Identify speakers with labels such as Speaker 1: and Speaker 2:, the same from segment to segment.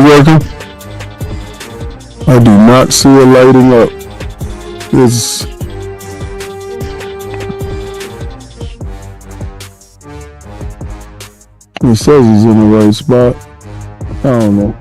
Speaker 1: working? I do not see it lighting up. It says it's in the right spot. I don't know.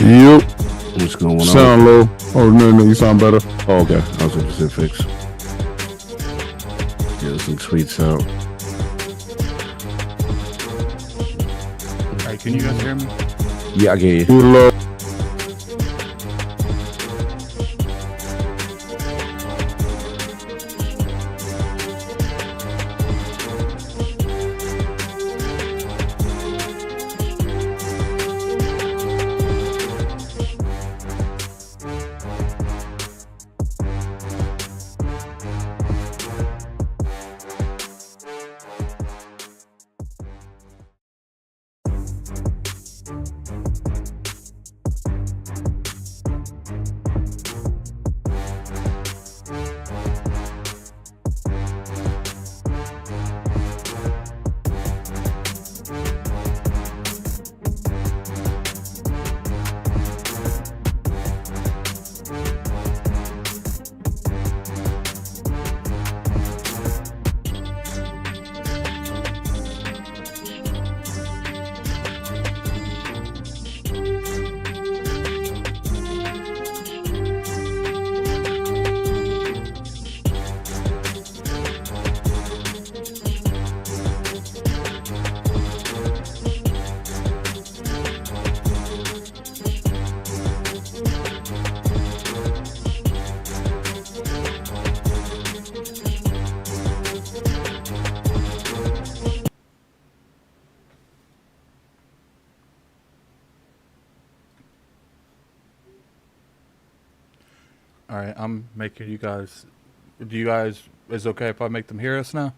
Speaker 1: Yep.
Speaker 2: What's going on?
Speaker 1: Sound low. Oh, no, you sound better.
Speaker 2: Oh, okay. I was looking to fix. Get some tweets out.
Speaker 3: Alright, can you guys hear me?
Speaker 2: Yeah, I can hear you.
Speaker 1: You low.
Speaker 3: Alright, I'm making you guys... Do you guys... Is it okay if I make them hear us now?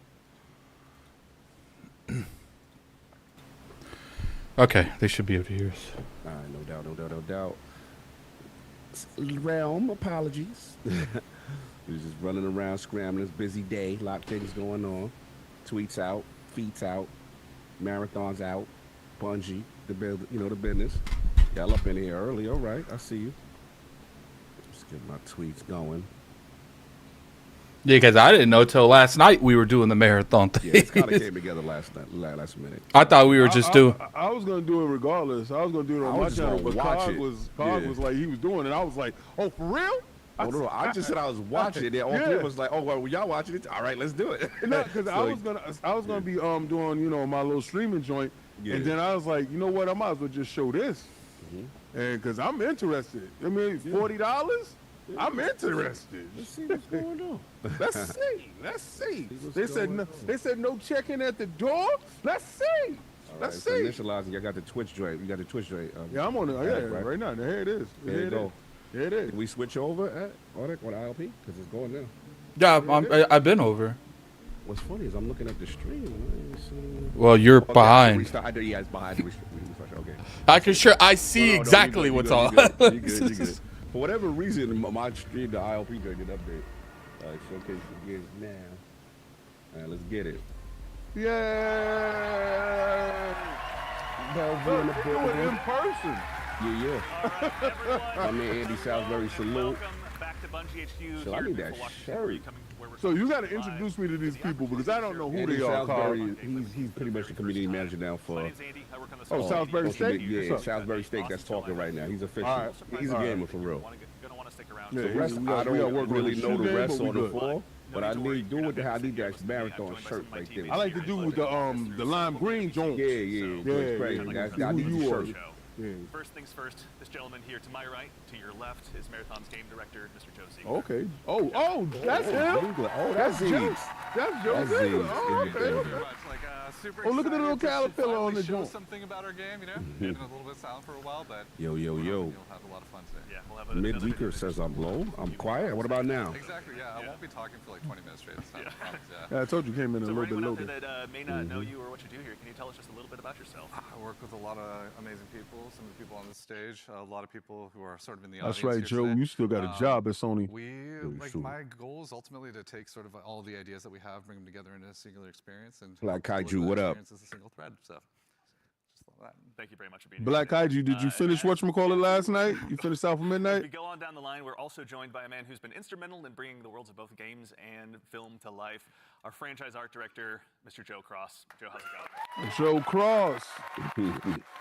Speaker 3: Okay, they should be able to hear us.
Speaker 2: Alright, no doubt. Realm, apologies. He was just running around, scrambling. It's a busy day. A lot of things going on. Tweets out, feats out, marathons out, Bungie, the business. Y'all up in here early. All right, I see you. Just get my tweets going.
Speaker 3: Yeah, because I didn't know till last night we were doing the marathon thing.
Speaker 2: Yeah, it kind of came together last minute.
Speaker 3: I thought we were just doing...
Speaker 1: I was going to do it regardless. I was going to do it on my channel, but Cog was like, he was doing it. I was like, oh, for real?
Speaker 2: Oh, no, I just said I was watching it. All three was like, oh, well, y'all watching it? All right, let's do it.
Speaker 1: No, because I was gonna be doing my little streaming joint, and then I was like, you know what? I might as well just show this, and because I'm interested. I mean, $40. I'm interested.
Speaker 2: Let's see what's going on.
Speaker 1: Let's see. They said no checking at the door. Let's see. Let's see.
Speaker 2: Initializing. I got the Twitch joint. You got the Twitch joint.
Speaker 1: Yeah, I'm on it. Yeah, right now. Here it is.
Speaker 2: There you go.
Speaker 1: Yeah, it is.
Speaker 2: Can we switch over on ILP? Because it's going now.
Speaker 3: Yeah, I've been over.
Speaker 2: What's funny is I'm looking at the stream.
Speaker 3: Well, you're behind.
Speaker 2: Yeah, it's behind. Okay.
Speaker 3: I see exactly what's on.
Speaker 2: You good. For whatever reason, my stream, the ILP joint did update. Showcase begins now. All right, let's get it.
Speaker 1: Yeah. Look, do it in person.
Speaker 2: Yeah. I mean, Andy Salisbury, salute. So I need that shirt.
Speaker 1: So you got to introduce me to these people because I don't know who they are.
Speaker 2: He's pretty much the community manager now for.
Speaker 1: Oh, Salisbury Steak?
Speaker 2: Yeah, Salisbury Steak that's talking right now. He's official. He's a gamer for real.
Speaker 1: Yeah,
Speaker 2: I don't really know the rest on the floor. But I need that marathon shirt right there.
Speaker 1: I like to do with the lime green joint.
Speaker 2: Yeah. That's crazy. I need the shirt.
Speaker 1: Yeah.
Speaker 4: First things first, this gentleman here to my right, to your left, is Marathon's game director, Mr. Joe Seeger.
Speaker 1: Okay. Oh, that's him.
Speaker 2: Oh, that's Zeke.
Speaker 1: That's Joe Seeger. Oh, okay.
Speaker 5: Super
Speaker 1: Oh, look at the little
Speaker 5: excited to
Speaker 1: caterpillar on the
Speaker 5: show
Speaker 1: joint.
Speaker 5: something about our game, you know? Been a little bit silent for a while, but
Speaker 2: Yo.
Speaker 5: you'll have a lot of fun today.
Speaker 4: Yeah, we'll have a
Speaker 2: Midweeker says I'm low. I'm quiet. What about now?
Speaker 5: Exactly, yeah. I won't be talking for like 20 minutes straight. It's not a promise, yeah.
Speaker 1: Yeah, I told you came in a
Speaker 4: So
Speaker 1: little
Speaker 4: for
Speaker 1: bit
Speaker 4: anyone out
Speaker 1: loaded.
Speaker 4: there that may not know you or what you do here, can you tell us just a little bit about yourself?
Speaker 5: I work with a lot of amazing people, some of the people on the stage, a lot of people who are sort of in the
Speaker 1: That's
Speaker 5: audience
Speaker 1: right,
Speaker 5: here
Speaker 1: Joe.
Speaker 5: today.
Speaker 1: You still got a job at Sony.
Speaker 5: My goal is ultimately to take sort of all the ideas that we have, bring them together into a singular experience, and
Speaker 2: Black
Speaker 5: deliver
Speaker 2: Kaiju,
Speaker 5: that
Speaker 2: what up?
Speaker 5: experience as a single thread. So, just love that.
Speaker 4: Thank you very much for being
Speaker 1: Black
Speaker 4: here.
Speaker 1: Kaiju, did you finish whatchamacallit last night? You finished Alpha
Speaker 4: As we
Speaker 1: Midnight?
Speaker 4: go on down the line, we're also joined by a man who's been instrumental in bringing the worlds of both games and film to life, our franchise art director, Mr. Joe Cross. Joe, how's it going?
Speaker 1: Joe Cross.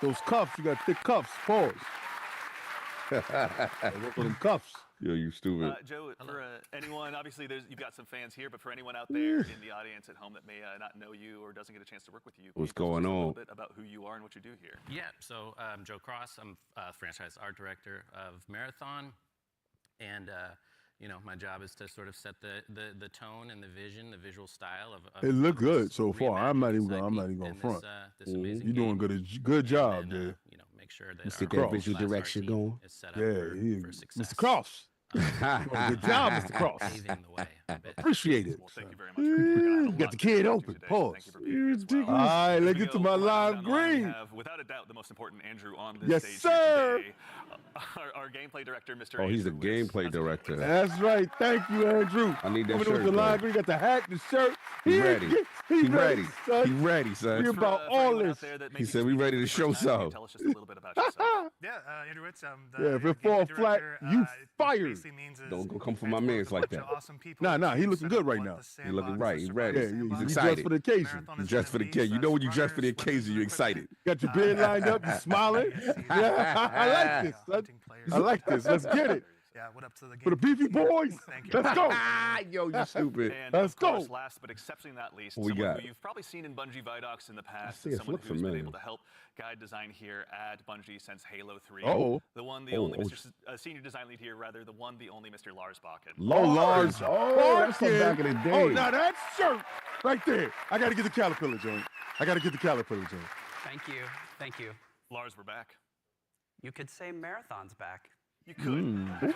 Speaker 1: Those cuffs, you got thick cuffs. Pause. Work on them cuffs.
Speaker 2: Yo, you stupid.
Speaker 4: Joe, for anyone, obviously you've got some fans here, but for anyone out there in the audience at home that may not know you or doesn't get a chance to work with you, can
Speaker 2: What's
Speaker 4: you tell us
Speaker 2: going
Speaker 4: just a little
Speaker 2: on?
Speaker 4: bit about who you are and what you do here?
Speaker 6: Yeah, so I'm Joe Cross. I'm franchise art director of Marathon, and my job is to sort of set the tone and the vision, the visual style of
Speaker 1: It looked
Speaker 6: this
Speaker 1: good so far. I'm not even
Speaker 6: reimagined
Speaker 1: gonna
Speaker 6: IP
Speaker 1: front.
Speaker 6: and this amazing
Speaker 1: You're doing
Speaker 6: game.
Speaker 1: good job,
Speaker 6: And
Speaker 1: dude.
Speaker 6: then, make sure that
Speaker 2: Let's
Speaker 6: our
Speaker 2: get that
Speaker 6: world-class
Speaker 2: visual
Speaker 6: art
Speaker 2: direction
Speaker 6: team
Speaker 2: going.
Speaker 6: is set up
Speaker 1: Yeah,
Speaker 6: for success.
Speaker 1: Mr. Cross. Good job, Mr. Cross.
Speaker 6: Paving the way a bit.
Speaker 1: Appreciate it.
Speaker 4: Well, thank you very much. We're gonna have a
Speaker 1: Got
Speaker 4: lot
Speaker 1: the
Speaker 4: to
Speaker 1: kid
Speaker 4: get into
Speaker 1: open.
Speaker 4: today, so
Speaker 1: Pause.
Speaker 4: Thank you for being here as well.
Speaker 1: All right,
Speaker 4: As
Speaker 1: let's
Speaker 4: we
Speaker 1: get to
Speaker 4: go
Speaker 1: my
Speaker 4: right on
Speaker 1: live
Speaker 4: down the line, we
Speaker 1: green.
Speaker 4: have, without a doubt, the most important Andrew on this
Speaker 1: Yes,
Speaker 4: stage
Speaker 1: sir.
Speaker 4: here today. Our gameplay director, Mr.
Speaker 2: Oh, he's the
Speaker 4: Andrew Wiss.
Speaker 2: gameplay
Speaker 4: How's it going,
Speaker 2: director.
Speaker 4: Wiss?
Speaker 1: That's right. Thank you, Andrew.
Speaker 2: I need that
Speaker 1: Coming in
Speaker 2: shirt,
Speaker 1: with the line
Speaker 2: though.
Speaker 1: green, got the hat, the shirt.
Speaker 2: He ready.
Speaker 1: He
Speaker 2: ready.
Speaker 1: son.
Speaker 2: He ready, son.
Speaker 1: We about
Speaker 4: For
Speaker 1: all
Speaker 4: anyone out
Speaker 1: this.
Speaker 4: there that may
Speaker 2: He
Speaker 4: be
Speaker 2: said we
Speaker 4: tuning in
Speaker 2: ready
Speaker 4: for
Speaker 2: to
Speaker 4: the
Speaker 2: show
Speaker 4: first time, can you
Speaker 2: some.
Speaker 4: Tell us just a little bit about yourself.
Speaker 7: Yeah, Andrew Witz, I'm the
Speaker 1: Yeah, if it
Speaker 7: game
Speaker 1: fall flat,
Speaker 7: director.
Speaker 1: you
Speaker 7: It
Speaker 1: fired.
Speaker 7: basically means is
Speaker 2: Don't go come for
Speaker 7: we
Speaker 2: my
Speaker 7: work
Speaker 2: mans
Speaker 7: with a
Speaker 2: like
Speaker 7: bunch
Speaker 2: that.
Speaker 7: of awesome people
Speaker 1: Nah, he
Speaker 7: to
Speaker 1: looking
Speaker 7: set
Speaker 1: good
Speaker 7: up
Speaker 1: right
Speaker 7: what
Speaker 1: now.
Speaker 7: the
Speaker 2: He looking
Speaker 7: sandbox
Speaker 2: right.
Speaker 7: is
Speaker 2: He
Speaker 7: to
Speaker 2: ready.
Speaker 1: Yeah,
Speaker 7: run.
Speaker 1: he's
Speaker 2: He's
Speaker 1: dressed
Speaker 2: excited.
Speaker 1: for the occasion.
Speaker 7: Marathon
Speaker 2: He's
Speaker 7: is
Speaker 2: dressed for the
Speaker 7: gonna
Speaker 2: occasion.
Speaker 7: be
Speaker 2: You know when you
Speaker 7: runners,
Speaker 2: dress for the
Speaker 7: weapons,
Speaker 2: occasion, you
Speaker 7: and
Speaker 2: excited.
Speaker 1: Got your beard lined up, you smiling. Yeah, I like this.
Speaker 7: hunting players.
Speaker 1: I like this. Let's get it.
Speaker 7: Yeah, what up to the game?
Speaker 1: For the beefy boys.
Speaker 7: Thank you.
Speaker 1: Let's go.
Speaker 2: Yo, you stupid.
Speaker 4: And
Speaker 1: Let's
Speaker 4: of course,
Speaker 1: go.
Speaker 4: last but exceptionally not least,
Speaker 2: What we
Speaker 4: someone
Speaker 2: got?
Speaker 4: who you've probably seen in Bungie Vidocs in the past,
Speaker 2: see
Speaker 4: and
Speaker 2: it
Speaker 4: someone
Speaker 2: look
Speaker 4: who's been
Speaker 2: familiar.
Speaker 4: able to help guide design here at Bungie since Halo 3.
Speaker 1: Uh-oh.
Speaker 4: The one, the
Speaker 2: Oh,
Speaker 4: only,
Speaker 2: oh.
Speaker 4: Mr. Senior design lead here, rather, the one, the only Mr. Lars Bakken.
Speaker 1: Lars.
Speaker 2: Oh, that's from back in the day.
Speaker 1: Oh, now that shirt right there. I got to get the caterpillar joint.
Speaker 8: Thank you. Thank you.
Speaker 4: Lars, we're back.
Speaker 8: You could say Marathon's back.
Speaker 4: You could.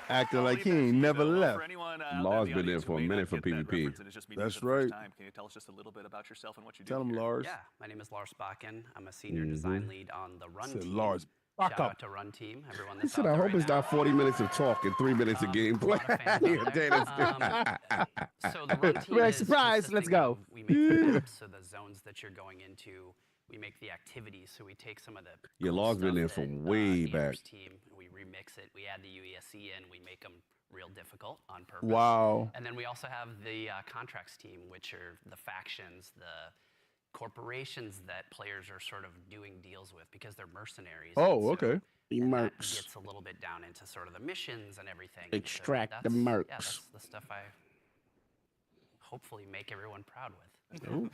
Speaker 1: Acting
Speaker 4: I'll
Speaker 1: like
Speaker 4: leave
Speaker 1: he
Speaker 4: that to
Speaker 1: ain't
Speaker 4: you,
Speaker 1: never
Speaker 4: though.
Speaker 1: left.
Speaker 4: For anyone out
Speaker 2: Lars
Speaker 4: there in
Speaker 2: been
Speaker 4: the
Speaker 2: there
Speaker 4: audience
Speaker 2: for a
Speaker 4: who may not
Speaker 2: minute for
Speaker 4: get that
Speaker 2: PvP.
Speaker 4: reference and is just meeting
Speaker 1: That's
Speaker 4: us for the first
Speaker 1: right.
Speaker 4: time, can you tell us just a little bit about yourself and what you do?
Speaker 1: Tell him,
Speaker 4: here?
Speaker 1: Lars.
Speaker 8: Yeah, my name is Lars Bakken. I'm a senior design lead on the Run
Speaker 1: Said
Speaker 8: team.
Speaker 1: Lars, back
Speaker 8: Shout
Speaker 1: up.
Speaker 8: out to Run team, everyone
Speaker 2: He
Speaker 8: that's
Speaker 2: said,
Speaker 8: out
Speaker 2: I
Speaker 8: there
Speaker 2: hope
Speaker 8: right
Speaker 2: it's
Speaker 8: now.
Speaker 2: not 40 minutes of talk and 3 minutes of
Speaker 8: A
Speaker 2: gameplay.
Speaker 8: lot of fans out there. So the Run team is
Speaker 1: Surprise, let's
Speaker 8: consisting
Speaker 1: go.
Speaker 8: of- we make the maps, so the zones that you're going into. We make the activities, so we take some of the
Speaker 2: Yeah,
Speaker 8: cool
Speaker 2: Lars been
Speaker 8: stuff
Speaker 2: there
Speaker 8: that,
Speaker 2: from way
Speaker 8: the
Speaker 2: back.
Speaker 8: Immerse team, we remix it. We add the UESC in. We make them real difficult on purpose.
Speaker 1: Wow.
Speaker 8: And then we also have the contracts team, which are the factions, the corporations that players are sort of doing deals with because they're mercenaries.
Speaker 1: Oh,
Speaker 8: And so-
Speaker 1: okay.
Speaker 8: and that
Speaker 2: Mercs.
Speaker 8: gets a little bit down into sort of the missions and everything.
Speaker 2: Extract the
Speaker 8: that's-
Speaker 2: mercs.
Speaker 8: Yeah, that's the stuff I hopefully make everyone proud with.
Speaker 4: Well,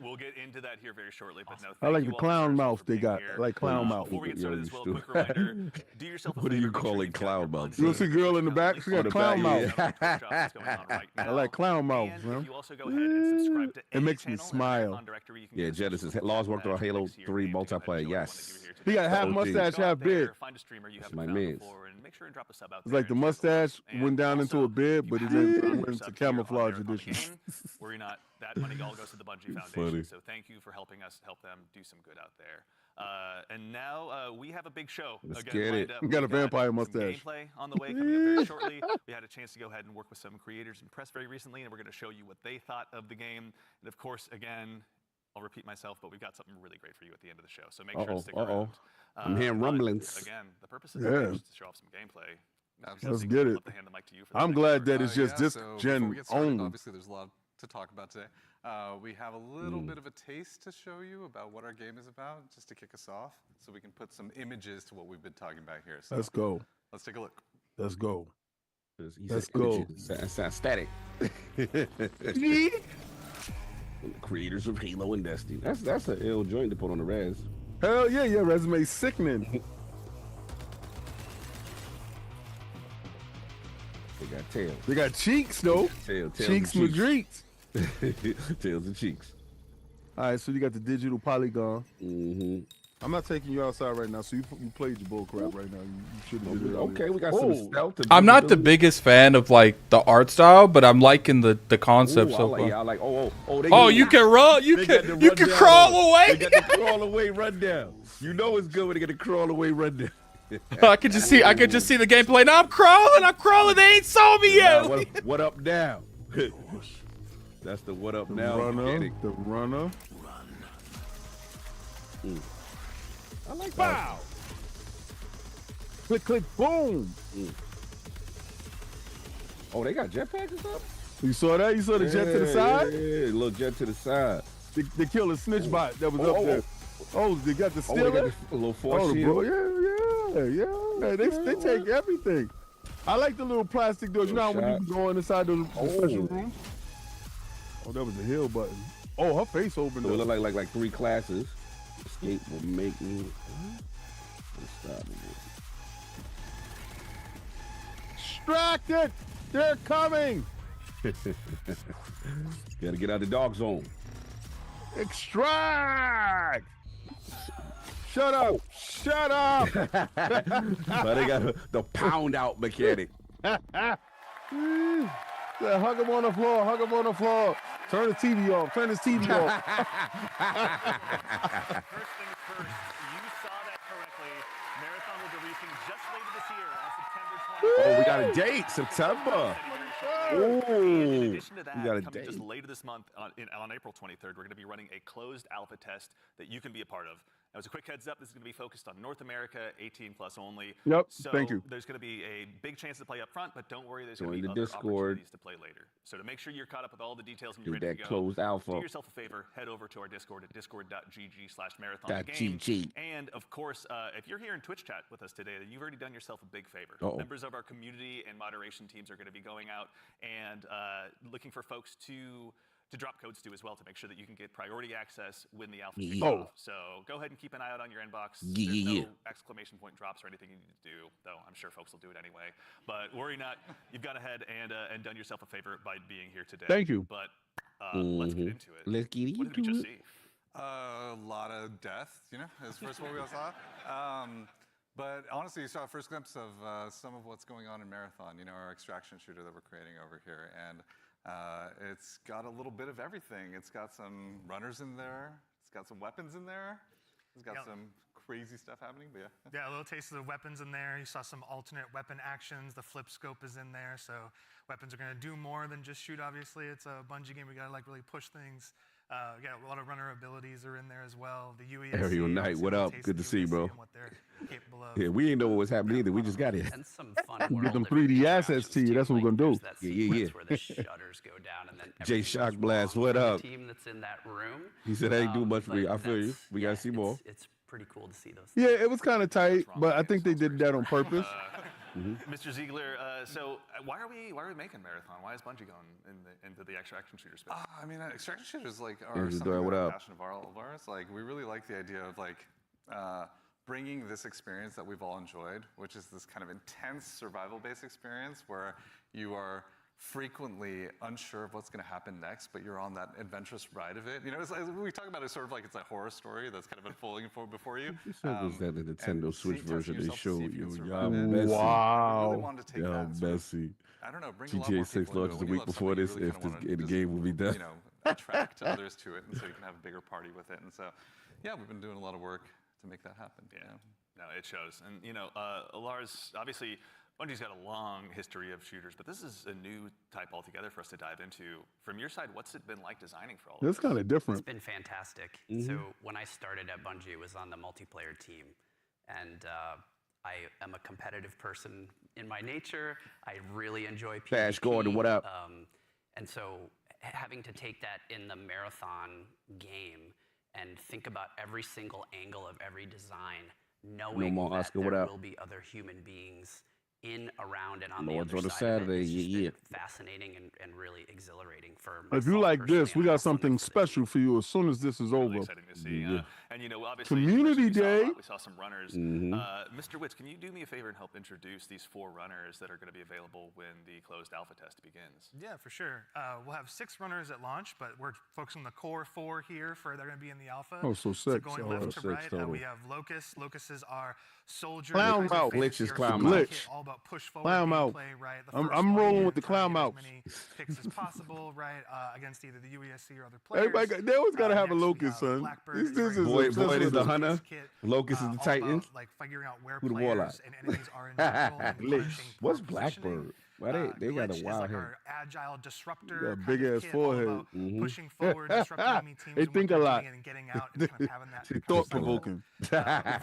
Speaker 4: we'll get into that here very shortly, but no,
Speaker 1: I
Speaker 4: thank
Speaker 1: like
Speaker 4: you
Speaker 1: the
Speaker 4: all
Speaker 1: clown
Speaker 4: for
Speaker 1: mouth they
Speaker 4: being
Speaker 1: got.
Speaker 4: here.
Speaker 1: I like clown mouth.
Speaker 4: Before we get
Speaker 2: Yo,
Speaker 4: started
Speaker 2: you
Speaker 4: as well,
Speaker 2: stupid.
Speaker 4: quick reminder, do yourself a
Speaker 2: What do
Speaker 4: favor,
Speaker 2: you
Speaker 4: make
Speaker 2: call
Speaker 4: sure
Speaker 2: it,
Speaker 4: you
Speaker 2: clown
Speaker 4: check
Speaker 2: mouth?
Speaker 4: your
Speaker 1: You see girl in the back? She got
Speaker 2: the
Speaker 1: clown
Speaker 2: back,
Speaker 1: mouth.
Speaker 4: I
Speaker 1: I like clown mouth,
Speaker 4: and
Speaker 1: man.
Speaker 4: if you also go ahead and subscribe to
Speaker 1: It
Speaker 4: any
Speaker 1: makes me
Speaker 4: channel in
Speaker 1: smile.
Speaker 4: Marathon Directory, you can
Speaker 2: Yeah,
Speaker 4: get a
Speaker 2: Genesis.
Speaker 4: subscription
Speaker 2: Lars worked on
Speaker 4: badge
Speaker 2: Halo
Speaker 4: next to your
Speaker 2: 3
Speaker 4: name to go ahead and
Speaker 2: multiplayer,
Speaker 4: show
Speaker 2: yes.
Speaker 4: everyone that you were here
Speaker 1: He got
Speaker 4: today.
Speaker 1: half
Speaker 2: OG.
Speaker 1: mustache,
Speaker 4: Go out
Speaker 1: half
Speaker 4: there,
Speaker 1: beard.
Speaker 4: find a streamer you
Speaker 2: That's
Speaker 4: haven't
Speaker 2: my
Speaker 4: found
Speaker 2: mans.
Speaker 4: before, and make sure and drop us sub out
Speaker 1: It's
Speaker 4: there
Speaker 1: like the
Speaker 4: and share with us.
Speaker 1: mustache went down into
Speaker 4: also,
Speaker 1: a beard,
Speaker 4: if
Speaker 1: but
Speaker 4: you
Speaker 1: it
Speaker 4: have
Speaker 1: then
Speaker 4: a
Speaker 1: went into
Speaker 4: sub here on
Speaker 1: camouflage
Speaker 4: Marathon
Speaker 1: edition.
Speaker 4: Game, worry not, that money all goes to the Bungie Foundation.
Speaker 2: Funny.
Speaker 4: So thank you for helping us help them do some good out there. And now we have a big show.
Speaker 2: Let's
Speaker 4: again,
Speaker 2: get
Speaker 4: lined
Speaker 2: it.
Speaker 4: up.
Speaker 1: We got a
Speaker 4: We've
Speaker 1: vampire
Speaker 4: some
Speaker 1: mustache.
Speaker 4: Gameplay on the way coming up very shortly. We had a chance to go ahead and work with some creators and press very recently, and we're going to show you what they thought of the game. And of course, again, I'll repeat myself, but we've got something really great for you at the end of the show. So make sure to stick around.
Speaker 2: I'm hearing
Speaker 4: but
Speaker 2: rumblings.
Speaker 4: Again, the purpose of
Speaker 1: Yeah.
Speaker 4: the game is to show off some gameplay.
Speaker 1: Let's get it.
Speaker 4: I'd love to hand the mic to you for
Speaker 1: I'm
Speaker 4: that.
Speaker 1: glad that it's just
Speaker 5: Yeah,
Speaker 1: this
Speaker 5: so before we
Speaker 1: gen
Speaker 5: get started,
Speaker 1: only.
Speaker 5: Obviously, there's a lot to talk about today. We have a little bit of a taste to show you about what our game is about, just to kick us off, so we can put some images to what we've been talking about here. So
Speaker 1: Let's go.
Speaker 5: let's take a look.
Speaker 1: Let's go. Let's go.
Speaker 2: Sounds static. The creators of Halo and Destiny. That's an ill joint to put on the res.
Speaker 1: Hell yeah, your resume's sickening.
Speaker 2: They got tails.
Speaker 1: They got cheeks though.
Speaker 2: Tails
Speaker 1: Cheeks
Speaker 2: and
Speaker 1: Madrids.
Speaker 2: Tails and cheeks.
Speaker 1: All right, so you got the digital polygon.
Speaker 2: Mm-hmm.
Speaker 1: I'm not taking you outside right now, so you played your bull crap right now. You should have did it earlier.
Speaker 2: Okay, we got some stealth.
Speaker 3: I'm not the biggest fan of like the art style, but I'm liking the concept
Speaker 2: Ooh,
Speaker 3: so
Speaker 2: I
Speaker 3: far.
Speaker 2: like.
Speaker 3: Oh, you can run. You can crawl away.
Speaker 2: They got the crawl away, run down. You know it's good when they get the crawl away, run down.
Speaker 3: I could just see the gameplay. Now I'm crawling. They ain't saw me yet.
Speaker 2: Nah, what up now? That's the what up now.
Speaker 1: The runner.
Speaker 2: I like
Speaker 1: Bow. Click, click, boom.
Speaker 2: Oh, they got jetpacks and stuff?
Speaker 1: You saw that? You saw the jet to the side?
Speaker 2: Yeah, little jet to the side.
Speaker 1: They killed a snitch bot that was up there. Oh, they got the
Speaker 2: They got
Speaker 1: stealer?
Speaker 2: a little force
Speaker 1: Oh,
Speaker 2: shield.
Speaker 1: bro, yeah. They take everything. I like the little plastic doors. You know how when you go inside those special rooms? Oh, that was the hill button. Oh, her face opened
Speaker 2: So it
Speaker 1: up.
Speaker 2: looked like 3 classes. Escape will make me unstoppable.
Speaker 1: Distracted! They're coming!
Speaker 2: Gotta get out of the dog zone.
Speaker 1: Extract! Shut up! Shut up!
Speaker 2: But they got the pound out mechanic.
Speaker 1: Yeah, hug him on the floor, hug him on the floor. Turn the TV off, turn his TV off.
Speaker 4: First things first, you saw that correctly. Marathon will be releasing just later this year on September 20th.
Speaker 2: Oh, we got a date, September.
Speaker 4: In addition to that,
Speaker 2: we got a
Speaker 4: coming just
Speaker 2: date.
Speaker 4: later this month, on April 23rd, we're going to be running a closed alpha test that you can be a part of. Now, as a quick heads up, this is going to be focused on North America, 18 plus only.
Speaker 1: Yep,
Speaker 4: so
Speaker 1: thank you.
Speaker 4: There's going to be a big chance to play up front, but don't worry, there's
Speaker 2: Join
Speaker 4: going to be
Speaker 2: the
Speaker 4: other
Speaker 2: Discord.
Speaker 4: opportunities to play later. So to make sure you're caught up with all the details and
Speaker 2: Do
Speaker 4: you're ready
Speaker 2: that
Speaker 4: to go,
Speaker 2: closed alpha.
Speaker 4: do yourself a favor, head over to our Discord at discord.gg/marathon.
Speaker 2: .gg.
Speaker 4: And of course, if you're here in Twitch chat with us today, then you've already done yourself a big favor.
Speaker 2: Uh-oh.
Speaker 4: Members of our community and moderation teams are going to be going out and looking for folks to drop codes to as well to make sure that you can get priority access when the alpha kicks off. So go ahead and keep an eye out on your inbox. There's no exclamation point drops or anything you need to do, though I'm sure folks will do it anyway. But worry not, you've gone ahead and done yourself a favor by being here today.
Speaker 1: Thank you.
Speaker 4: But let's get into it.
Speaker 2: Let's get
Speaker 4: What did we
Speaker 2: into
Speaker 4: just
Speaker 2: it.
Speaker 4: see?
Speaker 5: A lot of death, is first what we all saw. But honestly, you saw a first glimpse of some of what's going on in Marathon, our extraction shooter that we're creating over here. And it's got a little bit of everything. It's got some runners in there. It's got some weapons in there. It's got some crazy stuff happening, but yeah.
Speaker 7: Yeah, a little taste of the weapons in there. You saw some alternate weapon actions. The flip scope is in there, so weapons are going to do more than just shoot, obviously. It's a Bungie game. We got to really push things. Yeah, a lot of runner abilities are in there as well. The UESC.
Speaker 2: Ariel Knight, what up? Good to see you, bro. Yeah, we didn't know what was happening either. We just got here.
Speaker 8: And some fun
Speaker 1: Get
Speaker 8: world
Speaker 1: them
Speaker 8: of
Speaker 1: 3D assets to you.
Speaker 8: interactions,
Speaker 1: That's what we're
Speaker 8: too.
Speaker 1: gonna
Speaker 8: Like,
Speaker 1: do.
Speaker 8: there's that
Speaker 2: Yeah.
Speaker 8: sequence where the shutters go down and then
Speaker 2: Jay
Speaker 8: everything
Speaker 2: Shock
Speaker 8: goes
Speaker 2: Blast,
Speaker 8: wrong
Speaker 2: what
Speaker 8: for the
Speaker 2: up?
Speaker 8: team that's in that room.
Speaker 2: He said, I ain't do much for you.
Speaker 8: But
Speaker 2: I feel you.
Speaker 8: that's-
Speaker 2: We got to see more.
Speaker 8: It's pretty cool to see those.
Speaker 1: Yeah, it was kind of tight, but I think they did that on purpose.
Speaker 4: Mr. Ziegler, so why are we making Marathon? Why is Bungie going into the extraction shooter space?
Speaker 5: I mean, extraction shooters are
Speaker 2: Andrew
Speaker 5: something
Speaker 2: Doyle, what
Speaker 5: that are a
Speaker 2: up?
Speaker 5: passion of all of ours. Like, we really like the idea of bringing this experience that we've all enjoyed, which is this kind of intense survival-based experience where you are frequently unsure of what's going to happen next, but you're on that adventurous ride of it. It's like, we talk about it sort of like it's a horror story that's kind of unfolding before you.
Speaker 2: So was that the Nintendo
Speaker 5: and
Speaker 2: Switch
Speaker 5: testing
Speaker 2: version they
Speaker 5: yourself to
Speaker 2: showed
Speaker 5: see if you
Speaker 2: you?
Speaker 5: can
Speaker 2: Y'all
Speaker 5: survive it.
Speaker 2: messy.
Speaker 1: Wow.
Speaker 5: I really wanted to take
Speaker 2: Y'all
Speaker 5: that and sort of,
Speaker 2: messy.
Speaker 5: I don't know, bring a lot more
Speaker 2: GTA 6
Speaker 5: people into
Speaker 2: launches
Speaker 5: it.
Speaker 2: the
Speaker 5: When you
Speaker 2: week
Speaker 5: love
Speaker 2: before
Speaker 5: something, you
Speaker 2: this
Speaker 5: really
Speaker 2: if
Speaker 5: kinda wanna
Speaker 2: the
Speaker 5: just,
Speaker 2: game will be done.
Speaker 5: Attract others to it, and so you can have a bigger party with it. And so, yeah, we've been doing a lot of work to make that happen.
Speaker 4: Yeah. No, it shows. And, Lars, obviously, Bungie's got a long history of shooters, but this is a new type altogether for us to dive into. From your side, what's it been like designing for all of
Speaker 1: It's
Speaker 4: this?
Speaker 1: kind of
Speaker 8: It's
Speaker 1: different.
Speaker 8: been fantastic.
Speaker 2: Mm-hmm.
Speaker 8: So when I started at Bungie, it was on the multiplayer team. And I am a competitive person in my nature. I really enjoy PvP.
Speaker 2: Bash Gordon, what up?
Speaker 8: And so having to take that in the Marathon game and think about every single angle of every design, knowing
Speaker 2: more
Speaker 8: that
Speaker 2: Oscar,
Speaker 8: there
Speaker 2: what up?
Speaker 8: will be other human beings in, around, and on
Speaker 2: Lords
Speaker 8: the
Speaker 2: on
Speaker 8: other
Speaker 2: the
Speaker 8: side of it.
Speaker 2: Saturday,
Speaker 8: It's just
Speaker 2: yeah.
Speaker 8: been fascinating and really exhilarating for
Speaker 1: If you
Speaker 8: myself
Speaker 1: like this,
Speaker 8: personally
Speaker 1: we
Speaker 8: and
Speaker 1: got
Speaker 8: also
Speaker 1: something
Speaker 8: for the
Speaker 1: special for you as soon as this is
Speaker 4: Really
Speaker 1: over.
Speaker 4: exciting to see. And you know, obviously,
Speaker 1: Community
Speaker 4: we saw a
Speaker 1: Day.
Speaker 4: lot. We saw some runners. Mr. Witz, can you do me a favor and help introduce these 4 runners that are going to be available when the closed alpha test begins?
Speaker 7: Yeah, for sure. We'll have 6 runners at launch, but we're focusing on the core 4 here for they're going to be in the alpha.
Speaker 1: Oh, so 6.
Speaker 7: going
Speaker 1: Oh,
Speaker 7: left to
Speaker 2: 6
Speaker 7: right,
Speaker 2: total.
Speaker 7: we have Locust. Locust is our soldier.
Speaker 1: Clown
Speaker 7: kind of
Speaker 1: mouth.
Speaker 7: fancy
Speaker 2: Glitch is
Speaker 7: or
Speaker 2: clown
Speaker 7: something
Speaker 1: mouth.
Speaker 7: like it, all about push forward
Speaker 1: Clown mouth.
Speaker 7: gameplay, right?
Speaker 1: I'm
Speaker 7: first one
Speaker 1: rolling
Speaker 7: in,
Speaker 1: with the
Speaker 7: trying
Speaker 1: clown
Speaker 7: to get
Speaker 1: mouth.
Speaker 7: as many picks as possible, right? Against either the UESC or other players.
Speaker 1: Everybody, they always got to have a
Speaker 7: Next, we
Speaker 1: Locust,
Speaker 7: have
Speaker 1: son.
Speaker 7: Blackbird
Speaker 1: This
Speaker 7: is
Speaker 1: is
Speaker 7: our
Speaker 2: Boyd
Speaker 1: obsessed
Speaker 2: is
Speaker 1: with
Speaker 2: the
Speaker 1: this.
Speaker 2: hunter.
Speaker 7: kit,
Speaker 2: Locust is the
Speaker 7: all about,
Speaker 2: Titan.
Speaker 7: like figuring out where
Speaker 2: Who the warlock?
Speaker 7: players and enemies are in general and
Speaker 1: Glitch.
Speaker 7: punishing poor
Speaker 2: What's
Speaker 7: positioning.
Speaker 2: Blackbird? Why they got a
Speaker 7: Glitch is
Speaker 2: wild
Speaker 7: like
Speaker 2: head?
Speaker 7: our agile disruptor.
Speaker 1: Got a
Speaker 7: kind
Speaker 1: big
Speaker 7: of
Speaker 1: ass
Speaker 7: kit,
Speaker 1: forehead.
Speaker 7: all about pushing forward, disrupting enemy teams.
Speaker 1: They
Speaker 7: and what
Speaker 1: think a
Speaker 7: they're
Speaker 1: lot.
Speaker 7: doing and getting out and kind of having that. kind of
Speaker 1: Thought
Speaker 7: cycle.
Speaker 1: provoking.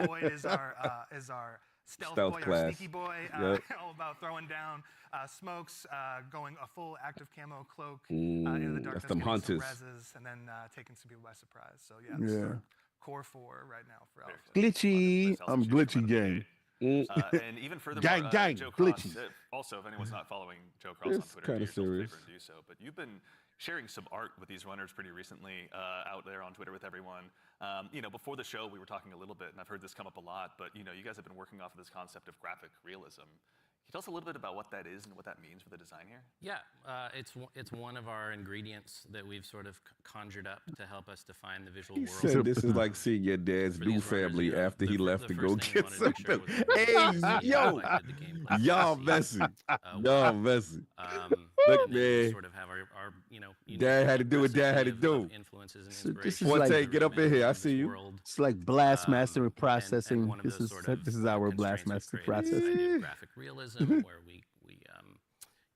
Speaker 7: Void is our stealth
Speaker 2: Stealth
Speaker 7: boy,
Speaker 2: class.
Speaker 7: our sneaky boy,
Speaker 2: Yep.
Speaker 7: all about throwing down smokes, going a full active camo cloak into the darkness,
Speaker 2: them
Speaker 7: getting
Speaker 2: hunters.
Speaker 7: some reses, and then taking some people by surprise. So yeah,
Speaker 1: Yeah.
Speaker 7: this is our core 4 right now for Alpha.
Speaker 1: Glitchy. I'm glitchy gang.
Speaker 4: And even further,
Speaker 1: Gang,
Speaker 4: Joe Cross,
Speaker 1: glitchy.
Speaker 4: Also, if anyone's not following Joe Cross
Speaker 2: It's
Speaker 4: on Twitter,
Speaker 2: kinda
Speaker 4: do yourself a
Speaker 2: serious.
Speaker 4: favor and do so. But you've been sharing some art with these runners pretty recently out there on Twitter with everyone. You know, before the show, we were talking a little bit, and I've heard this come up a lot, but you know, you guys have been working off of this concept of graphic realism. Can you tell us a little bit about what that is and what that means for the design here?
Speaker 6: Yeah, it's one of our ingredients that we've sort of conjured up to help us define the visual
Speaker 2: He
Speaker 6: world.
Speaker 2: said this is like seeing your dad's
Speaker 6: For
Speaker 2: new
Speaker 6: these runners,
Speaker 2: family
Speaker 6: you know,
Speaker 2: after he
Speaker 6: the
Speaker 2: left to go
Speaker 6: first thing
Speaker 2: get
Speaker 6: we
Speaker 2: some.
Speaker 6: wanted to make sure was
Speaker 2: Hey,
Speaker 6: that
Speaker 2: yo,
Speaker 6: reflected the gameplay
Speaker 2: y'all
Speaker 6: we
Speaker 2: messy.
Speaker 6: see,
Speaker 2: Y'all
Speaker 6: well.
Speaker 2: messy.
Speaker 6: Look,
Speaker 2: man.
Speaker 6: Sort of have our you know,
Speaker 2: Dad had to do what Dad had to
Speaker 6: recipe of
Speaker 2: do.
Speaker 6: influences and
Speaker 9: So this
Speaker 6: inspirations
Speaker 9: is
Speaker 2: Forte,
Speaker 9: like-
Speaker 2: get up in here. I see you.
Speaker 6: world.
Speaker 9: It's like blast
Speaker 6: Um,
Speaker 9: mastering
Speaker 6: and
Speaker 9: processing.
Speaker 6: one of
Speaker 9: This
Speaker 6: those
Speaker 9: is
Speaker 6: sort of
Speaker 9: this is our blast
Speaker 6: constraints
Speaker 9: master
Speaker 6: we've created is
Speaker 9: process.
Speaker 6: the idea of graphic realism, where we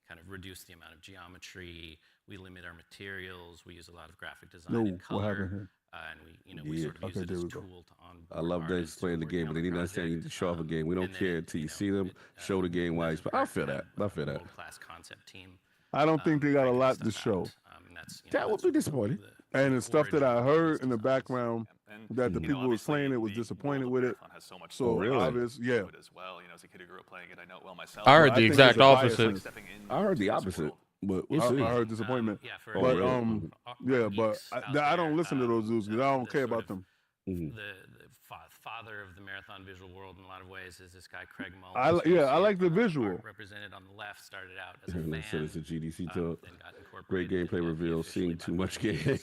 Speaker 6: kind of reduce the amount of geometry. We limit our materials. We use a lot of graphic design
Speaker 1: No,
Speaker 6: and color.
Speaker 1: what happened here?
Speaker 6: And we
Speaker 2: Yeah.
Speaker 6: sort of
Speaker 1: Okay,
Speaker 6: use it
Speaker 1: there
Speaker 6: as a
Speaker 1: we go.
Speaker 6: tool to onboard
Speaker 2: I love they
Speaker 6: artists
Speaker 2: playing the
Speaker 6: working
Speaker 2: game,
Speaker 6: on
Speaker 2: but they
Speaker 6: the
Speaker 2: need to understand you need to show off a game. We don't
Speaker 6: and then
Speaker 2: care
Speaker 6: it,
Speaker 2: until you
Speaker 6: you
Speaker 2: see
Speaker 6: know,
Speaker 2: them, show the game wise. But I feel that. I feel that.
Speaker 6: World-class concept team.
Speaker 1: I don't think they got a
Speaker 6: figuring
Speaker 1: lot
Speaker 6: stuff
Speaker 1: to show.
Speaker 6: out. And that's, you know,
Speaker 2: That would
Speaker 6: that's
Speaker 2: be disappointing.
Speaker 1: And the stuff that I
Speaker 6: origin of
Speaker 1: heard
Speaker 6: these
Speaker 1: in the
Speaker 6: designs.
Speaker 1: background
Speaker 4: And,
Speaker 1: that the
Speaker 4: you know,
Speaker 1: people was
Speaker 4: obviously,
Speaker 1: playing it was
Speaker 4: the
Speaker 1: disappointed
Speaker 4: world of
Speaker 1: with it.
Speaker 4: Marathon has so much
Speaker 1: So
Speaker 2: really?
Speaker 1: obvious, yeah.
Speaker 4: to it as well. You know, as a kid who grew up playing it, I know it well myself.
Speaker 3: I heard
Speaker 1: I
Speaker 3: the
Speaker 1: think
Speaker 3: exact
Speaker 1: there's a bias
Speaker 3: opposite.
Speaker 1: in it.
Speaker 4: Stepping in
Speaker 2: I heard the
Speaker 4: to this
Speaker 2: opposite,
Speaker 4: world.
Speaker 2: but
Speaker 1: I,
Speaker 2: we'll see.
Speaker 1: I heard disappointment.
Speaker 6: Yeah, for
Speaker 1: But
Speaker 2: really?
Speaker 1: yeah, but I don't listen to those dudes because I don't care about them.
Speaker 6: The father of the marathon visual world in a lot of ways is this guy Craig Mullins.
Speaker 1: I like the visual.
Speaker 6: Represented on the left, started out as a
Speaker 2: And they
Speaker 6: fan.
Speaker 2: said it's a GDC talk.
Speaker 6: Then got
Speaker 2: Great
Speaker 6: incorporated
Speaker 2: gameplay
Speaker 6: into
Speaker 2: reveal.
Speaker 6: officially
Speaker 2: Seeing
Speaker 6: by
Speaker 2: too much
Speaker 6: Bungie,
Speaker 2: game.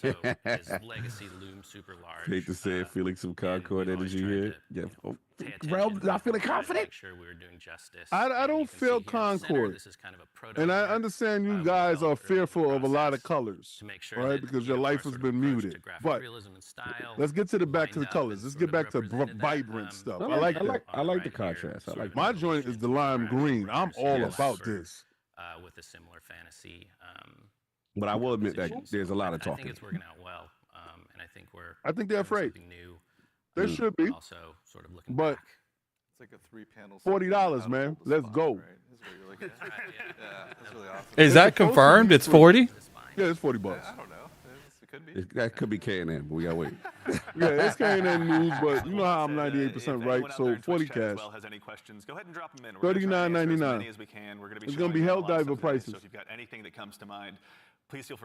Speaker 6: so his legacy looms super large.
Speaker 2: Hate to say it, feeling some Concord
Speaker 6: we've always
Speaker 2: energy
Speaker 6: tried
Speaker 2: here.
Speaker 6: to,
Speaker 2: Yeah. Oh,
Speaker 6: pay attention
Speaker 2: Realm,
Speaker 6: to
Speaker 2: not feeling
Speaker 6: try to
Speaker 2: confident.
Speaker 6: Make sure we were doing justice.
Speaker 1: I
Speaker 6: And
Speaker 1: don't
Speaker 6: you can see
Speaker 1: feel
Speaker 6: here in the center,
Speaker 1: Concord.
Speaker 6: this is kind of a proto
Speaker 1: And I
Speaker 6: art,
Speaker 1: understand you
Speaker 6: we
Speaker 1: guys are
Speaker 6: developed early in the
Speaker 1: fearful of a lot of
Speaker 6: process
Speaker 1: colors,
Speaker 6: to make sure
Speaker 1: right?
Speaker 6: that,
Speaker 1: Because
Speaker 6: you
Speaker 1: your
Speaker 6: know,
Speaker 1: life
Speaker 6: our
Speaker 1: has
Speaker 6: sort of
Speaker 1: been
Speaker 6: approach
Speaker 1: muted.
Speaker 6: to graphic
Speaker 1: But
Speaker 6: realism and style
Speaker 1: let's get to the back to the
Speaker 6: lined up
Speaker 1: colors.
Speaker 6: and
Speaker 1: Let's
Speaker 6: sort
Speaker 1: get
Speaker 6: of
Speaker 1: back to
Speaker 6: represented that,
Speaker 1: vibrant stuff. I
Speaker 2: I
Speaker 1: like
Speaker 2: like
Speaker 1: that.
Speaker 2: I like the
Speaker 6: right here,
Speaker 2: contrast. I
Speaker 6: sort
Speaker 2: like
Speaker 6: of
Speaker 1: My joint is the lime green. I'm all
Speaker 2: Yes.
Speaker 1: about
Speaker 6: sort of,
Speaker 1: this.
Speaker 6: with a similar fantasy.
Speaker 2: But I will admit that
Speaker 6: positions.
Speaker 2: there's a lot of
Speaker 6: I
Speaker 2: talking.
Speaker 6: think it's working out well, and I think we're.
Speaker 1: I think they're
Speaker 6: doing
Speaker 1: afraid.
Speaker 6: something new.
Speaker 1: They should be.
Speaker 6: Also, sort of looking
Speaker 1: But
Speaker 6: back.
Speaker 5: It's like a 3-panel.
Speaker 1: $40, man. Let's go.
Speaker 5: Right? That's what you're looking at. Yeah, that's really awesome.
Speaker 3: Is that confirmed? It's 40?
Speaker 1: Yeah, it's $40.
Speaker 5: I don't know. It could be.
Speaker 2: That could be K&M, but we gotta wait.
Speaker 1: Yeah, it's K&N news, but you know how I'm
Speaker 4: Like I said,
Speaker 1: 98%
Speaker 4: if
Speaker 1: right.
Speaker 4: anyone out
Speaker 1: So
Speaker 4: there in
Speaker 1: 40
Speaker 4: Twitch chat as
Speaker 1: cash.
Speaker 4: well has any questions, go ahead and drop them in. We're gonna try and answer as
Speaker 1: $39.99.
Speaker 4: many as we can. We're gonna be
Speaker 1: It's gonna
Speaker 4: showing
Speaker 1: be
Speaker 4: a lot of
Speaker 1: Helldiver
Speaker 4: stuff today,
Speaker 1: prices.
Speaker 4: So if you've got anything that comes to mind, please feel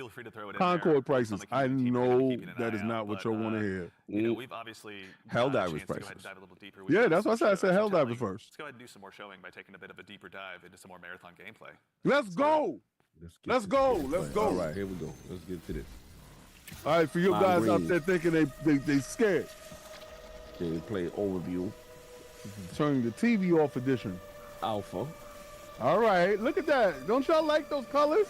Speaker 4: free to throw it in
Speaker 1: Concord
Speaker 4: there.
Speaker 1: prices.
Speaker 4: On the
Speaker 1: I
Speaker 4: community team, we're gonna be
Speaker 1: know
Speaker 4: keeping an
Speaker 1: that
Speaker 4: eye
Speaker 1: is
Speaker 4: out,
Speaker 1: not what
Speaker 4: but,
Speaker 1: y'all want to hear.
Speaker 4: You know, we've obviously
Speaker 2: Helldiver's
Speaker 4: got a chance to go ahead
Speaker 2: prices.
Speaker 4: and dive a little deeper.
Speaker 1: Yeah,
Speaker 4: We've
Speaker 1: that's
Speaker 4: got
Speaker 1: why I
Speaker 4: some
Speaker 1: said Helldiver
Speaker 4: storytelling.
Speaker 1: first.
Speaker 4: Let's go ahead and do some more showing by taking a bit of a deeper dive into some more marathon gameplay.
Speaker 1: Let's go.
Speaker 2: Get
Speaker 1: Let's
Speaker 2: to
Speaker 1: go.
Speaker 2: this.
Speaker 1: Let's go.
Speaker 2: All right, here we go. Let's get to this.
Speaker 1: All right, for you
Speaker 2: Lime
Speaker 1: guys out
Speaker 2: green.
Speaker 1: there thinking they scared,
Speaker 2: Gameplay overview.
Speaker 1: turning the TV off edition.
Speaker 2: Alpha.
Speaker 1: All right, look at that. Don't y'all like those colors?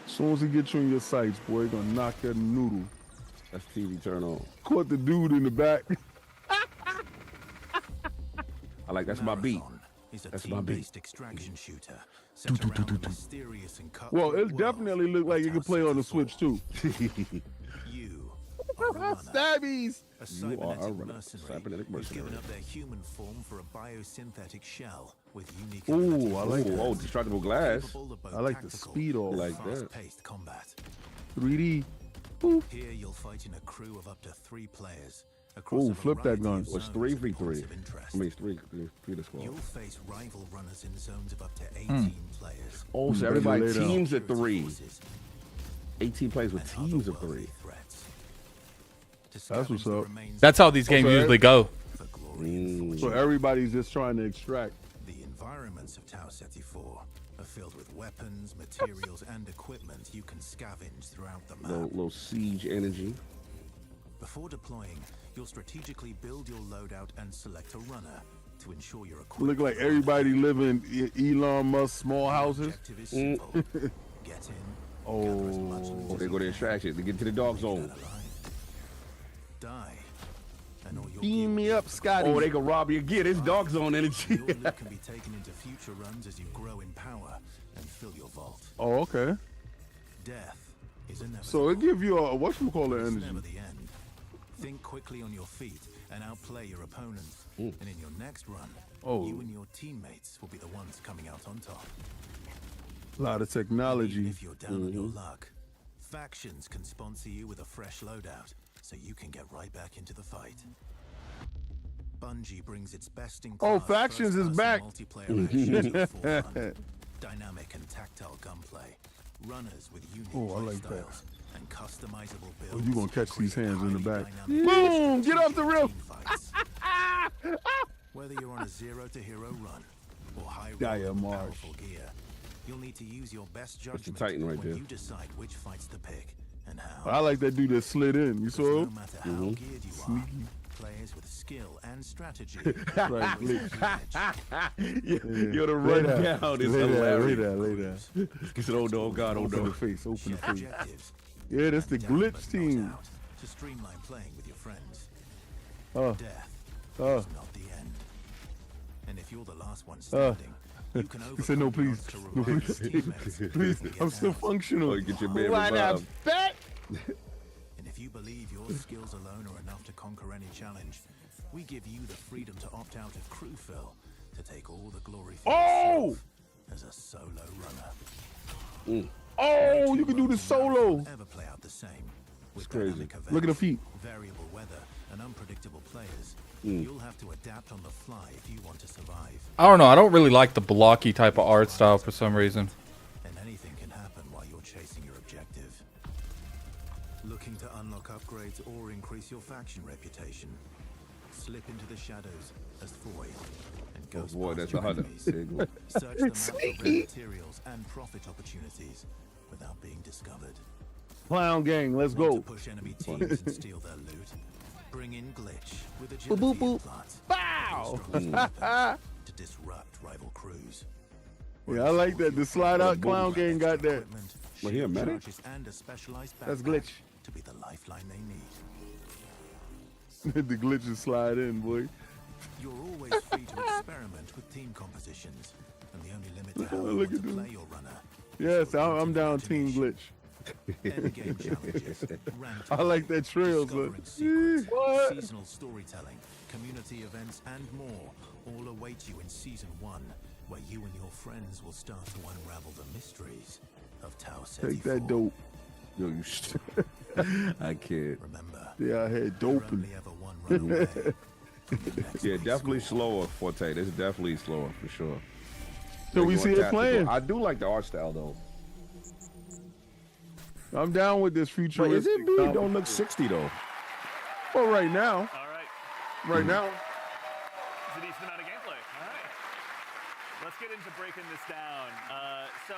Speaker 1: As soon as he gets you in your sights, boy, he gonna knock that noodle.
Speaker 2: That's TV turn on.
Speaker 1: Caught the dude in the back.
Speaker 2: I like that's my beat.
Speaker 10: Marathon is a
Speaker 2: That's my beat.
Speaker 10: team-based extraction shooter set around a mysterious and
Speaker 1: Well,
Speaker 10: cutthroat
Speaker 1: it definitely
Speaker 10: world
Speaker 1: looked like
Speaker 10: of
Speaker 1: it could play on the
Speaker 10: Tau
Speaker 1: Switch too.
Speaker 10: 64. You are a runner,
Speaker 1: Stabbies.
Speaker 10: a
Speaker 2: You are a
Speaker 10: cybernetic
Speaker 2: runner,
Speaker 10: mercenary
Speaker 2: cybernetic
Speaker 10: who's given
Speaker 2: mercenary.
Speaker 10: up their human form for a biosynthetic shell with unique
Speaker 1: Ooh, I like
Speaker 2: Oh,
Speaker 1: that.
Speaker 2: destructible glass.
Speaker 10: capable of both
Speaker 1: I like the
Speaker 10: tactical
Speaker 1: speed off.
Speaker 10: and
Speaker 2: Like that.
Speaker 10: fast-paced combat.
Speaker 1: 3D. Ooh.
Speaker 10: Here you'll fight in a crew of up to 3 players. Across
Speaker 1: Ooh,
Speaker 10: a
Speaker 1: flip that
Speaker 10: variety
Speaker 1: gun.
Speaker 10: of
Speaker 2: Well, it's
Speaker 10: zones
Speaker 2: 3v3.
Speaker 10: and points of interest.
Speaker 2: I mean, it's three to squad.
Speaker 10: You'll face rival runners in zones of up to 18 players.
Speaker 2: Oh, so
Speaker 1: Better
Speaker 2: everybody
Speaker 1: lay down.
Speaker 2: teams of 3.
Speaker 10: Forces
Speaker 2: 18 plays with
Speaker 10: and
Speaker 2: teams of
Speaker 10: otherworldly
Speaker 2: 3.
Speaker 10: threats. To
Speaker 1: That's
Speaker 10: scavenge
Speaker 1: what's
Speaker 10: the
Speaker 1: up.
Speaker 10: remains
Speaker 3: That's how these games
Speaker 1: Okay.
Speaker 3: usually go.
Speaker 10: for glory and
Speaker 1: So
Speaker 10: fortune.
Speaker 1: everybody's just trying to extract.
Speaker 10: The environments of Tau Ceti 4 are filled with weapons, materials, and equipment you can scavenge throughout the map.
Speaker 2: Little siege energy.
Speaker 10: Before deploying, you'll strategically build your loadout and select a runner to ensure your equipped.
Speaker 1: Look like everybody live in Elon Musk small houses.
Speaker 10: Objective is simple. Get in. gather as much loot
Speaker 2: Oh,
Speaker 10: as
Speaker 2: they
Speaker 10: you
Speaker 2: go to
Speaker 10: can,
Speaker 2: extraction. They get to the dog
Speaker 10: leave
Speaker 2: zone.
Speaker 10: that alive. Die. And all your
Speaker 1: Beam
Speaker 10: gear
Speaker 1: me
Speaker 10: will
Speaker 1: up,
Speaker 10: be
Speaker 1: Scotty.
Speaker 2: Oh, they can rob you again. It's dog zone energy.
Speaker 10: Your loot can be taken into future runs as you grow in power and fill your vault.
Speaker 1: Oh, okay.
Speaker 10: Death is inevitable.
Speaker 1: So it give you a whatchamacallit
Speaker 10: It's
Speaker 1: energy.
Speaker 10: never the end. Think quickly on your feet and outplay your opponents. And in your next run,
Speaker 1: Oh.
Speaker 10: you and your teammates will be the ones coming out on top.
Speaker 1: A lot of
Speaker 10: Even
Speaker 1: technology.
Speaker 10: if you're down on your luck, factions can sponsor you with a fresh loadout, so you can get right back into the fight. Bungie brings its best in class
Speaker 1: Factions is back.
Speaker 10: multiplayer action to the forefront. Dynamic and tactile gunplay, runners with unique
Speaker 1: Oh, I like that.
Speaker 10: playstyles, and customizable builds.
Speaker 1: Oh, you gonna catch these
Speaker 10: create
Speaker 1: hands in the
Speaker 10: highly
Speaker 1: back.
Speaker 10: dynamic
Speaker 1: Boom! Get off the
Speaker 10: team
Speaker 1: roof.
Speaker 10: fights. Whether you're on a zero to hero run or high
Speaker 1: Dire
Speaker 10: roll with
Speaker 1: Marsh.
Speaker 10: powerful gear, you'll need to use your best
Speaker 2: the
Speaker 10: judgment
Speaker 2: Titan right
Speaker 10: when
Speaker 2: there.
Speaker 10: you decide which fights to pick and how.
Speaker 1: I like that dude that slid in. You
Speaker 10: 'Cause
Speaker 1: saw
Speaker 10: no
Speaker 1: him?
Speaker 10: matter how geared you are, players with skill and strategy
Speaker 1: Right,
Speaker 10: always
Speaker 1: glitch.
Speaker 10: have the edge.
Speaker 2: Yo, the
Speaker 1: Lay
Speaker 2: run
Speaker 1: down.
Speaker 2: down is
Speaker 1: Lay down,
Speaker 2: hilarious.
Speaker 1: lay down.
Speaker 2: He said, oh no, God, oh
Speaker 1: Open the
Speaker 2: no.
Speaker 1: face, open the
Speaker 10: Shift
Speaker 1: face.
Speaker 10: objectives.
Speaker 1: Yeah, that's the
Speaker 10: and down
Speaker 1: glitch
Speaker 10: but not
Speaker 1: team.
Speaker 10: out to streamline playing with your friends.
Speaker 1: Oh,
Speaker 10: Death
Speaker 1: oh.
Speaker 10: is not the end. And if you're the last one standing, you can
Speaker 1: He said, no,
Speaker 10: overcome the
Speaker 1: please.
Speaker 10: odds to
Speaker 1: No,
Speaker 10: revive
Speaker 1: please.
Speaker 10: your teammates
Speaker 1: Please,
Speaker 10: and get
Speaker 1: I'm still
Speaker 10: out.
Speaker 1: functional.
Speaker 2: Oh, you get your man
Speaker 1: Why not
Speaker 2: revived.
Speaker 1: bet?
Speaker 10: And if you believe your skills alone are enough to conquer any challenge, we give you the freedom to opt out of crew fill to take all the glory for
Speaker 1: Oh!
Speaker 10: yourself as a solo runner.
Speaker 1: Oh, you can do the solo.
Speaker 10: Ever play out the same? With
Speaker 2: crazy.
Speaker 10: dynamic events,
Speaker 1: Look at the feet.
Speaker 10: variable weather, and unpredictable players, you'll have to adapt on the fly if you want to survive.
Speaker 3: I don't know. I don't really like the blocky type of art style for some reason.
Speaker 10: And anything can happen while you're chasing your objective. Looking to unlock upgrades or increase your faction reputation? Slip into the shadows as Foy and ghost
Speaker 2: boy,
Speaker 10: past
Speaker 2: that's
Speaker 10: your
Speaker 2: a hunter.
Speaker 10: enemies.
Speaker 2: There you go.
Speaker 10: Search the map for rare materials and profit opportunities without being discovered.
Speaker 1: Clown gang, let's
Speaker 10: Want
Speaker 1: go.
Speaker 10: to push enemy teams and steal their loot? Bring in Glitch with agility
Speaker 1: boop, boop.
Speaker 10: implants.
Speaker 1: Bow.
Speaker 10: Your strongest weapons to disrupt rival crews.
Speaker 1: Yeah, I like that. The slide out clown gang got that.
Speaker 10: Equipment,
Speaker 2: Well, he a
Speaker 10: shield
Speaker 2: medic?
Speaker 10: charges, and a specialized
Speaker 1: That's
Speaker 10: backpack
Speaker 1: Glitch.
Speaker 10: to be the lifeline they need.
Speaker 1: The glitches slide in, boy.
Speaker 10: You're always free to experiment with team compositions, and the only limit to how you
Speaker 1: Look
Speaker 10: want
Speaker 1: at
Speaker 10: to
Speaker 1: this.
Speaker 10: play your runner.
Speaker 1: Yes, I'm down team glitch.
Speaker 10: Endgame challenges, ranked
Speaker 1: I like that trail,
Speaker 10: discovering
Speaker 1: but
Speaker 10: secrets,
Speaker 1: what?
Speaker 10: seasonal storytelling, community events, and more all await you in season 1, where you and your friends will start to unravel the mysteries of Tau Ceti
Speaker 1: Take that
Speaker 10: 4.
Speaker 1: dope.
Speaker 2: Yo, you I can't.
Speaker 10: Remember,
Speaker 1: Yeah, I had
Speaker 10: you're
Speaker 1: doping.
Speaker 10: only ever one run away from the next
Speaker 2: Yeah,
Speaker 10: big
Speaker 2: definitely
Speaker 10: score.
Speaker 2: slower, Forte. This is definitely slower for sure.
Speaker 1: So we
Speaker 2: They're
Speaker 1: see
Speaker 2: going
Speaker 1: it
Speaker 2: tactical.
Speaker 1: playing.
Speaker 2: I do like the art style though.
Speaker 1: I'm down with this
Speaker 2: But
Speaker 1: futuristic.
Speaker 2: is it me? It don't look 60 though.
Speaker 1: Well, right now,
Speaker 4: All right.
Speaker 1: right now.
Speaker 4: It's a decent amount of gameplay. All right. Let's get into breaking this down. So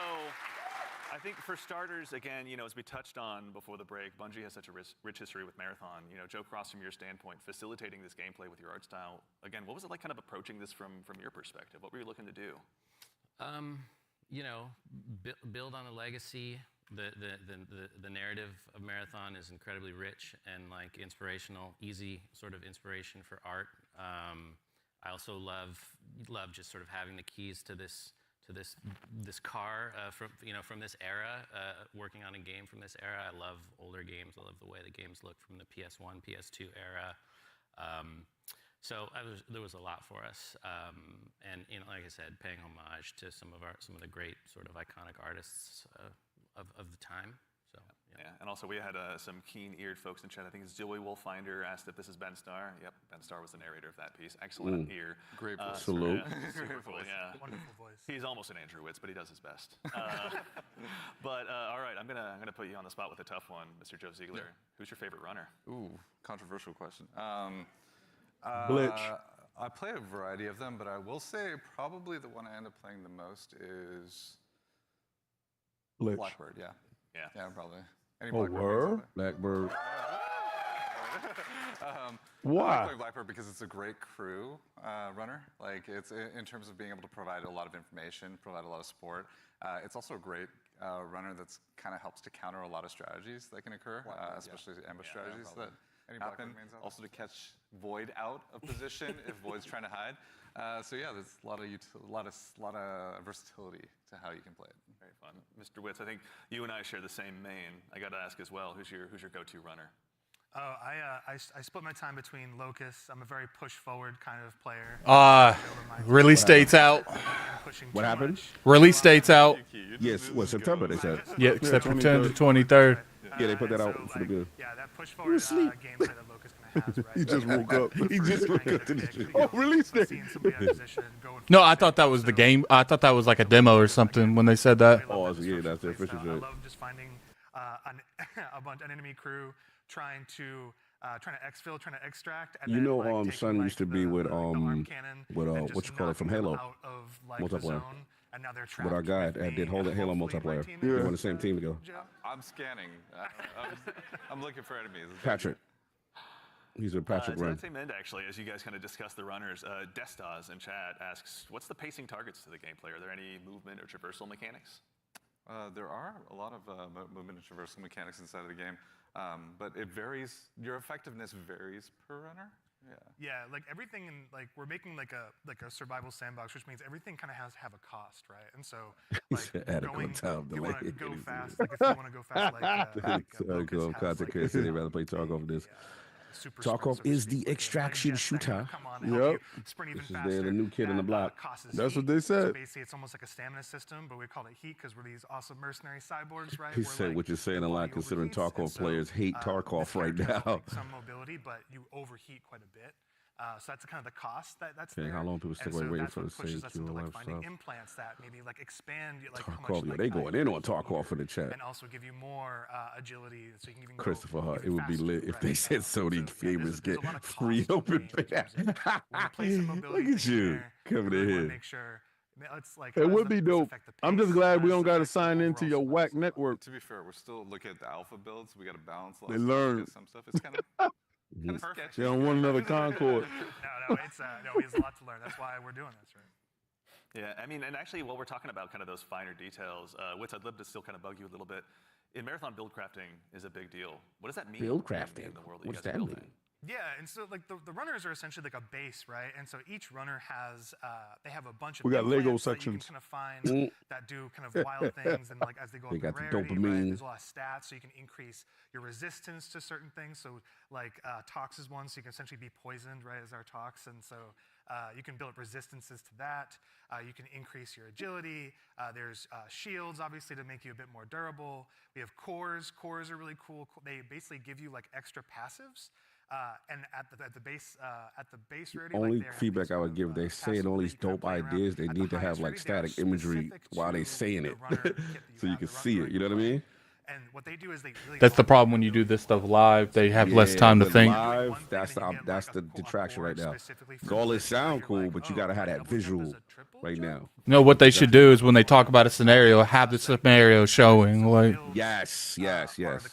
Speaker 4: I think for starters, again, as we touched on before the break, Bungie has such a rich history with Marathon. Joe Cross, from your standpoint, facilitating this gameplay with your art style. Again, what was it like kind of approaching this from your perspective? What were you looking to do?
Speaker 6: Build on the legacy. The narrative of Marathon is incredibly rich and like inspirational, easy sort of inspiration for art. I also love just sort of having the keys to this car from this era, working on a game from this era. I love older games. I love the way the games look from the PS1, PS2 era. So there was a lot for us, and like I said, paying homage to some of the great sort of iconic artists of the time. So
Speaker 4: Yeah, and also we had some keen-eared folks in chat. I think Zoe Wolfinder asked if this is Ben Starr. Yep, Ben Starr was the narrator of that piece. Excellent ear.
Speaker 5: Great voice.
Speaker 2: Salute.
Speaker 4: Yeah, super cool, yeah.
Speaker 7: Wonderful voice.
Speaker 4: He's almost an Andrew Witz, but he does his best. But all right, I'm gonna put you on the spot with a tough one, Mr. Joe Ziegler. Who's your favorite runner?
Speaker 5: Ooh, controversial question.
Speaker 1: Glitch.
Speaker 5: I play a variety of them, but I will say probably the one I end up playing the most is
Speaker 1: Glitch.
Speaker 5: Blackbird. Yeah.
Speaker 4: Yeah.
Speaker 5: Probably. Any
Speaker 1: Oh,
Speaker 5: Blackbird
Speaker 1: word?
Speaker 5: fans out
Speaker 2: Blackbird.
Speaker 5: there? I
Speaker 1: Why?
Speaker 5: like playing Blackbird because it's a great crew runner. Like it's in terms of being able to provide a lot of information, provide a lot of support. It's also a great runner that's kind of helps to counter a lot of strategies that can occur, especially ambush strategies that happen. Also to catch Void out of position if Void's trying to hide. So yeah, there's a lot of versatility to how you can play it.
Speaker 4: Very fun, Mr. Witz. I think you and I share the same main. I got to ask as well. Who's your go-to runner?
Speaker 7: Oh, I split my time between Locust. I'm a very push-forward kind of player.
Speaker 3: Release date's out.
Speaker 2: What happened?
Speaker 3: Release date's out.
Speaker 2: Yes, what, September they said?
Speaker 3: Yeah, September 10th to 23rd.
Speaker 2: Yeah, they put that out for the good.
Speaker 7: Yeah, that push-forward gameplay that Locust kind of has, right?
Speaker 1: He just woke up.
Speaker 2: He just woke up to the street.
Speaker 1: Oh, release date.
Speaker 7: Seeing somebody out of position, going for
Speaker 3: No,
Speaker 7: it.
Speaker 3: I thought that was the game. I thought that was like a demo or something when they said that.
Speaker 2: Oh, yeah, that's their official
Speaker 7: I
Speaker 2: joint.
Speaker 7: love just finding an enemy crew trying to exfil, trying to extract. And
Speaker 2: You
Speaker 7: then,
Speaker 2: know,
Speaker 7: like, taking,
Speaker 2: Son used to be with,
Speaker 7: the arm cannon and just
Speaker 2: what you call it, from
Speaker 7: knocking them
Speaker 2: Halo.
Speaker 7: out of, like, the
Speaker 2: Multiplayer.
Speaker 7: zone, and now they're
Speaker 2: With our
Speaker 7: trapped
Speaker 2: guy
Speaker 7: with
Speaker 2: that
Speaker 7: me
Speaker 2: did Halo
Speaker 7: and hopefully my
Speaker 2: multiplayer.
Speaker 7: teammates.
Speaker 2: We were on the same team together.
Speaker 5: I'm scanning. I'm looking for enemies.
Speaker 2: Patrick. He's a Patrick
Speaker 4: To
Speaker 2: run.
Speaker 4: that same end, actually, as you guys kind of discuss the runners, Destas in chat asks, what's the pacing targets to the gameplay? Are there any movement or traversal mechanics?
Speaker 5: There are a lot of movement and traversal mechanics inside of the game, but it varies. Your effectiveness varies per runner.
Speaker 7: Yeah, like everything in like we're making like a survival sandbox, which means everything kind of has to have a cost, right? And so like going, if you want to go fast, like if you want to go fast, like
Speaker 2: Content creators say they'd rather play Tarkov than this. Tarkov is the extraction shooter.
Speaker 1: Yep.
Speaker 7: This
Speaker 2: They're the new kid on the block.
Speaker 1: That's what they said.
Speaker 7: So basically, it's almost like a stamina system, but we call it heat because we're these awesome mercenary cyborgs, right?
Speaker 2: He
Speaker 7: We're
Speaker 2: said,
Speaker 7: like,
Speaker 2: which is saying
Speaker 7: the
Speaker 2: a lot
Speaker 7: body
Speaker 2: considering
Speaker 7: overheats, and
Speaker 2: Tarkov players hate Tarkov
Speaker 7: this
Speaker 2: right
Speaker 7: character has,
Speaker 2: now.
Speaker 7: like, some mobility, but you overheat quite a bit. So that's kind of the cost that's
Speaker 2: Okay,
Speaker 7: there.
Speaker 2: how long people stick
Speaker 7: And
Speaker 2: away
Speaker 7: so
Speaker 2: waiting
Speaker 7: that's
Speaker 2: for
Speaker 7: what
Speaker 2: the
Speaker 7: pushes
Speaker 2: same
Speaker 7: us into
Speaker 2: QOF
Speaker 7: like finding
Speaker 2: stuff?
Speaker 7: implants that maybe like expand like how much,
Speaker 2: Tarkov, yo,
Speaker 7: like,
Speaker 2: they going in on
Speaker 7: you can
Speaker 2: Tarkov
Speaker 7: do
Speaker 2: in the chat.
Speaker 7: and also give you more agility, so you can even
Speaker 2: Christopher
Speaker 7: go
Speaker 2: Hart,
Speaker 7: even
Speaker 2: it would be
Speaker 7: faster,
Speaker 2: lit if
Speaker 7: right?
Speaker 2: they said Sony
Speaker 7: So, yeah,
Speaker 2: gamers
Speaker 7: there's
Speaker 2: get
Speaker 7: a lot of
Speaker 2: free
Speaker 7: cost to the
Speaker 2: open
Speaker 7: game in
Speaker 2: beta.
Speaker 7: terms of when you play some mobility
Speaker 2: Look at
Speaker 7: thing in
Speaker 2: you
Speaker 7: there,
Speaker 2: coming
Speaker 7: really
Speaker 2: in
Speaker 7: wanna
Speaker 2: here.
Speaker 7: make sure it's like
Speaker 1: It
Speaker 7: how does
Speaker 1: would be
Speaker 7: this
Speaker 1: dope.
Speaker 7: affect the
Speaker 1: I'm just
Speaker 7: pace?
Speaker 1: glad
Speaker 7: How
Speaker 1: we
Speaker 7: does
Speaker 1: don't
Speaker 7: this
Speaker 1: got to
Speaker 7: affect the
Speaker 1: sign into
Speaker 7: overall
Speaker 1: your
Speaker 7: survival
Speaker 1: whack
Speaker 7: so far?
Speaker 1: network.
Speaker 5: To be fair, we're still looking at the alpha builds. We got to balance.
Speaker 1: They
Speaker 5: lots of stuff,
Speaker 1: learn.
Speaker 5: because some stuff is kind of sketchy.
Speaker 1: They don't want another Concord.
Speaker 7: No, it's there's a lot to learn. That's why we're doing this, right?
Speaker 4: Yeah, I mean, and actually, while we're talking about kind of those finer details, Witz, I'd love to still kind of bug you a little bit. In Marathon, build crafting is a big deal. What does that mean?
Speaker 2: Build
Speaker 4: in
Speaker 2: crafting?
Speaker 4: the world that
Speaker 2: What
Speaker 4: you
Speaker 2: does
Speaker 4: guys
Speaker 2: that
Speaker 4: build
Speaker 2: mean?
Speaker 4: in?
Speaker 7: Yeah, and so like the runners are essentially like a base, right? And so each runner has they have a bunch of
Speaker 1: We got Lego
Speaker 7: implants that you
Speaker 1: sections.
Speaker 7: can kind of find that do kind of wild things, and like as they go
Speaker 2: They
Speaker 7: up
Speaker 2: got
Speaker 7: in
Speaker 2: the
Speaker 7: rarity, right,
Speaker 2: dopamine.
Speaker 7: there's a lot of stats, so you can increase your resistance to certain things. So like tox is one, so you can essentially be poisoned, right, as our tox, and so you can build up resistances to that. You can increase your agility. There's shields, obviously, to make you a bit more durable. We have cores. Cores are really cool. They basically give you like extra passives. And at the base rarity,
Speaker 2: Only
Speaker 7: like, they have
Speaker 2: feedback
Speaker 7: these
Speaker 2: I
Speaker 7: kind
Speaker 2: would
Speaker 7: of,
Speaker 2: give, they saying
Speaker 7: passive
Speaker 2: all
Speaker 7: that
Speaker 2: these
Speaker 7: you can
Speaker 2: dope
Speaker 7: play around.
Speaker 2: ideas, they
Speaker 7: At the
Speaker 2: need to have
Speaker 7: highest
Speaker 2: like
Speaker 7: rarity, they are
Speaker 2: static imagery
Speaker 7: specific
Speaker 2: while they
Speaker 7: to
Speaker 2: saying
Speaker 7: the
Speaker 2: it.
Speaker 7: runner kit that
Speaker 2: So you
Speaker 7: have,
Speaker 2: can
Speaker 7: the
Speaker 2: see
Speaker 7: runner
Speaker 2: it, you know what I
Speaker 7: play.
Speaker 2: mean?
Speaker 7: And what they do is they really
Speaker 3: That's the
Speaker 7: go
Speaker 3: problem
Speaker 7: into
Speaker 3: when you
Speaker 7: the
Speaker 3: do this stuff live. They have less
Speaker 2: Yeah,
Speaker 3: time to
Speaker 2: but
Speaker 3: think.
Speaker 2: live,
Speaker 7: One thing
Speaker 2: that's
Speaker 7: that you
Speaker 2: the
Speaker 7: get,
Speaker 2: that's
Speaker 7: like,
Speaker 2: the
Speaker 7: a
Speaker 2: detraction right
Speaker 7: board
Speaker 2: now.
Speaker 7: specifically for
Speaker 2: 'Cause all this
Speaker 7: this, right?
Speaker 2: sound
Speaker 7: You're
Speaker 2: cool,
Speaker 7: like,
Speaker 2: but you
Speaker 7: oh,
Speaker 2: gotta have
Speaker 7: my
Speaker 2: that
Speaker 7: double jump
Speaker 2: visual
Speaker 7: is a triple
Speaker 2: right
Speaker 7: jump?
Speaker 2: now.
Speaker 3: No, what they should do is when they talk about a scenario, have the scenario showing, like,
Speaker 2: Yes, yes, yes.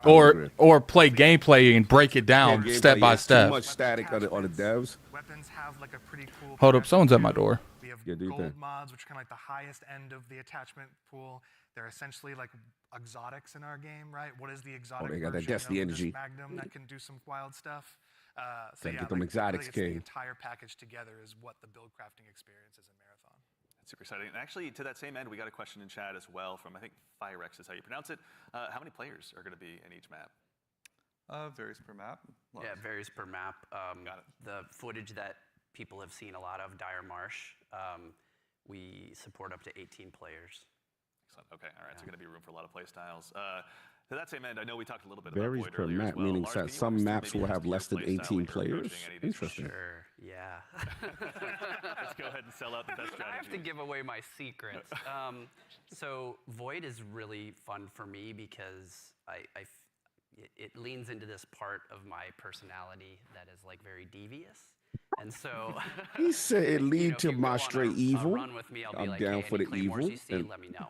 Speaker 3: or play gameplay and break it down
Speaker 2: Yeah,
Speaker 3: step
Speaker 2: gameplay,
Speaker 3: by
Speaker 2: it's
Speaker 3: step.
Speaker 2: Too much static on the devs.
Speaker 7: Weapons have like a pretty cool.
Speaker 3: Hold up, someone's at my
Speaker 7: attachment
Speaker 3: door.
Speaker 7: pool. We have
Speaker 2: Yeah, do your
Speaker 7: gold
Speaker 2: thing.
Speaker 7: mods, which are kind of like the highest end of the attachment pool. They're essentially like exotics in our game, right? What is the exotic
Speaker 2: they got that
Speaker 7: version
Speaker 2: Destiny
Speaker 7: of this
Speaker 2: energy.
Speaker 7: Magnum that can do some wild stuff?
Speaker 2: Gotta
Speaker 7: yeah,
Speaker 2: get them
Speaker 7: like,
Speaker 2: exotics,
Speaker 7: really it's the
Speaker 2: King.
Speaker 7: entire package together is what the build crafting experience is in Marathon.
Speaker 4: That's super exciting. And actually, to that same end, we got a question in chat as well from, I think, Firex is how you pronounce it. How many players are going to be in each map?
Speaker 5: Varies per map.
Speaker 8: Yeah, it varies per map.
Speaker 4: Got it.
Speaker 8: The footage that people have seen a lot of, Dire Marsh, we support up to 18 players.
Speaker 4: Excellent. Okay, all right, so going to be room for a lot of play styles. To that same end, I know we talked a little bit about
Speaker 2: Varies
Speaker 4: Void
Speaker 2: per
Speaker 4: earlier as
Speaker 2: map,
Speaker 4: well.
Speaker 2: meaning
Speaker 4: Lars, can you
Speaker 2: some
Speaker 4: walk us through
Speaker 2: maps
Speaker 4: maybe
Speaker 2: will
Speaker 4: just
Speaker 2: have
Speaker 4: your
Speaker 2: less than
Speaker 4: play style
Speaker 2: 18
Speaker 4: when you're
Speaker 2: players.
Speaker 4: approaching any of these
Speaker 2: Interesting.
Speaker 8: Sure. Yeah.
Speaker 4: Let's go ahead and sell out the best
Speaker 8: I have to
Speaker 4: strategy.
Speaker 8: give away my secrets. So Void is really fun for me because it leans into this part of my personality that is like very devious. And so
Speaker 2: He said it lead
Speaker 8: if
Speaker 2: to
Speaker 8: you go
Speaker 2: my
Speaker 8: on
Speaker 2: straight
Speaker 8: a
Speaker 2: evil.
Speaker 8: run with me, I'll be
Speaker 2: I'm
Speaker 8: like,
Speaker 2: down
Speaker 8: hey,
Speaker 2: for
Speaker 8: any
Speaker 2: the
Speaker 8: claymores
Speaker 2: evil.
Speaker 8: you see,
Speaker 2: And
Speaker 8: let me know.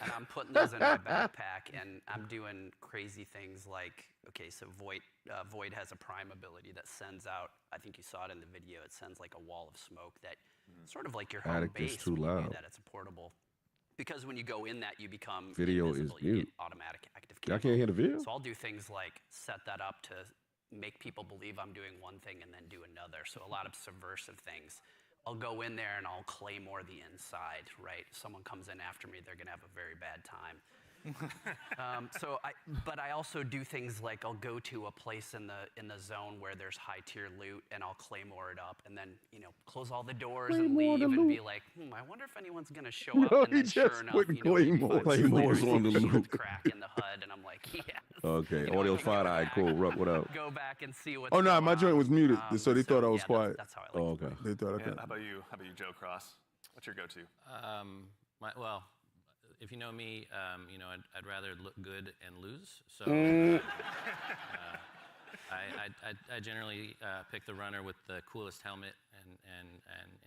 Speaker 8: And I'm putting those in my backpack, and I'm doing crazy things like, okay, so Void has a prime ability that sends out, I think you saw it in the video, it sends like a wall of smoke that sort of like your home
Speaker 2: Addict is
Speaker 8: base
Speaker 2: too
Speaker 8: when you do
Speaker 2: loud.
Speaker 8: that. It's a portable. Because when you go in that, you become
Speaker 2: Video is
Speaker 8: invisible. You
Speaker 2: mute.
Speaker 8: get automatic active
Speaker 2: Y'all
Speaker 8: camo.
Speaker 2: can't hear the video?
Speaker 8: So I'll do things like set that up to make people believe I'm doing one thing and then do another. So a lot of subversive things. I'll go in there and I'll claymore the inside, right? Someone comes in after me, they're gonna have a very bad time. But I also do things like I'll go to a place in the zone where there's high tier loot, and I'll claymore it up, and then close all the doors and leave, and be like, I wonder if anyone's gonna show up. And
Speaker 1: he
Speaker 8: then sure
Speaker 1: just
Speaker 8: enough,
Speaker 1: put
Speaker 2: Claymores on the loot.
Speaker 8: crack in the HUD, and I'm like, yeah.
Speaker 2: Okay, audio's fine. All right, cool. What up?
Speaker 8: Go back and see what's
Speaker 1: Oh no,
Speaker 8: going
Speaker 1: my joint
Speaker 8: on.
Speaker 1: was muted, so they thought I was
Speaker 8: yeah,
Speaker 1: quiet.
Speaker 8: That's how I like
Speaker 2: Oh,
Speaker 8: to
Speaker 2: okay.
Speaker 1: They thought I
Speaker 4: Yeah,
Speaker 1: could.
Speaker 4: how about you, Joe Cross? What's your go-to?
Speaker 6: Well, if you know me, I'd rather look good and lose. So I generally pick the runner with the coolest helmet, and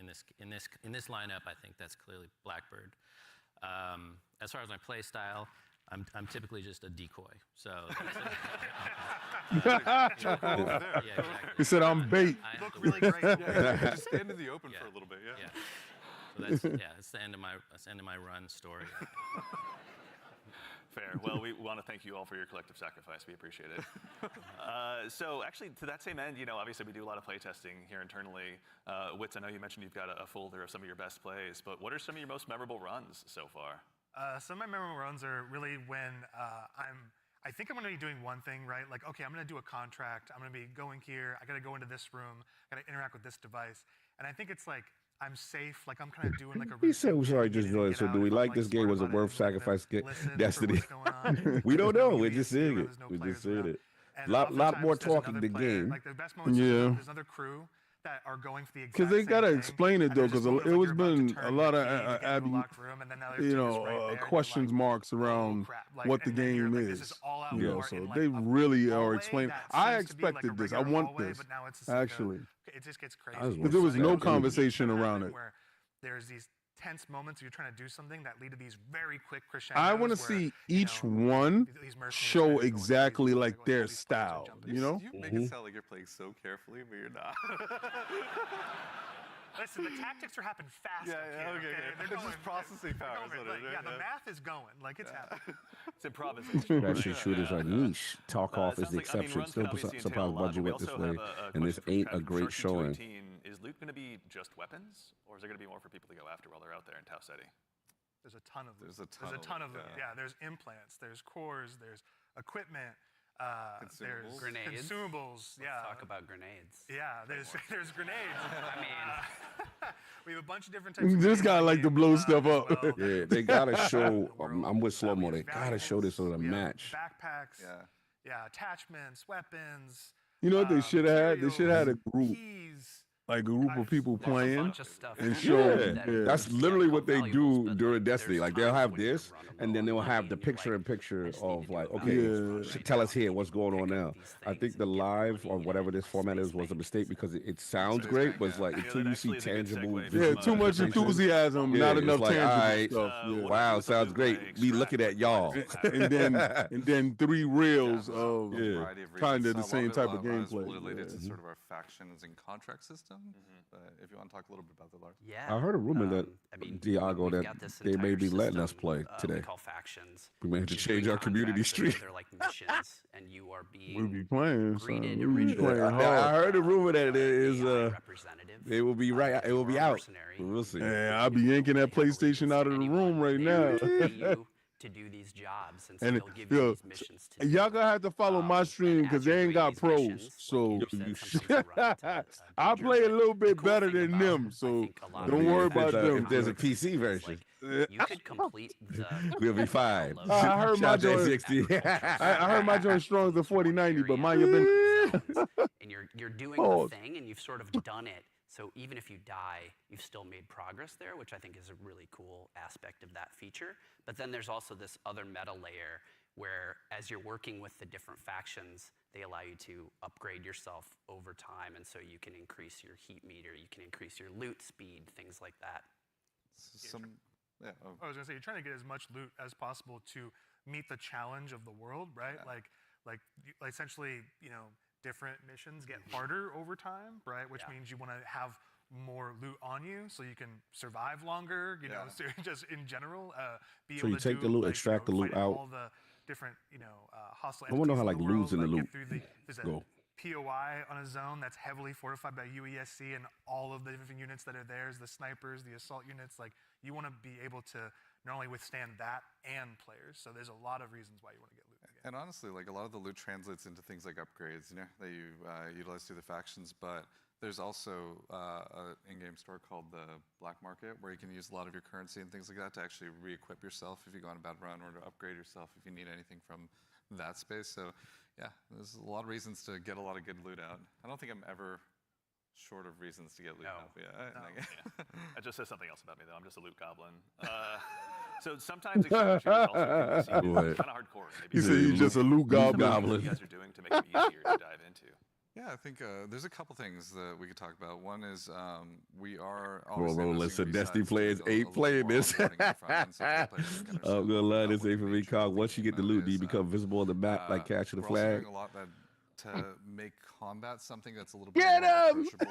Speaker 6: in this lineup, I think that's clearly Blackbird. As far as my play style, I'm typically just a decoy. So
Speaker 5: Over there.
Speaker 6: yeah, exactly.
Speaker 1: He said, "I'm bait."
Speaker 6: I have
Speaker 7: Look
Speaker 6: to
Speaker 7: really
Speaker 6: work.
Speaker 7: great.
Speaker 5: Yeah, just stand in the open for a little bit.
Speaker 6: Yeah. So that's the end of my run story.
Speaker 4: Fair. Well, we want to thank you all for your collective sacrifice. We appreciate it. So actually, to that same end, obviously we do a lot of playtesting here internally. Witz, I know you mentioned you've got a folder of some of your best plays, but what are some of your most memorable runs so far?
Speaker 7: Some of my memorable runs are really when I think I'm going to be doing one thing, right? Like, okay, I'm going to do a contract. I'm going to be going here. I got to go into this room. I got to interact with this device. And I think it's like, I'm safe. Like, I'm kind of doing like a
Speaker 2: He said,
Speaker 7: routine
Speaker 2: "We sorry,
Speaker 7: check
Speaker 2: just
Speaker 7: in and
Speaker 2: joined.
Speaker 7: get
Speaker 2: So,
Speaker 7: out
Speaker 2: do we
Speaker 7: if I'm,
Speaker 2: like this game?
Speaker 7: smart
Speaker 2: Was it
Speaker 7: about
Speaker 2: worth
Speaker 7: and I'm gonna
Speaker 2: sacrifice?
Speaker 7: listen for
Speaker 2: Destiny?
Speaker 7: what's going on.
Speaker 2: We don't
Speaker 7: There's no
Speaker 2: know. We're
Speaker 7: UAC
Speaker 2: just seeing
Speaker 7: or
Speaker 2: it.
Speaker 7: there's no
Speaker 2: We're
Speaker 7: players
Speaker 2: just seeing
Speaker 7: around.
Speaker 2: it.
Speaker 7: And
Speaker 2: Lot more
Speaker 7: oftentimes there's
Speaker 2: talking
Speaker 7: another
Speaker 2: the
Speaker 7: player,
Speaker 2: game.
Speaker 7: Like the best moments
Speaker 1: Yeah.
Speaker 7: there's another crew that are going for the exact
Speaker 1: Because they
Speaker 7: same
Speaker 1: gotta
Speaker 7: thing,
Speaker 1: explain it
Speaker 7: and
Speaker 1: though,
Speaker 7: there's just
Speaker 1: because
Speaker 7: moments
Speaker 1: it
Speaker 7: like
Speaker 1: was
Speaker 7: you're about to
Speaker 1: been
Speaker 7: turn
Speaker 1: a lot
Speaker 7: the
Speaker 1: of
Speaker 7: key to get into a
Speaker 1: Abby,
Speaker 7: locked room, and then now there's two just right there, and you're
Speaker 1: questions
Speaker 7: like,
Speaker 1: marks
Speaker 7: oh,
Speaker 1: around
Speaker 7: crap. Like,
Speaker 1: what the
Speaker 7: and then you're
Speaker 1: game
Speaker 7: like, this
Speaker 1: is.
Speaker 7: all out
Speaker 1: Yeah,
Speaker 7: war
Speaker 1: so
Speaker 7: in, like,
Speaker 1: they
Speaker 7: a
Speaker 1: really are
Speaker 7: hallway
Speaker 1: explaining.
Speaker 7: that
Speaker 1: I
Speaker 7: seems to be like a
Speaker 1: expected this. I
Speaker 7: regular
Speaker 1: want
Speaker 7: hallway,
Speaker 1: this
Speaker 7: but now it's just like
Speaker 1: actually,
Speaker 7: it just gets crazy.
Speaker 2: I was
Speaker 1: because there was
Speaker 2: Like
Speaker 1: no
Speaker 2: that.
Speaker 1: conversation around it.
Speaker 7: Where there's these tense moments where you're trying to do something that lead to these very quick crescendos.
Speaker 1: I want to
Speaker 7: where,
Speaker 1: see
Speaker 7: you
Speaker 1: each
Speaker 7: know,
Speaker 1: one
Speaker 7: these mercenaries
Speaker 1: show
Speaker 7: are going
Speaker 1: exactly
Speaker 7: crazy,
Speaker 1: like
Speaker 7: all
Speaker 1: their
Speaker 7: these players are
Speaker 1: style.
Speaker 7: jumping.
Speaker 1: You know?
Speaker 5: You make it sound like you're playing so carefully, but you're not.
Speaker 7: Listen, the tactics are happening fast.
Speaker 5: Yeah, okay.
Speaker 7: They're
Speaker 5: It's just processing power,
Speaker 7: going,
Speaker 5: isn't it?
Speaker 7: like, yeah, the math is going. Like, it's happening.
Speaker 4: It's improvisation.
Speaker 2: Strategy shooters are niche. Tarkov is
Speaker 4: Sounds
Speaker 2: the
Speaker 4: like, I mean,
Speaker 2: exception.
Speaker 4: runs
Speaker 2: Still
Speaker 4: can obviously entail a
Speaker 2: surprised
Speaker 4: lot,
Speaker 2: Bungie
Speaker 4: but we
Speaker 2: went this
Speaker 4: also
Speaker 2: way,
Speaker 4: have a
Speaker 2: and this
Speaker 4: question from
Speaker 2: ain't a
Speaker 4: Captain
Speaker 2: great
Speaker 4: Sharky
Speaker 2: showing.
Speaker 4: 218. Is loot going to be just weapons, or is there going to be more for people to go after while they're out there in Tau City?
Speaker 7: There's a ton of them.
Speaker 5: There's a ton of
Speaker 7: them.
Speaker 5: them,
Speaker 7: Yeah, there's implants, there's cores, there's equipment, there's
Speaker 8: Grenades.
Speaker 7: consumables. Yeah.
Speaker 8: Talk about grenades.
Speaker 7: Yeah, there's grenades.
Speaker 8: I mean,
Speaker 7: we have a bunch of different types. Of
Speaker 1: This guy
Speaker 7: grenades
Speaker 1: like
Speaker 7: in
Speaker 1: to
Speaker 7: the
Speaker 1: blow
Speaker 7: game,
Speaker 1: stuff
Speaker 7: as
Speaker 1: up.
Speaker 7: well.
Speaker 2: Yeah, they gotta show.
Speaker 7: World.
Speaker 2: I'm with slow mo.
Speaker 7: We
Speaker 2: They
Speaker 7: have
Speaker 2: gotta show this on a
Speaker 7: valuables, we have
Speaker 2: match.
Speaker 7: Backpacks.
Speaker 5: Yeah.
Speaker 7: Attachments, weapons.
Speaker 1: You know what they should have had? They should have had a group,
Speaker 7: Keys.
Speaker 1: like a group of people
Speaker 8: there's a
Speaker 1: playing.
Speaker 8: bunch of stuff
Speaker 1: and
Speaker 8: in
Speaker 1: show-
Speaker 8: there
Speaker 1: Yeah,
Speaker 8: that
Speaker 2: That's
Speaker 8: is
Speaker 2: literally what they
Speaker 8: valuables,
Speaker 2: do
Speaker 8: but,
Speaker 2: during
Speaker 8: like,
Speaker 2: Destiny.
Speaker 8: there's
Speaker 2: Like they'll
Speaker 8: times
Speaker 2: have
Speaker 8: when you're
Speaker 2: this,
Speaker 8: running
Speaker 2: and then
Speaker 8: low
Speaker 2: they'll
Speaker 8: on
Speaker 2: have
Speaker 8: money
Speaker 2: the
Speaker 8: and you're
Speaker 2: picture in
Speaker 8: like,
Speaker 2: picture
Speaker 8: I just need
Speaker 2: of
Speaker 8: to
Speaker 2: like,
Speaker 8: do
Speaker 2: okay,
Speaker 8: valuables right
Speaker 2: tell
Speaker 8: now.
Speaker 2: us here what's going on
Speaker 8: Pick
Speaker 2: now.
Speaker 8: up these
Speaker 2: I think
Speaker 8: things
Speaker 2: the
Speaker 8: and get
Speaker 2: live
Speaker 8: money
Speaker 2: or
Speaker 8: and
Speaker 2: whatever
Speaker 8: get
Speaker 2: this
Speaker 8: my
Speaker 2: format
Speaker 8: space
Speaker 2: is was a
Speaker 8: bank.
Speaker 2: mistake because it sounds
Speaker 5: Space
Speaker 2: great,
Speaker 5: bank,
Speaker 2: but it's
Speaker 5: yeah.
Speaker 2: like
Speaker 4: You know,
Speaker 2: until
Speaker 4: that
Speaker 2: you see
Speaker 4: actually is a good
Speaker 2: tangible,
Speaker 4: segue.
Speaker 1: Yeah,
Speaker 2: visual
Speaker 1: too much
Speaker 2: representation,
Speaker 1: enthusiasm,
Speaker 2: Yeah,
Speaker 1: not
Speaker 2: it's
Speaker 1: enough
Speaker 2: like,
Speaker 1: tangible
Speaker 2: alright,
Speaker 1: stuff.
Speaker 4: what
Speaker 1: Yeah.
Speaker 4: do you
Speaker 2: wow,
Speaker 4: do with the
Speaker 2: sounds
Speaker 4: loot
Speaker 2: great.
Speaker 4: legs
Speaker 2: Be looking
Speaker 4: strap?
Speaker 2: at y'all.
Speaker 1: and then 3 reels of
Speaker 2: Yeah.
Speaker 5: variety of
Speaker 1: kind
Speaker 5: reasons.
Speaker 1: of the
Speaker 5: So a lot
Speaker 1: same
Speaker 5: it-
Speaker 1: type
Speaker 5: a
Speaker 1: of
Speaker 5: lot is
Speaker 1: gameplay.
Speaker 5: related
Speaker 1: Yeah.
Speaker 5: to sort of our factions and contract system. But if you want to talk a little bit about the Lars.
Speaker 8: Yeah.
Speaker 2: I heard a rumor that
Speaker 8: I mean,
Speaker 2: Diago
Speaker 8: we've
Speaker 2: that
Speaker 8: got this
Speaker 2: they may
Speaker 8: entire
Speaker 2: be letting us
Speaker 8: system,
Speaker 2: play today.
Speaker 8: We call factions.
Speaker 2: We may have to
Speaker 8: You're
Speaker 2: change
Speaker 8: doing
Speaker 2: our community
Speaker 8: contracts, but
Speaker 2: stream.
Speaker 8: they're like missions, and you are being
Speaker 1: We be playing, son.
Speaker 8: greeted
Speaker 1: We be
Speaker 8: originally
Speaker 1: playing
Speaker 8: by,
Speaker 1: hard.
Speaker 2: I heard a rumor that it is
Speaker 8: AI representative.
Speaker 2: it will be right. It will be
Speaker 8: You're a
Speaker 2: out.
Speaker 8: mercenary.
Speaker 2: We'll see.
Speaker 1: Man, I'll be yanking that PlayStation out of the room right now.
Speaker 8: They pay you to do these jobs, and so
Speaker 1: And
Speaker 8: they'll give you these missions to do.
Speaker 1: y'all gonna have to follow my stream because they ain't got pros. So I play a little bit better than them. So don't worry about them.
Speaker 2: If there's a PC version,
Speaker 8: you could complete the.
Speaker 2: we'll be fine.
Speaker 1: I heard my joint. I heard my joint strong as a 4090, but mine have been.
Speaker 8: And you're doing the thing, and you've sort of done it. So even if you die, you've still made progress there, which I think is a really cool aspect of that feature. But then there's also this other meta layer where as you're working with the different factions, they allow you to upgrade yourself over time. And so you can increase your heat meter, you can increase your loot speed, things like that.
Speaker 7: I was gonna say, you're trying to get as much loot as possible to meet the challenge of the world, right? Yeah. Like essentially, different missions get harder over time, right? Which means you want to have more loot on you so you can survive longer, know, so just in general, be able
Speaker 2: so you
Speaker 7: to
Speaker 2: take the loot, extract the loot out.
Speaker 7: All the different, hostile
Speaker 2: I want to know how
Speaker 7: entities
Speaker 2: like
Speaker 7: in the
Speaker 2: losing the
Speaker 7: world,
Speaker 2: loot
Speaker 7: there's a
Speaker 2: go.
Speaker 7: POI on a zone that's heavily fortified by UESC, and all of the different units that are there, the snipers, the assault units, like you want to be able to not only withstand that and players. So there's a lot of reasons why you want to get loot.
Speaker 5: And honestly, like a lot of the loot translates into things like upgrades, that you utilize through the factions. But there's also an in-game store called the Black Market, where you can use a lot of your currency and things like that to actually re-equip yourself if you go on a bad run, or to upgrade yourself if you need anything from that space. So yeah, there's a lot of reasons to get a lot of good loot out. I don't think I'm ever short of reasons to get loot out.
Speaker 4: That just says something else about me, though. I'm just a loot goblin. So sometimes extraction shooters also can be kind of hardcore.
Speaker 1: You say you're just a loot goblin.
Speaker 4: What you guys are doing to make it easier to dive into?
Speaker 5: Yeah, I think there's a couple things that we could talk about. One is we are
Speaker 2: rolling list of Destiny players ain't playing this. I'm gonna lie, this ain't for me, Cog. Once you get the loot, do you become visible on the map like catching the flag?
Speaker 5: Doing a lot to make combat something that's a little bit more approachable,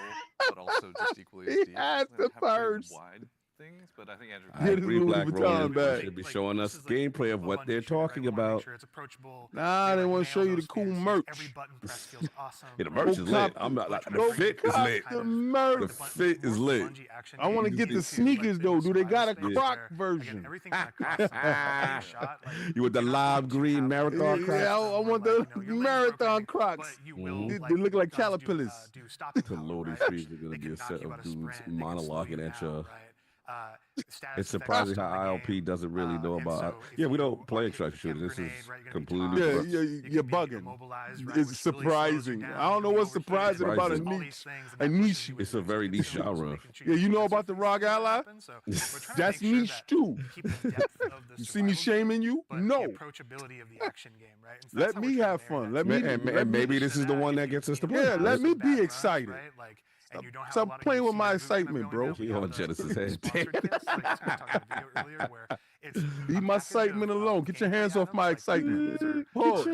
Speaker 5: but also just equally as deep.
Speaker 1: That's the first.
Speaker 5: Wide things, but I think
Speaker 2: Andrew should be showing us gameplay of what they're talking about.
Speaker 1: Nah, they want to show you the cool merch.
Speaker 2: Yeah, the merch is lit. I'm not like the fit is lit.
Speaker 1: The merch.
Speaker 2: The fit is lit.
Speaker 1: I want to get the sneakers though. Do they got a Croc version?
Speaker 2: You with the live green marathon Crocs?
Speaker 1: Yeah, I want the marathon Crocs. They look like caterpillars.
Speaker 2: The loading screens are gonna be a set of dudes monologuing at you. It's surprising how ILP doesn't really know about. Yeah, we don't play extraction shooters. This is completely.
Speaker 1: Yeah, you're bugging. It's surprising. I don't know what's surprising about a niche.
Speaker 2: It's a very niche genre.
Speaker 1: Yeah, you know about the Rogue Ally? That's niche too. You see me shaming you? No. Let me have fun.
Speaker 2: Maybe this is the one that gets us to play.
Speaker 1: Yeah, let me be excited. Stop playing with my excitement, bro.
Speaker 2: He on Genesis head.
Speaker 1: Leave my excitement alone. Get your hands off my excitement. Pause.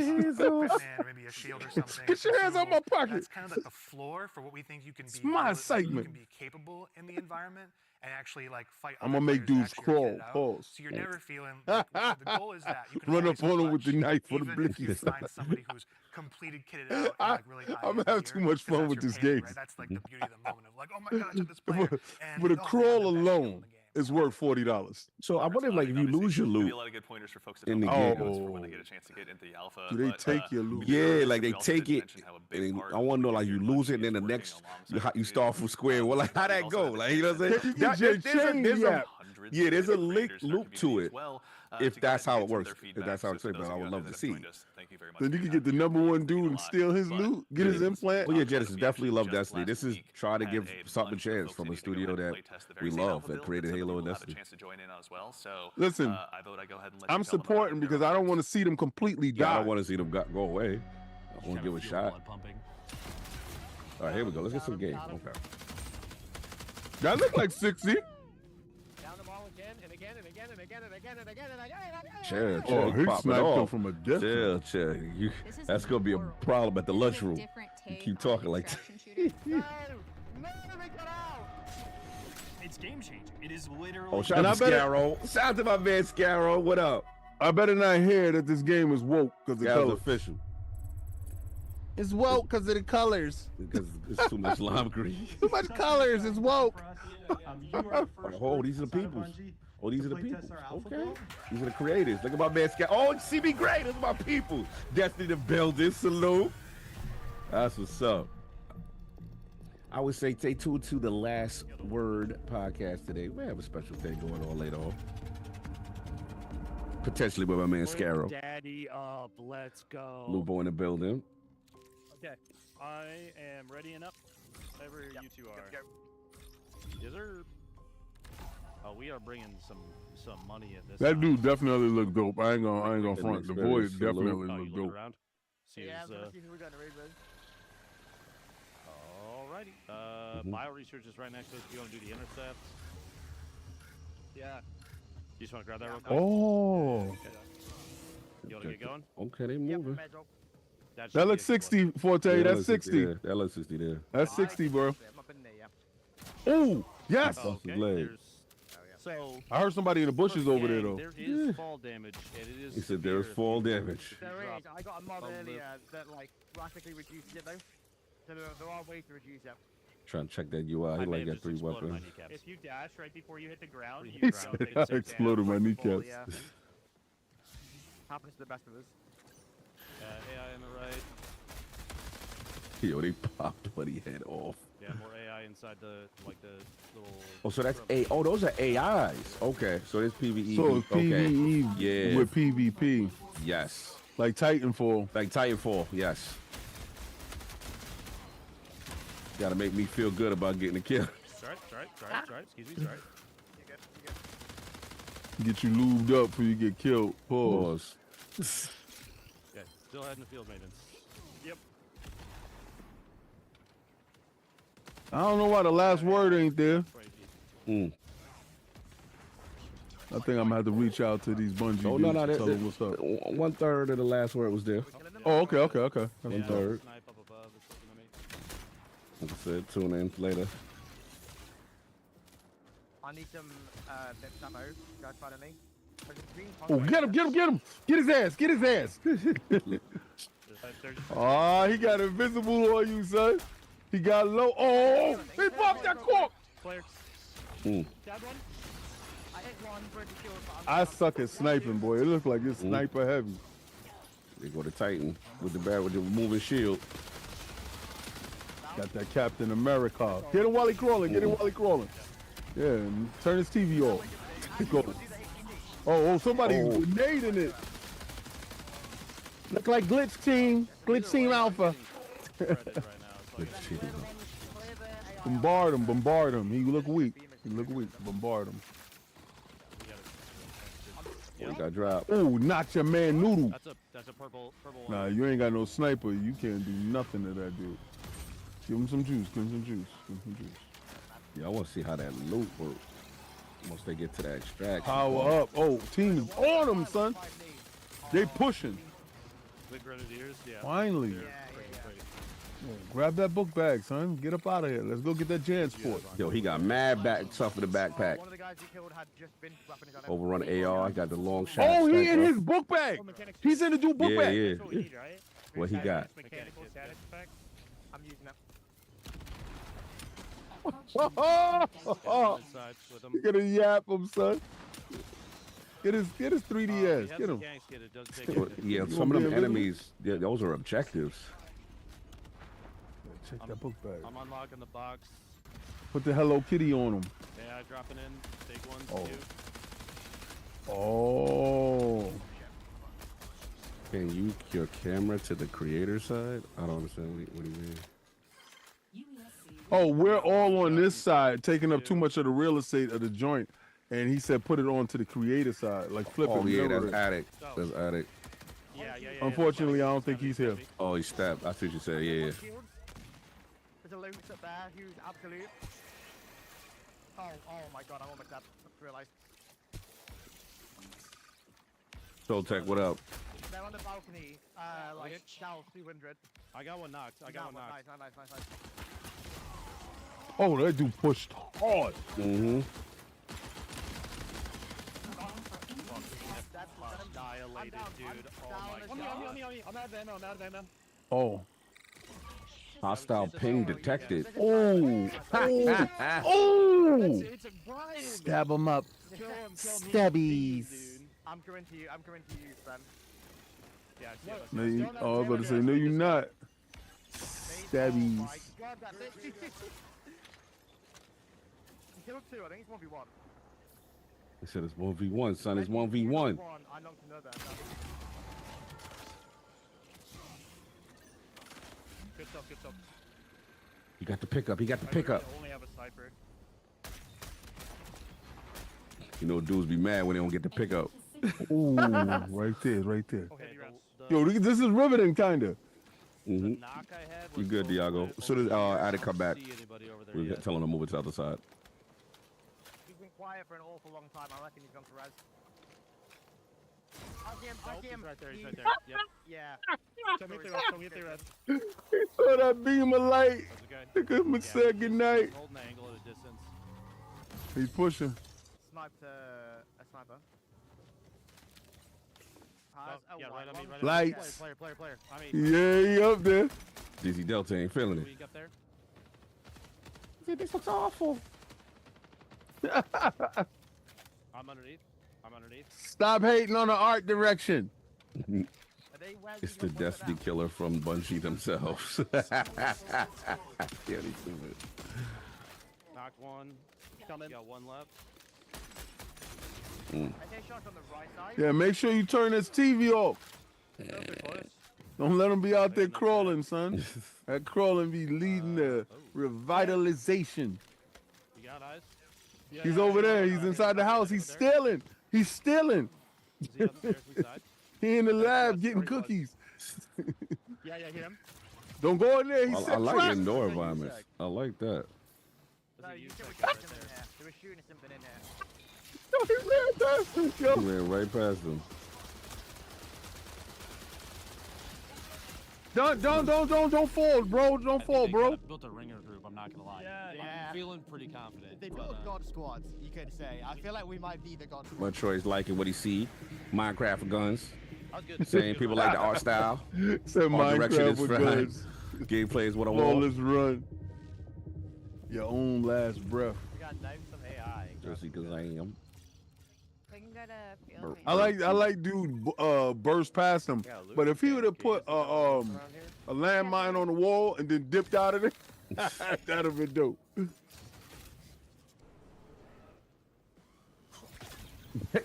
Speaker 7: Get your
Speaker 1: hands off my pocket.
Speaker 7: That's kind of like the floor for what we think you can be.
Speaker 1: It's my excitement.
Speaker 7: You can be capable in the environment and actually like fight.
Speaker 1: I'm gonna make dudes crawl. Pause.
Speaker 7: So you're never feeling. Like, the goal is that you can
Speaker 1: run up on them with the knife or the
Speaker 7: blicky. If you find somebody who's completed, kitted out, and, like, really high
Speaker 1: I'm having too much fun with this game.
Speaker 7: Right? That's like the beauty of the moment of like, oh my god, at this player.
Speaker 1: For the crawl alone is worth $40.
Speaker 2: So I wonder, like, if you lose your loot
Speaker 4: a lot of good pointers for folks
Speaker 2: in the game,
Speaker 4: for when they get a chance to get into the alpha.
Speaker 1: Do they take your loot?
Speaker 2: Yeah, like they take it. And I want to know, like, you lose it, and then the next you start from square. Well, like, how that go? Like, you know what I'm saying? There's a link loop to it. If that's how it works, if that's how it's played, but I would love to see.
Speaker 1: Then you can get the #1 dude and steal his loot, get his implant.
Speaker 2: Well, yeah, Genesis definitely love Destiny. This is trying to give something a chance from a studio that we love that created Halo and Destiny.
Speaker 1: Listen, I'm supporting because I don't want to see them completely die.
Speaker 2: I don't want to see them go away. I want to give it a shot. All right, here we go. Let's get some game. Okay.
Speaker 1: That look like 60.
Speaker 2: Chill,
Speaker 1: oh, he sniped him from a distance.
Speaker 2: Chill. That's gonna be a problem at the lunchroom. You keep talking like that.
Speaker 9: It's game changing. It is literally.
Speaker 2: Oh, shout out to Scarrow. Shout out to my man Scarrow. What up?
Speaker 1: I better not hear that this game is woke because the colors
Speaker 2: official.
Speaker 1: It's woke because of the colors.
Speaker 2: Because it's too much lime green.
Speaker 1: Too much colors. It's woke.
Speaker 2: Oh, these are the peoples. Oh, these are the people.
Speaker 11: playtest our alpha
Speaker 2: Okay.
Speaker 11: build?
Speaker 2: These are the creators. Look at my man Scout. Oh, CB Gray. Those are my people. Destiny to building. Salute. That's what's up. I would say stay tuned to the Last Word podcast today. We have a special thing going on later on. Potentially with my man Scarrow.
Speaker 12: Daddy up. Let's go.
Speaker 2: Lubo in the building.
Speaker 12: Okay. I am ready and up. Whenever you two are. Yes, sir. Oh, we are bringing some money at this.
Speaker 1: That
Speaker 12: time.
Speaker 1: dude definitely look dope. I ain't gonna front. The void definitely
Speaker 12: Oh, you
Speaker 1: look
Speaker 12: look
Speaker 1: dope.
Speaker 12: around? See
Speaker 13: Yeah,
Speaker 12: his,
Speaker 13: I'm gonna see who we're gonna raid with.
Speaker 12: Alrighty. Bio research is right next to us. You want to do the intercepts? Yeah. You just want to grab that real quick?
Speaker 1: Oh.
Speaker 12: Okay. You want to get going?
Speaker 2: Okay, they moving.
Speaker 1: That looks 60, Forte. That's 60.
Speaker 2: Yeah, that looks 60 there.
Speaker 1: That's 60, bro. Oh, yes.
Speaker 2: Off his leg.
Speaker 12: So
Speaker 1: I heard somebody in the bushes over there, though.
Speaker 12: There is fall damage, and it is.
Speaker 2: He said there's fall damage.
Speaker 13: There is. I got a mod earlier that like drastically reduced it though. So there are ways to reduce it.
Speaker 2: Trying to check that UI. He like got 3 weapons.
Speaker 12: If you dash right before you hit the ground,
Speaker 1: He said I exploded my kneecaps.
Speaker 13: Yeah. Happens to the best of us.
Speaker 12: AI on the right.
Speaker 2: Yo, they popped Buddy head off.
Speaker 12: Yeah, more AI inside the little.
Speaker 2: Oh, so that's A. Oh, those are AIs. Okay, so there's PVE.
Speaker 1: So it's
Speaker 2: okay.
Speaker 1: PvE
Speaker 2: Yeah.
Speaker 1: with PvP.
Speaker 2: Yes.
Speaker 1: Like Titanfall.
Speaker 2: Like Titanfall. Yes. Got to make me feel good about getting a kill.
Speaker 12: Sorry. Excuse me, sorry.
Speaker 1: Get you lubed up before you get killed. Pause.
Speaker 12: Yeah, still heading the field maintenance. Yep.
Speaker 1: I don't know why the last word ain't there.
Speaker 2: Mm.
Speaker 1: I think I'm gonna have to reach out to these Bungie
Speaker 2: Oh,
Speaker 1: dudes
Speaker 2: no,
Speaker 1: to tell them what's up.
Speaker 2: 1/3 of the last word was there.
Speaker 1: Oh, okay. That's
Speaker 2: 1/3.
Speaker 12: Snipe up above. It's looking at me.
Speaker 2: Like I said, tune in later.
Speaker 13: I need some Vips ammo. Guys, pardon me.
Speaker 1: Oh, get him! Get his ass! Oh, he got invisible on you, son. He got low. Oh, he popped that cork.
Speaker 2: Mm.
Speaker 13: I hit one for the kill.
Speaker 1: I suck at sniping, boy. It looks like it's sniper heavy.
Speaker 2: They go to Titan with the moving shield.
Speaker 1: Got that Captain America. Get him while he crawling. Yeah, and turn his TV off. Go. Oh, somebody's nading it. Look like Glitch Team Alpha. Bombard him. He look weak. Bombard him.
Speaker 2: Oh, he got dropped.
Speaker 1: Oh, not your man Noodle.
Speaker 12: That's a purple.
Speaker 1: Nah, you ain't got no sniper. You can't do nothing to that dude. Give him some juice.
Speaker 2: Yeah, I want to see how that loot works. Once they get to that extraction.
Speaker 1: Power up. Oh, team is on him, son. They pushing.
Speaker 12: Big grenadiers, yeah.
Speaker 1: Finally.
Speaker 12: Yeah.
Speaker 1: Yeah, grab that book bag, son. Get up out of here. Let's go get that Jansport.
Speaker 2: Yo, he got mad stuff in the backpack.
Speaker 13: One of the guys he killed had just been weapon his own.
Speaker 2: Overrun AR. Got the long shot.
Speaker 1: Oh, he in
Speaker 2: sniper.
Speaker 1: his book bag. He's in the dude book bag.
Speaker 2: Yeah.
Speaker 12: That's what we need, right?
Speaker 2: What he got?
Speaker 12: Mechanical status effect.
Speaker 13: I'm using it.
Speaker 12: Inside with him.
Speaker 1: You gotta yap him, son. Get his 3DS. Get him.
Speaker 12: It does take
Speaker 2: Yeah, some of them enemies, yeah, those are objectives.
Speaker 1: Check that book bag.
Speaker 12: I'm unlocking the box.
Speaker 1: Put the Hello Kitty on him.
Speaker 12: AI dropping in. Big ones, too.
Speaker 1: Oh.
Speaker 2: Can you your camera to the creator side? I don't understand what do you mean.
Speaker 1: Oh, we're all on this side, taking up too much of the real estate of the joint. And he said put it on to the creator side, like flip it.
Speaker 2: Oh yeah,
Speaker 1: mirror
Speaker 2: that's
Speaker 1: it.
Speaker 2: Addict. That's Addict.
Speaker 12: Yeah.
Speaker 1: Unfortunately, I don't think he's here.
Speaker 2: Oh, he stepped. I see what you said. Yeah.
Speaker 13: There's a loot up there who's absolute. Oh my god, I almost realized.
Speaker 2: Soul Tech, what up?
Speaker 13: They're on the balcony, like south 200.
Speaker 12: I got one knocked.
Speaker 13: Nice.
Speaker 1: Oh, that dude pushed hard.
Speaker 2: Mm-hmm.
Speaker 12: That's annihilated, dude. Oh my god.
Speaker 13: On me. I'm out of ammo.
Speaker 1: Oh.
Speaker 2: Hostile ping detected.
Speaker 1: Oh, oh, stab him up. Stabbies.
Speaker 13: I'm going to you. I'm going to you, son.
Speaker 12: Yeah, I see him.
Speaker 1: No, you, oh, I was about to say, no, you're not. Stabbies.
Speaker 13: Oh my god, that bitch. Killed 2, I think it's 1v1.
Speaker 2: They said it's 1v1, son. It's 1v1.
Speaker 13: I knocked another.
Speaker 12: Good stuff, good stuff.
Speaker 2: He got the pickup. He got the pickup.
Speaker 12: I only have a sniper.
Speaker 2: You know, dudes be mad when they don't get the pickup.
Speaker 1: Ooh, right there, right there.
Speaker 12: Okay,
Speaker 1: Yo, this is riveting, kinda.
Speaker 2: Mm-hmm. You good, Diago? As soon as Addict come back, we're telling him to move it to the other side.
Speaker 13: He's been quiet for an awful long time. I reckon he's gone for res. I see him.
Speaker 12: He's right there, he's right there. Yep.
Speaker 13: Yeah.
Speaker 12: Show me if they res.
Speaker 1: He saw that beam of light.
Speaker 12: That's okay.
Speaker 1: Look at him said goodnight.
Speaker 12: Holding the angle at a distance.
Speaker 1: He's pushing.
Speaker 13: Sniped a sniper.
Speaker 12: Yeah, right on me, right on me.
Speaker 1: Lights.
Speaker 12: Player. I mean,
Speaker 1: Yeah, he up there.
Speaker 2: Dizzy Delta ain't feeling it.
Speaker 12: weak up there.
Speaker 2: This looks awful.
Speaker 12: I'm underneath.
Speaker 1: Stop hating on the art direction.
Speaker 2: It's the Destiny Killer from Bungie themselves. Yeah, they stupid.
Speaker 12: Knocked one. Coming. Got one left.
Speaker 2: Mm.
Speaker 13: I take shots on the right side.
Speaker 1: Yeah, make sure you turn this TV off. Don't let him be out there crawling, son. That crawling be leading to revitalization.
Speaker 12: You got eyes?
Speaker 1: He's over there. He's inside the house. He's stealing. He's stealing.
Speaker 12: Is he upstairs? Which side?
Speaker 1: He in the lab getting cookies.
Speaker 12: Yeah, hit him.
Speaker 1: Don't go in there. He's
Speaker 2: I like indoor environments. I like that.
Speaker 13: No, you said we got something in there. They were shooting something in there.
Speaker 1: He ran past him. Yo.
Speaker 2: He ran right past him.
Speaker 1: Don't fall, bro. Don't fall, bro.
Speaker 11: Built a ringer group. I'm not gonna lie.
Speaker 13: Yeah.
Speaker 11: I'm feeling pretty confident.
Speaker 14: If they built God squads, you could say. I feel like we might be the God squad.
Speaker 2: But Troy's liking what he see. Minecraft for guns.
Speaker 12: That was good.
Speaker 2: Saying people like the art style.
Speaker 1: Said
Speaker 2: Art direction
Speaker 1: Minecraft
Speaker 2: is
Speaker 1: with
Speaker 2: fine.
Speaker 1: guns.
Speaker 2: Gameplay is what I want.
Speaker 1: Flawless run. Your own last breath.
Speaker 13: We got knives some AI.
Speaker 2: Just because I am.
Speaker 15: We can go to field
Speaker 1: I like dude burst past him, but if he would have put a landmine on the wall and then dipped out of it, that'd have been dope.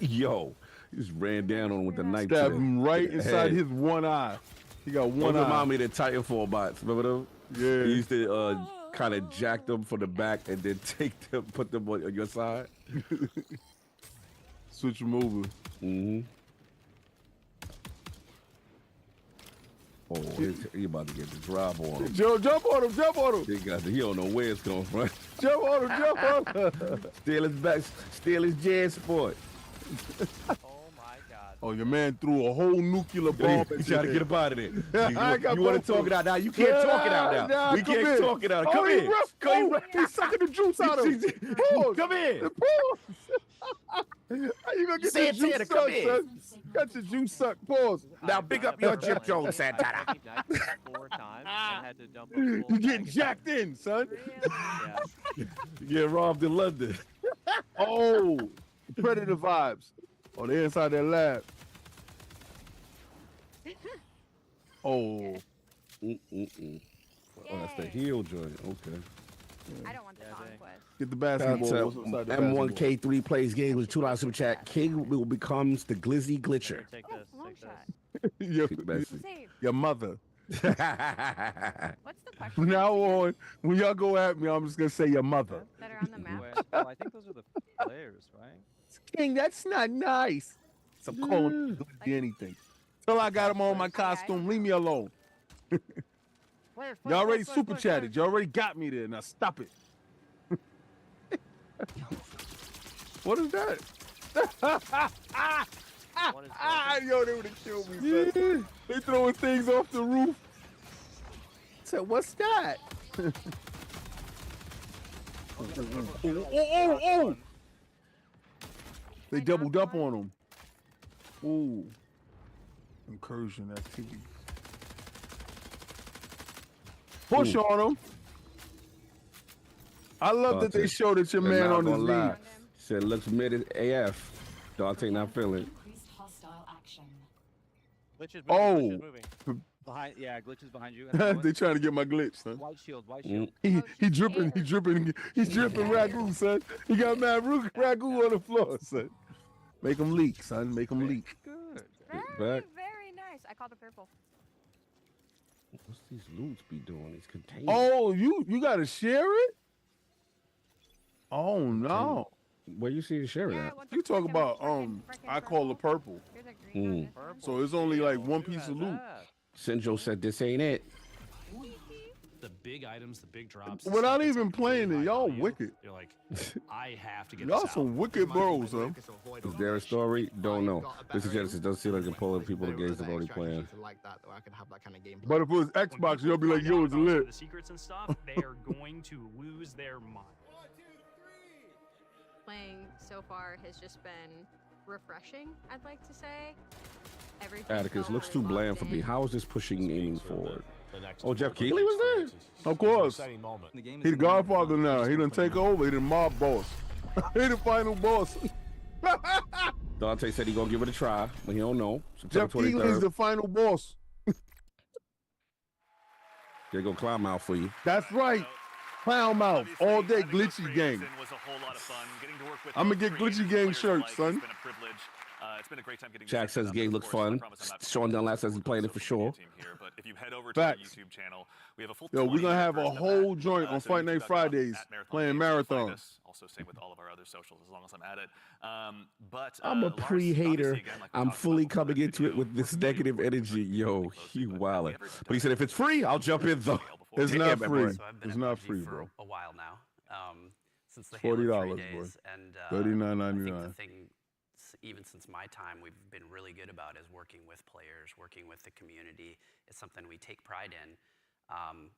Speaker 2: Yo, he just ran down on him with the knife.
Speaker 1: Stabbed him right inside his one eye. He got one eye.
Speaker 2: Remind me of the Titanfall bots. Remember them?
Speaker 1: Yeah.
Speaker 2: He used to kind of jack them from the back and then take them, put them on your side.
Speaker 1: Switch them over.
Speaker 2: Mm-hmm. Oh, he about to get the drop on him.
Speaker 1: Joe, jump on him, jump on him.
Speaker 2: He don't know where it's coming from.
Speaker 1: Jump on him, jump on him.
Speaker 2: Steal his jazz sport.
Speaker 13: Oh my god.
Speaker 1: Oh, your man threw a whole nuclear bomb.
Speaker 2: He tried to get up out of there.
Speaker 1: You
Speaker 2: You want to talk it out now? You can't talk it out now.
Speaker 1: Nah,
Speaker 2: We can't talk it out.
Speaker 1: Oh,
Speaker 2: Come
Speaker 1: he
Speaker 2: in.
Speaker 1: rough.
Speaker 2: Come
Speaker 1: Oh,
Speaker 2: in.
Speaker 1: he's sucking the juice out of him. Pause.
Speaker 2: Come in.
Speaker 1: Pause. How you gonna get the juice
Speaker 2: Santana, come
Speaker 1: sucked,
Speaker 2: in.
Speaker 1: son? Got your juice sucked. Pause.
Speaker 2: Now big up your Jim Jones, Santana.
Speaker 16: 4 times and had to dump a full
Speaker 1: You getting
Speaker 16: tank of
Speaker 1: jacked in, son.
Speaker 16: Yeah.
Speaker 2: You get robbed in London.
Speaker 1: Oh, Predator vibes. Oh, they're inside their lab. Oh.
Speaker 2: Oh, that's the heel joint. Okay.
Speaker 15: I don't want the conquest.
Speaker 1: Get the basketball. What's inside the basketball?
Speaker 2: M1K3 plays games with $2 super chat. King will becomes the Glizzy Glitcher.
Speaker 12: Take this.
Speaker 15: Long
Speaker 12: Take
Speaker 15: shot.
Speaker 12: this.
Speaker 15: Save.
Speaker 1: Your mother.
Speaker 15: What's the question?
Speaker 1: From now on, when y'all go at me, I'm just gonna say your mother.
Speaker 15: That are on the map.
Speaker 16: Well, I think those are the players, right?
Speaker 1: King, that's not nice. So I'm calling anything. Till I got him on my costume, leave me alone. Y'all already super chatted. You already got me there. Now stop it. What is that? Yo, they would have killed me. Son. They throwing things off the roof. So what's that? Oh. They doubled up on him. Ooh. Incursion activity. Push on him. I love that they showed that your man on his knee.
Speaker 2: Said looks mid as AF. Dante not feeling.
Speaker 12: Glitch is moving.
Speaker 1: Oh.
Speaker 12: Glitch is moving. Behind, yeah, Glitch is behind you.
Speaker 1: They trying to get my glitch, son.
Speaker 12: White shield, white shield.
Speaker 1: He dripping ragu, son. He got mad ragu on the floor, son. Make him leak, son. Make him leak.
Speaker 15: Good.
Speaker 2: Back.
Speaker 15: Very nice. I called the purple.
Speaker 2: What's these loots be doing? These containers.
Speaker 1: Oh, you gotta share it? Oh no.
Speaker 2: Where you see the share that?
Speaker 1: You talk about I call the purple. So it's only like one piece of loot.
Speaker 2: Sinjo said this ain't it.
Speaker 11: The big items, the big drops.
Speaker 1: Without even playing it, y'all wicked.
Speaker 11: You're like, I have to get
Speaker 1: Y'all
Speaker 11: this
Speaker 1: some
Speaker 11: out.
Speaker 1: wicked bros, huh?
Speaker 2: Is there a story? Don't know. This is Genesis. Doesn't seem like you're pulling people to games they're already playing.
Speaker 1: But if it was Xbox, you'll be like, yo, it's lit.
Speaker 11: The secrets and stuff, they are going to lose their mind.
Speaker 15: Playing so far has just been refreshing, I'd like to say.
Speaker 2: Atticus looks too bland for me. How is this pushing aiming forward? Oh, Jeff Keighley was there?
Speaker 1: Of course. He the Godfather now. He done take over. He the mob boss. He the final boss.
Speaker 2: Dante said he gonna give it a try, but he don't know.
Speaker 1: Jeff Keighley is the final boss.
Speaker 2: They go clown mouth for you.
Speaker 1: That's right. Clown mouth all day, glitchy gang. I'm gonna get glitchy gang shirts, son.
Speaker 4: It's been a great time getting
Speaker 2: Jack says game looks fun. Sean Dunlap says he's playing it for sure.
Speaker 4: But if you head over to our YouTube channel, we have a full
Speaker 1: Yo, we're gonna have a whole joint on Fight Night Fridays playing marathon.
Speaker 4: Also, same with all of our other socials, as long as I'm at it. But
Speaker 2: I'm a pre-hater. I'm fully coming into it with this negative energy. Yo, he wildin'. But he said if it's free, I'll jump in though.
Speaker 1: It's not free.
Speaker 8: So I've been
Speaker 1: It's
Speaker 8: at
Speaker 1: not
Speaker 8: Bungie
Speaker 1: free,
Speaker 8: for
Speaker 1: bro.
Speaker 8: a while now. Since the
Speaker 1: $40,
Speaker 8: Halo 3
Speaker 1: boy.
Speaker 8: days, and
Speaker 1: $39.99.
Speaker 8: I think the thing, even since my time, we've been really good about is working with players, working with the community. It's something we take pride in.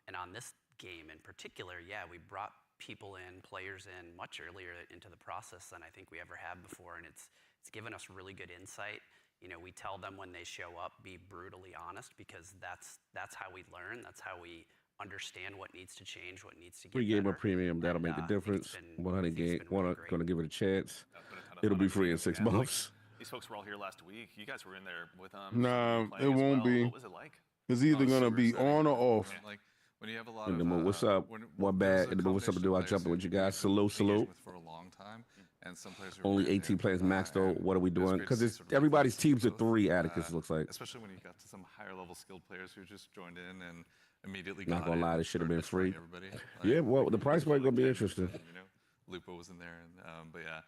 Speaker 8: And on this game in particular, yeah, we brought people in, players in, much earlier into the process than I think we ever have before, and it's given us really good insight. You know, we tell them when they show up, be brutally honest, because that's how we learn. That's how we understand what needs to change, what needs to get
Speaker 2: Free game or
Speaker 8: better.
Speaker 2: premium, that'll make the difference. 100 game, gonna give it a chance. It'll be free in 6 months.
Speaker 4: These folks were all here last week. You guys were in there with
Speaker 1: Nah, it won't be.
Speaker 4: What was it like?
Speaker 1: It's either gonna be on or off.
Speaker 5: Like when you have a lot
Speaker 2: In the
Speaker 5: of
Speaker 2: mood, what's up? One bad. In the mood, what's up to do? I'll jump in with you guys. Salute.
Speaker 5: for a long time, and some players are
Speaker 2: Only 18 players max though. What are we doing? Because it's everybody's teams are 3. Atticus looks like.
Speaker 5: Especially when you got to some higher level skilled players who just joined in and immediately
Speaker 2: Not
Speaker 5: got
Speaker 2: gonna
Speaker 5: it
Speaker 2: lie,
Speaker 5: and
Speaker 2: this should have
Speaker 5: started
Speaker 2: been free.
Speaker 5: destroying everybody.
Speaker 2: Yeah, well, the price point gonna be interesting.
Speaker 5: You know, Lupo was in there, and but yeah.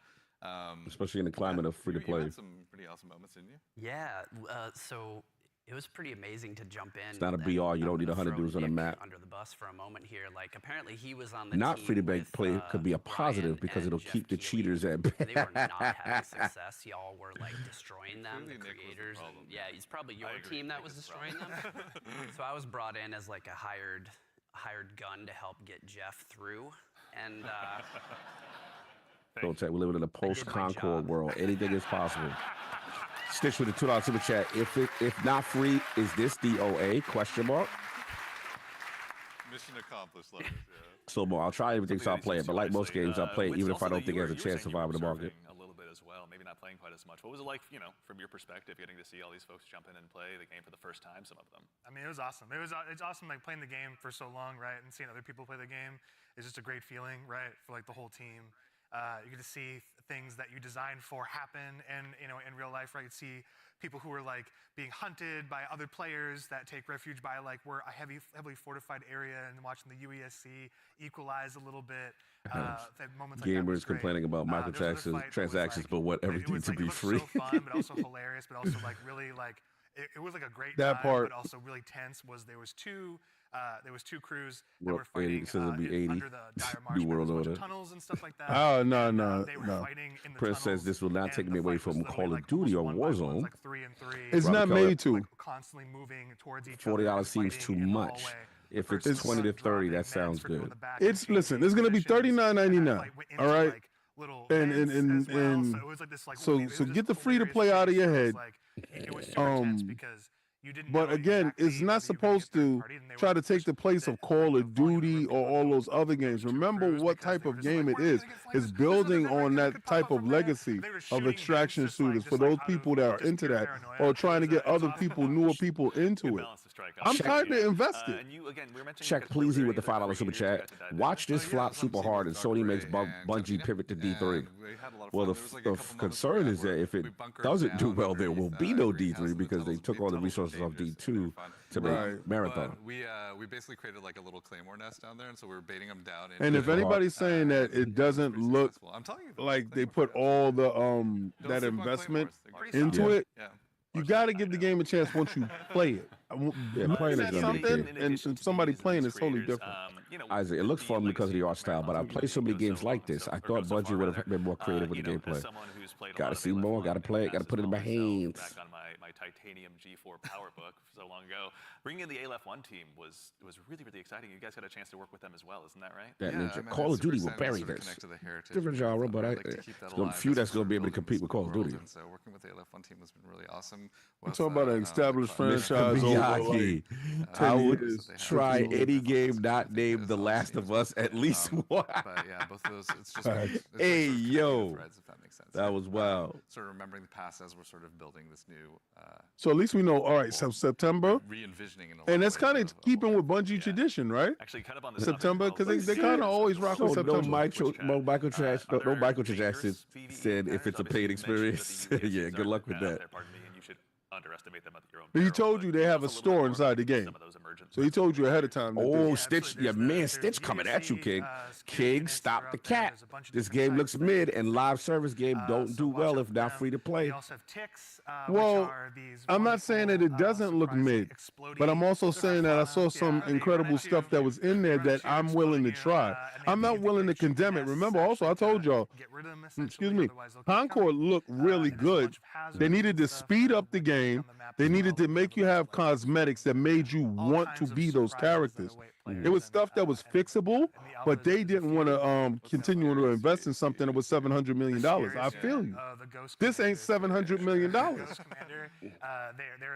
Speaker 2: Especially in the climate of free to
Speaker 5: You
Speaker 2: play.
Speaker 5: had some pretty awesome moments, didn't you?
Speaker 8: Yeah, so it was pretty amazing to jump in.
Speaker 2: It's not a
Speaker 8: and
Speaker 2: BR. You
Speaker 8: I'm
Speaker 2: don't need
Speaker 8: gonna
Speaker 2: 100
Speaker 8: throw
Speaker 2: dudes on the
Speaker 8: Nick
Speaker 2: map.
Speaker 8: Under the bus for a moment here. Like apparently he was on the
Speaker 2: Not
Speaker 8: team
Speaker 2: free to play
Speaker 8: with,
Speaker 2: play could be a positive
Speaker 8: Brian
Speaker 2: because
Speaker 8: and
Speaker 2: it'll
Speaker 8: Jeff
Speaker 2: keep the
Speaker 8: Keighley.
Speaker 2: cheaters at bay.
Speaker 8: They were not having success. Y'all were like destroying them, the creators. And, yeah, it's probably your team that was destroying them. So I was brought in as like a hired gun to help get Jeff through, and
Speaker 2: Don't tell. We're living in a post-Concord world. Anything is possible. Stitch with the $2 super chat. If not free, is this DOA? Question mark.
Speaker 5: Mission accomplished, love it. Yeah.
Speaker 2: So more. I'll try everything so I'll play it. But like most games, I'll play it even if I don't think it has a chance to survive in the market.
Speaker 4: A little bit as well. Maybe not playing quite as much. What was it like, you know, from your perspective, getting to see all these folks jump in and play the game for the first time? Some of them.
Speaker 7: I mean, it was awesome. It's awesome, like playing the game for so long, right, and seeing other people play the game is just a great feeling, right, for like the whole team. You get to see things that you designed for happen, and you know, in real life, right? You see people who are like being hunted by other players that take refuge by like we're a heavily fortified area, and watching the UESC equalize a little bit. Moments like that was
Speaker 2: Gamers complaining about microtransactions, but want everything to be free.
Speaker 7: So fun, but also hilarious, but also like really like it was like a great
Speaker 1: That
Speaker 7: time,
Speaker 1: part.
Speaker 7: but also really tense. Was there was two crews that
Speaker 2: Well,
Speaker 7: were fighting
Speaker 2: says it'll be 80.
Speaker 7: under the dire marsh,
Speaker 2: New World
Speaker 7: there was a bunch
Speaker 2: Order.
Speaker 7: of tunnels and stuff like that.
Speaker 1: Oh no,
Speaker 7: And,
Speaker 1: no,
Speaker 7: they were
Speaker 1: no.
Speaker 7: fighting in the
Speaker 2: Prince says
Speaker 7: tunnels,
Speaker 2: this will not
Speaker 7: and
Speaker 2: take
Speaker 7: the
Speaker 2: me away
Speaker 7: fight was
Speaker 2: from
Speaker 7: literally,
Speaker 2: Call
Speaker 7: like,
Speaker 2: of Duty or
Speaker 7: almost one by one,
Speaker 2: Warzone.
Speaker 7: like 3 and 3.
Speaker 1: It's
Speaker 2: Robbie
Speaker 1: not
Speaker 2: Keller.
Speaker 1: made to.
Speaker 7: Like, constantly moving towards each other.
Speaker 2: $40
Speaker 7: and
Speaker 2: seems
Speaker 7: fighting
Speaker 2: too
Speaker 7: in the
Speaker 2: much.
Speaker 7: hallway.
Speaker 2: If
Speaker 7: The
Speaker 2: it's
Speaker 7: first
Speaker 2: 20 to
Speaker 7: was
Speaker 2: 30,
Speaker 7: dropping
Speaker 2: that sounds
Speaker 7: meds for going
Speaker 2: good.
Speaker 7: to the back
Speaker 1: It's
Speaker 7: and
Speaker 1: listen.
Speaker 7: changing
Speaker 1: It's gonna be
Speaker 7: positions, and I,
Speaker 1: $39.99.
Speaker 7: like, went into,
Speaker 1: All right.
Speaker 7: like, little
Speaker 1: And
Speaker 7: vents as well, so it was like this, like,
Speaker 1: so
Speaker 7: it was
Speaker 1: so
Speaker 7: just
Speaker 1: get the free to
Speaker 7: hilarious
Speaker 1: play out of
Speaker 7: chase.
Speaker 1: your
Speaker 7: So it
Speaker 1: head.
Speaker 7: was like it was super tense because
Speaker 1: But again, it's not supposed to try to take the place of Call of Duty or all those other games. Remember what type of game it is. It's building on that type of legacy of extraction shooters for those people that are into that or trying to get other people, newer people into it. I'm kind of invested.
Speaker 2: Check Pleasy with the $5 super chat. Watch this flop super hard and Sony makes Bungie pivot to D3. Well, the concern is that if it doesn't do well, there will be no D3 because they took all the resources off D2 to make Marathon.
Speaker 5: We basically created like a little claymore nest down there, and so we were baiting them down.
Speaker 1: And if anybody's saying that it doesn't look like they put all the that investment into it, you got to give the game a chance once you play it.
Speaker 2: Playing is
Speaker 1: something, and somebody playing is totally different.
Speaker 2: Isaac, it looks fun because of the art style, but I play so many games like this. I thought Bungie would have been more creative with the gameplay. Got to see more. Got to play it. Got to put it in my hands.
Speaker 4: Back on my titanium G4 PowerBook so long ago. Bringing in the ALF1 team was really exciting. You guys got a chance to work with them as well, isn't that right?
Speaker 2: That Ninja. Call of Duty will bury this. Different genre, but a few that's going to be able to compete with Call of Duty.
Speaker 5: So working with the ALF1 team has been really awesome.
Speaker 1: I'm talking about an established franchise.
Speaker 2: I would try any game not named The Last of Us at least one.
Speaker 5: But yeah, both of those. It's just
Speaker 2: hey yo,
Speaker 5: threads, if that makes sense.
Speaker 2: That was wild.
Speaker 5: Sort of remembering the past as we're sort of building this new.
Speaker 1: So at least we know. All right, so September.
Speaker 5: Re-envisioning
Speaker 1: and that's kind of keeping with Bungie tradition, right?
Speaker 4: Actually, kind of on the
Speaker 1: September because they kind of always rock with September.
Speaker 2: No microtransactions said if it's a paid experience. Yeah, good luck with that.
Speaker 4: Underestimate them at your own.
Speaker 1: But he told you they have a store inside the game, so he told you ahead of time.
Speaker 2: Oh, Stitch, yeah, man, Stitch coming at you, King. King, stop the cat. This game looks mid, and live service game don't do well if not free to play.
Speaker 1: Well, I'm not saying that it doesn't look mid, but I'm also saying that I saw some incredible stuff that was in there that I'm willing to try. I'm not willing to condemn it. Remember, also, I told y'all, excuse me, Concord looked really good. They needed to speed up the game. They needed to make you have cosmetics that made you want to be those characters. It was stuff that was fixable, but they didn't want to continue to invest in something that was $700 million. I feel you. This ain't $700 million.
Speaker 7: Their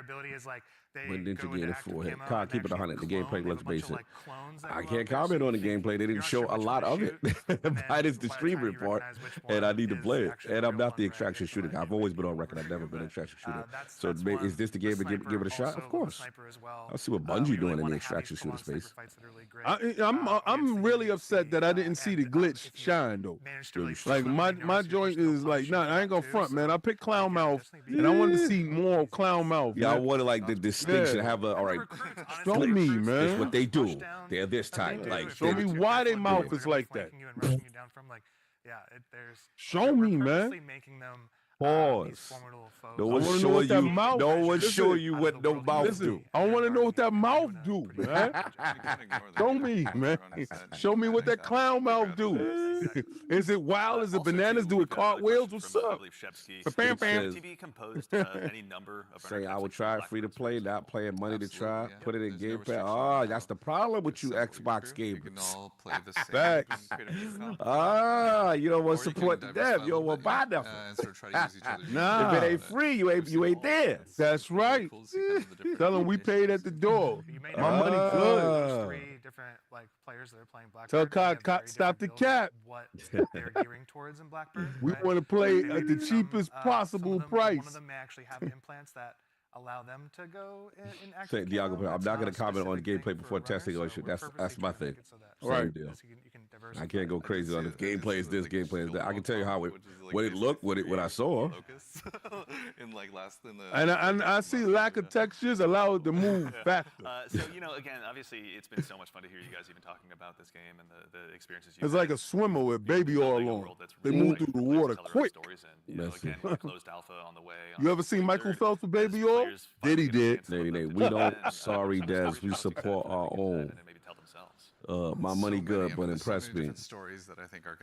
Speaker 7: ability is like
Speaker 2: When Ninja gained it for him. Can't keep it 100. The gameplay looks basic. I can't comment on the gameplay. They didn't show a lot of it. That is the streaming part, and I need to play it. And I'm not the extraction shooter guy. I've always been on record. I've never been an extraction shooter. So is this the game to give it a shot? Of course. I'll see what Bungie doing in the extraction shooter space.
Speaker 1: I'm really upset that I didn't see the glitch shine though. Like my joint is like, nah, I ain't gonna front, man. I picked Clownmouth, and I wanted to see more of Clownmouth.
Speaker 2: Yeah, I wanted like the distinction. Have a all right.
Speaker 1: Show me, man.
Speaker 2: It's what they do. They're this type. Like,
Speaker 1: show me why their mouth is like that. Show me, man.
Speaker 2: Pause. No one's showing you. No one's showing you what no mouth do.
Speaker 1: I want to know what that mouth do, man. Show me, man. Show me what that clown mouth do. Is it wild? Is it bananas? Do it cartwheels? What's up? Bam, bam.
Speaker 2: Say I will try it free to play, not paying money to try. Put it in Game Pass. Oh, that's the problem with you Xbox gamers.
Speaker 1: Facts.
Speaker 2: You don't want to support the dev. You don't want to buy nothing.
Speaker 1: Nah.
Speaker 2: If it ain't free, you ain't there.
Speaker 1: That's right. Tell them we paid at the door. My money good.
Speaker 7: 3 different players that are playing
Speaker 1: Tell
Speaker 7: Blackbird.
Speaker 1: Cot stop the cap.
Speaker 7: What they're gearing towards in Blackbird.
Speaker 1: We want to play at the cheapest possible price.
Speaker 7: One of them may actually have implants that allow them to go in
Speaker 2: Say, Diago, I'm not going to comment on gameplay before testing or shit. That's my thing. Same deal. I can't go crazy on this. Gameplay is this, gameplay is that. I can tell you how what it looked, what I saw.
Speaker 1: And I see lack of textures allow it to move faster.
Speaker 4: So again, obviously, it's been so much fun to hear you guys even talking about this game and the experiences.
Speaker 1: It's like a swimmer with baby oil on. They move through the water quick.
Speaker 4: Closed alpha on the way.
Speaker 1: You ever seen Michael Phelps with baby oil? Did.
Speaker 2: We don't. Sorry, Des. We support our own. My money good, but impress me.
Speaker 5: Stories that I think are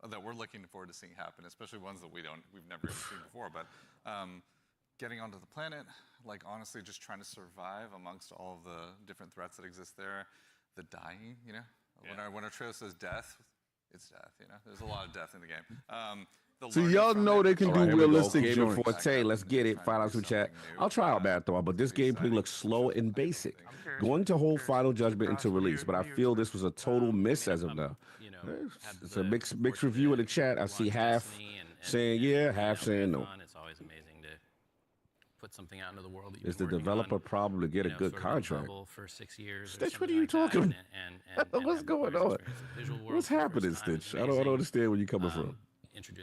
Speaker 5: that we're looking forward to seeing happen, especially ones that we've never seen before. But getting onto the planet, honestly, just trying to survive amongst all of the different threats that exist there. The dying, When our trailer says death, it's death. There's a lot of death in the game.
Speaker 1: See, y'all know they can
Speaker 2: All
Speaker 1: do
Speaker 2: right, here we go.
Speaker 1: realistic
Speaker 2: Gaming
Speaker 1: joints.
Speaker 2: Forte, let's get it. Find out some chat. I'll try out Marathon, but this gameplay looks slow and basic. Going to hold Final Judgment into release, but I feel this was a total miss as of now. It's a mixed review in the chat. I see half saying yeah, half saying no.
Speaker 6: It's always amazing to put something out into the world.
Speaker 2: It's the developer problem to get a good contract.
Speaker 6: For 6 years.
Speaker 2: Stitch, what are you talking about? What's going on? What's happening, Stitch? I don't understand where you're coming from.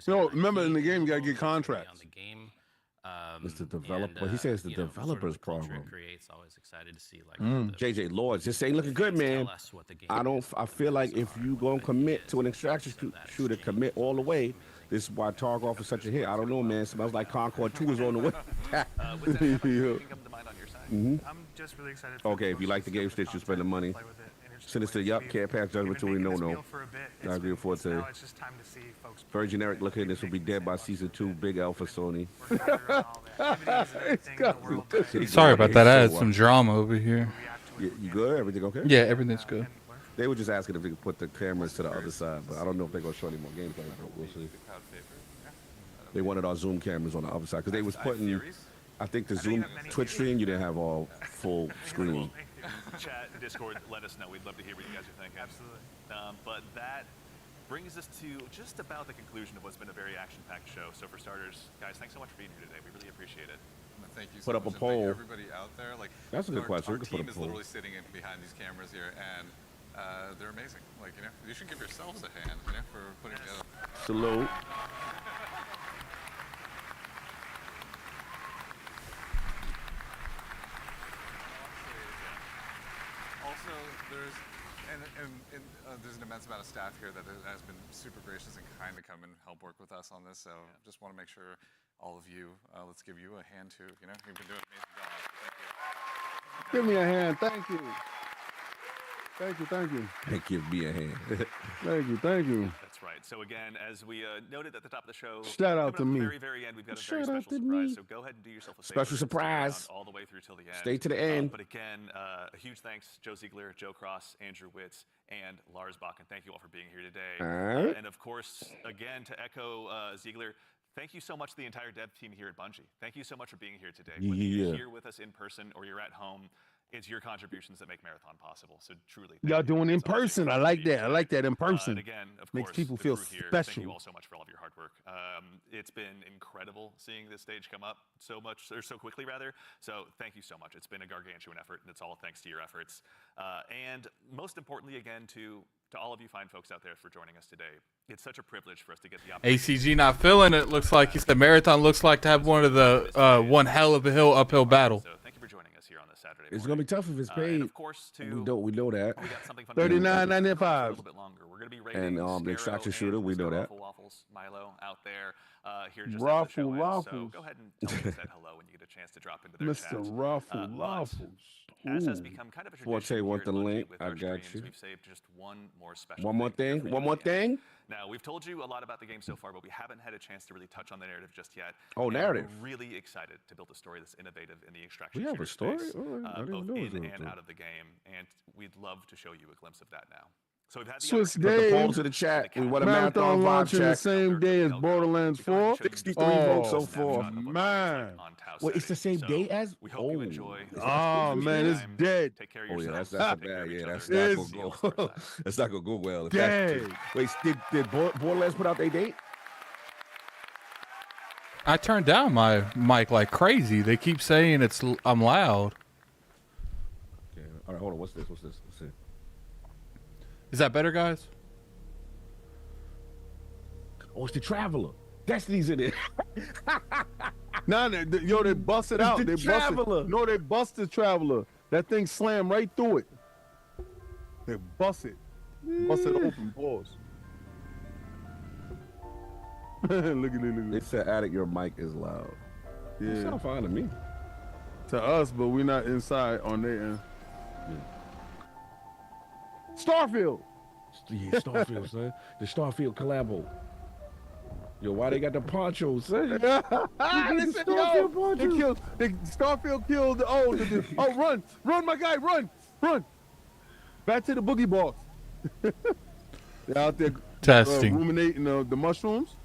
Speaker 1: No, remember in the game you gotta get contracts.
Speaker 2: It's the developer. He says the developer's problem.
Speaker 6: Creates. Always excited to see like
Speaker 2: JJ Lords, this ain't looking good, man. I feel like if you gonna commit to an extraction shooter, commit all the way. This is why Tarkov is such a hit. I don't know, man. Smells like Concord 2 is on the way.
Speaker 7: I'm just really excited.
Speaker 2: Okay, if you like the game, Stitch, you spend the money. Send us to Yup, can't pass judgment till we know no. I agree with Forte. Very generic looking. This will be dead by season 2. Big L for Sony.
Speaker 3: Sorry about that. I had some drama over here.
Speaker 2: You good? Everything okay?
Speaker 3: Yeah, everything's good.
Speaker 2: They were just asking if we could put the cameras to the other side, but I don't know if they're going to show any more gameplay, but we'll see. They wanted our Zoom cameras on the other side, because they was putting, I think the Zoom Twitch stream, you didn't have all full screen.
Speaker 4: Chat, Discord, let us know. We'd love to hear what you guys are thinking.
Speaker 7: Absolutely.
Speaker 4: But that brings us to just about the conclusion of what's been a very action-packed show. So for starters, guys, thanks so much for being here today. We really appreciate it.
Speaker 5: Thank you.
Speaker 2: Put up a poll.
Speaker 5: Everybody out there, like
Speaker 2: that's a good question.
Speaker 5: Our team is literally sitting in behind these cameras here, and they're amazing. Like you should give yourselves a hand, for putting together.
Speaker 2: Salute.
Speaker 5: Also, there's there's an immense amount of staff here that has been super gracious and kind to come and help work with us on this. So just want to make sure all of you, let's give you a hand too. You've been doing an amazing job. Thank you.
Speaker 1: Give me a hand. Thank you. Thank you.
Speaker 2: Give me a hand.
Speaker 1: Thank you.
Speaker 4: That's right. So again, as we noted at the top of the show,
Speaker 1: shout out to me.
Speaker 4: At the very end, we've got a very special surprise. So go ahead and do yourself a
Speaker 2: special surprise
Speaker 4: all the way through till the end.
Speaker 2: Stay to the end.
Speaker 4: But again, a huge thanks, Joe Ziegler, Joe Cross, Andrew Witz, and Lars Bakken. Thank you all for being here today.
Speaker 2: All right.
Speaker 4: And of course, again, to echo Ziegler, thank you so much to the entire dev team here at Bungie. Thank you so much for being here today. Whether you're here with us in person or you're at home, it's your contributions that make Marathon possible. So truly,
Speaker 1: y'all doing in person. I like that. I like that in person.
Speaker 4: And again, of
Speaker 1: makes
Speaker 4: course,
Speaker 1: people feel
Speaker 4: special.
Speaker 1: special.
Speaker 4: Thank you all so much for all of your hard work. It's been incredible seeing this stage come up so quickly rather. So thank you so much. It's been a gargantuan effort, and it's all thanks to your efforts. And most importantly, again, to all of you fine folks out there for joining us today. It's such a privilege for us to get the opportunity.
Speaker 3: ACG not feeling it. Looks like the Marathon looks like to have one of the one hell of a uphill battle.
Speaker 4: So thank you for joining us here on this Saturday
Speaker 2: It's gonna be tough if it's paid.
Speaker 4: and of course,
Speaker 2: we know that.
Speaker 4: We got something fun
Speaker 1: $39.95.
Speaker 4: a little bit longer. We're gonna be rating
Speaker 2: And the extraction shooter, we know that.
Speaker 4: Waffles, Milo out there here just
Speaker 1: Raffle
Speaker 4: So
Speaker 1: Waffles.
Speaker 4: go ahead and tell them said hello when you get a chance to drop into their
Speaker 1: Mr.
Speaker 4: chat.
Speaker 1: Raffle Waffles.
Speaker 4: As has become kind of a tradition
Speaker 2: Forte want the
Speaker 4: here at Bungie
Speaker 2: link.
Speaker 4: with
Speaker 2: I
Speaker 4: our
Speaker 2: got
Speaker 4: streams,
Speaker 2: you.
Speaker 4: We've saved just one more special
Speaker 2: One more thing. One more thing.
Speaker 4: Now, we've told you a lot about the game so far, but we haven't had a chance to really touch on the narrative just yet.
Speaker 2: Oh,
Speaker 4: and
Speaker 2: narrative.
Speaker 4: We're really excited to build a story that's innovative in the extraction
Speaker 2: We have a
Speaker 4: shooter
Speaker 2: story?
Speaker 4: space,
Speaker 2: Oh, I didn't
Speaker 4: both
Speaker 2: know it
Speaker 4: in
Speaker 2: was
Speaker 4: and
Speaker 2: a-
Speaker 4: out of the game, and we'd love to show you a glimpse of that now. So we've had the
Speaker 1: Swiss
Speaker 2: Put the
Speaker 1: day.
Speaker 2: poll to the chat. We want a
Speaker 1: Marathon
Speaker 2: marathon vibe
Speaker 1: launching the
Speaker 2: check.
Speaker 1: same day as Borderlands 4.
Speaker 2: 63 votes so
Speaker 1: Oh,
Speaker 2: far.
Speaker 1: man.
Speaker 2: Wait, it's the same day as?
Speaker 4: We hope you enjoy.
Speaker 1: Oh, man, it's dead.
Speaker 4: Take care of
Speaker 2: Oh yeah,
Speaker 4: yourselves.
Speaker 2: that's a
Speaker 4: Take care
Speaker 2: bad.
Speaker 4: of each
Speaker 2: Yeah,
Speaker 4: other.
Speaker 2: that's not
Speaker 1: It's
Speaker 2: gonna go. That's not gonna go well. If that's true.
Speaker 1: dead.
Speaker 2: Wait, did Borderlands put out their date?
Speaker 3: I turned down my mic like crazy. They keep saying I'm loud.
Speaker 2: Okay. All right, hold on. What's this? Let's see.
Speaker 3: Is that better, guys?
Speaker 2: Oh, it's the Traveler. Destiny's in it.
Speaker 1: Nah, they busted out.
Speaker 2: the
Speaker 1: They
Speaker 2: Traveler.
Speaker 1: busted. No, they busted Traveler. That thing slammed right through it. They busted. Busted open. Pause. look at
Speaker 2: They said, Addict, your mic is loud.
Speaker 1: Yeah.
Speaker 2: It sound fine to me.
Speaker 1: To us, but we're not inside on their end. Starfield.
Speaker 2: Yeah, Starfield, son. The Starfield collabo. Yo, why they got the ponchos, son?
Speaker 1: They said, Starfield killed. Oh, run, my guy, run. Back to the boogie boss. They're out there
Speaker 3: Testing.
Speaker 1: ruminating the mushrooms.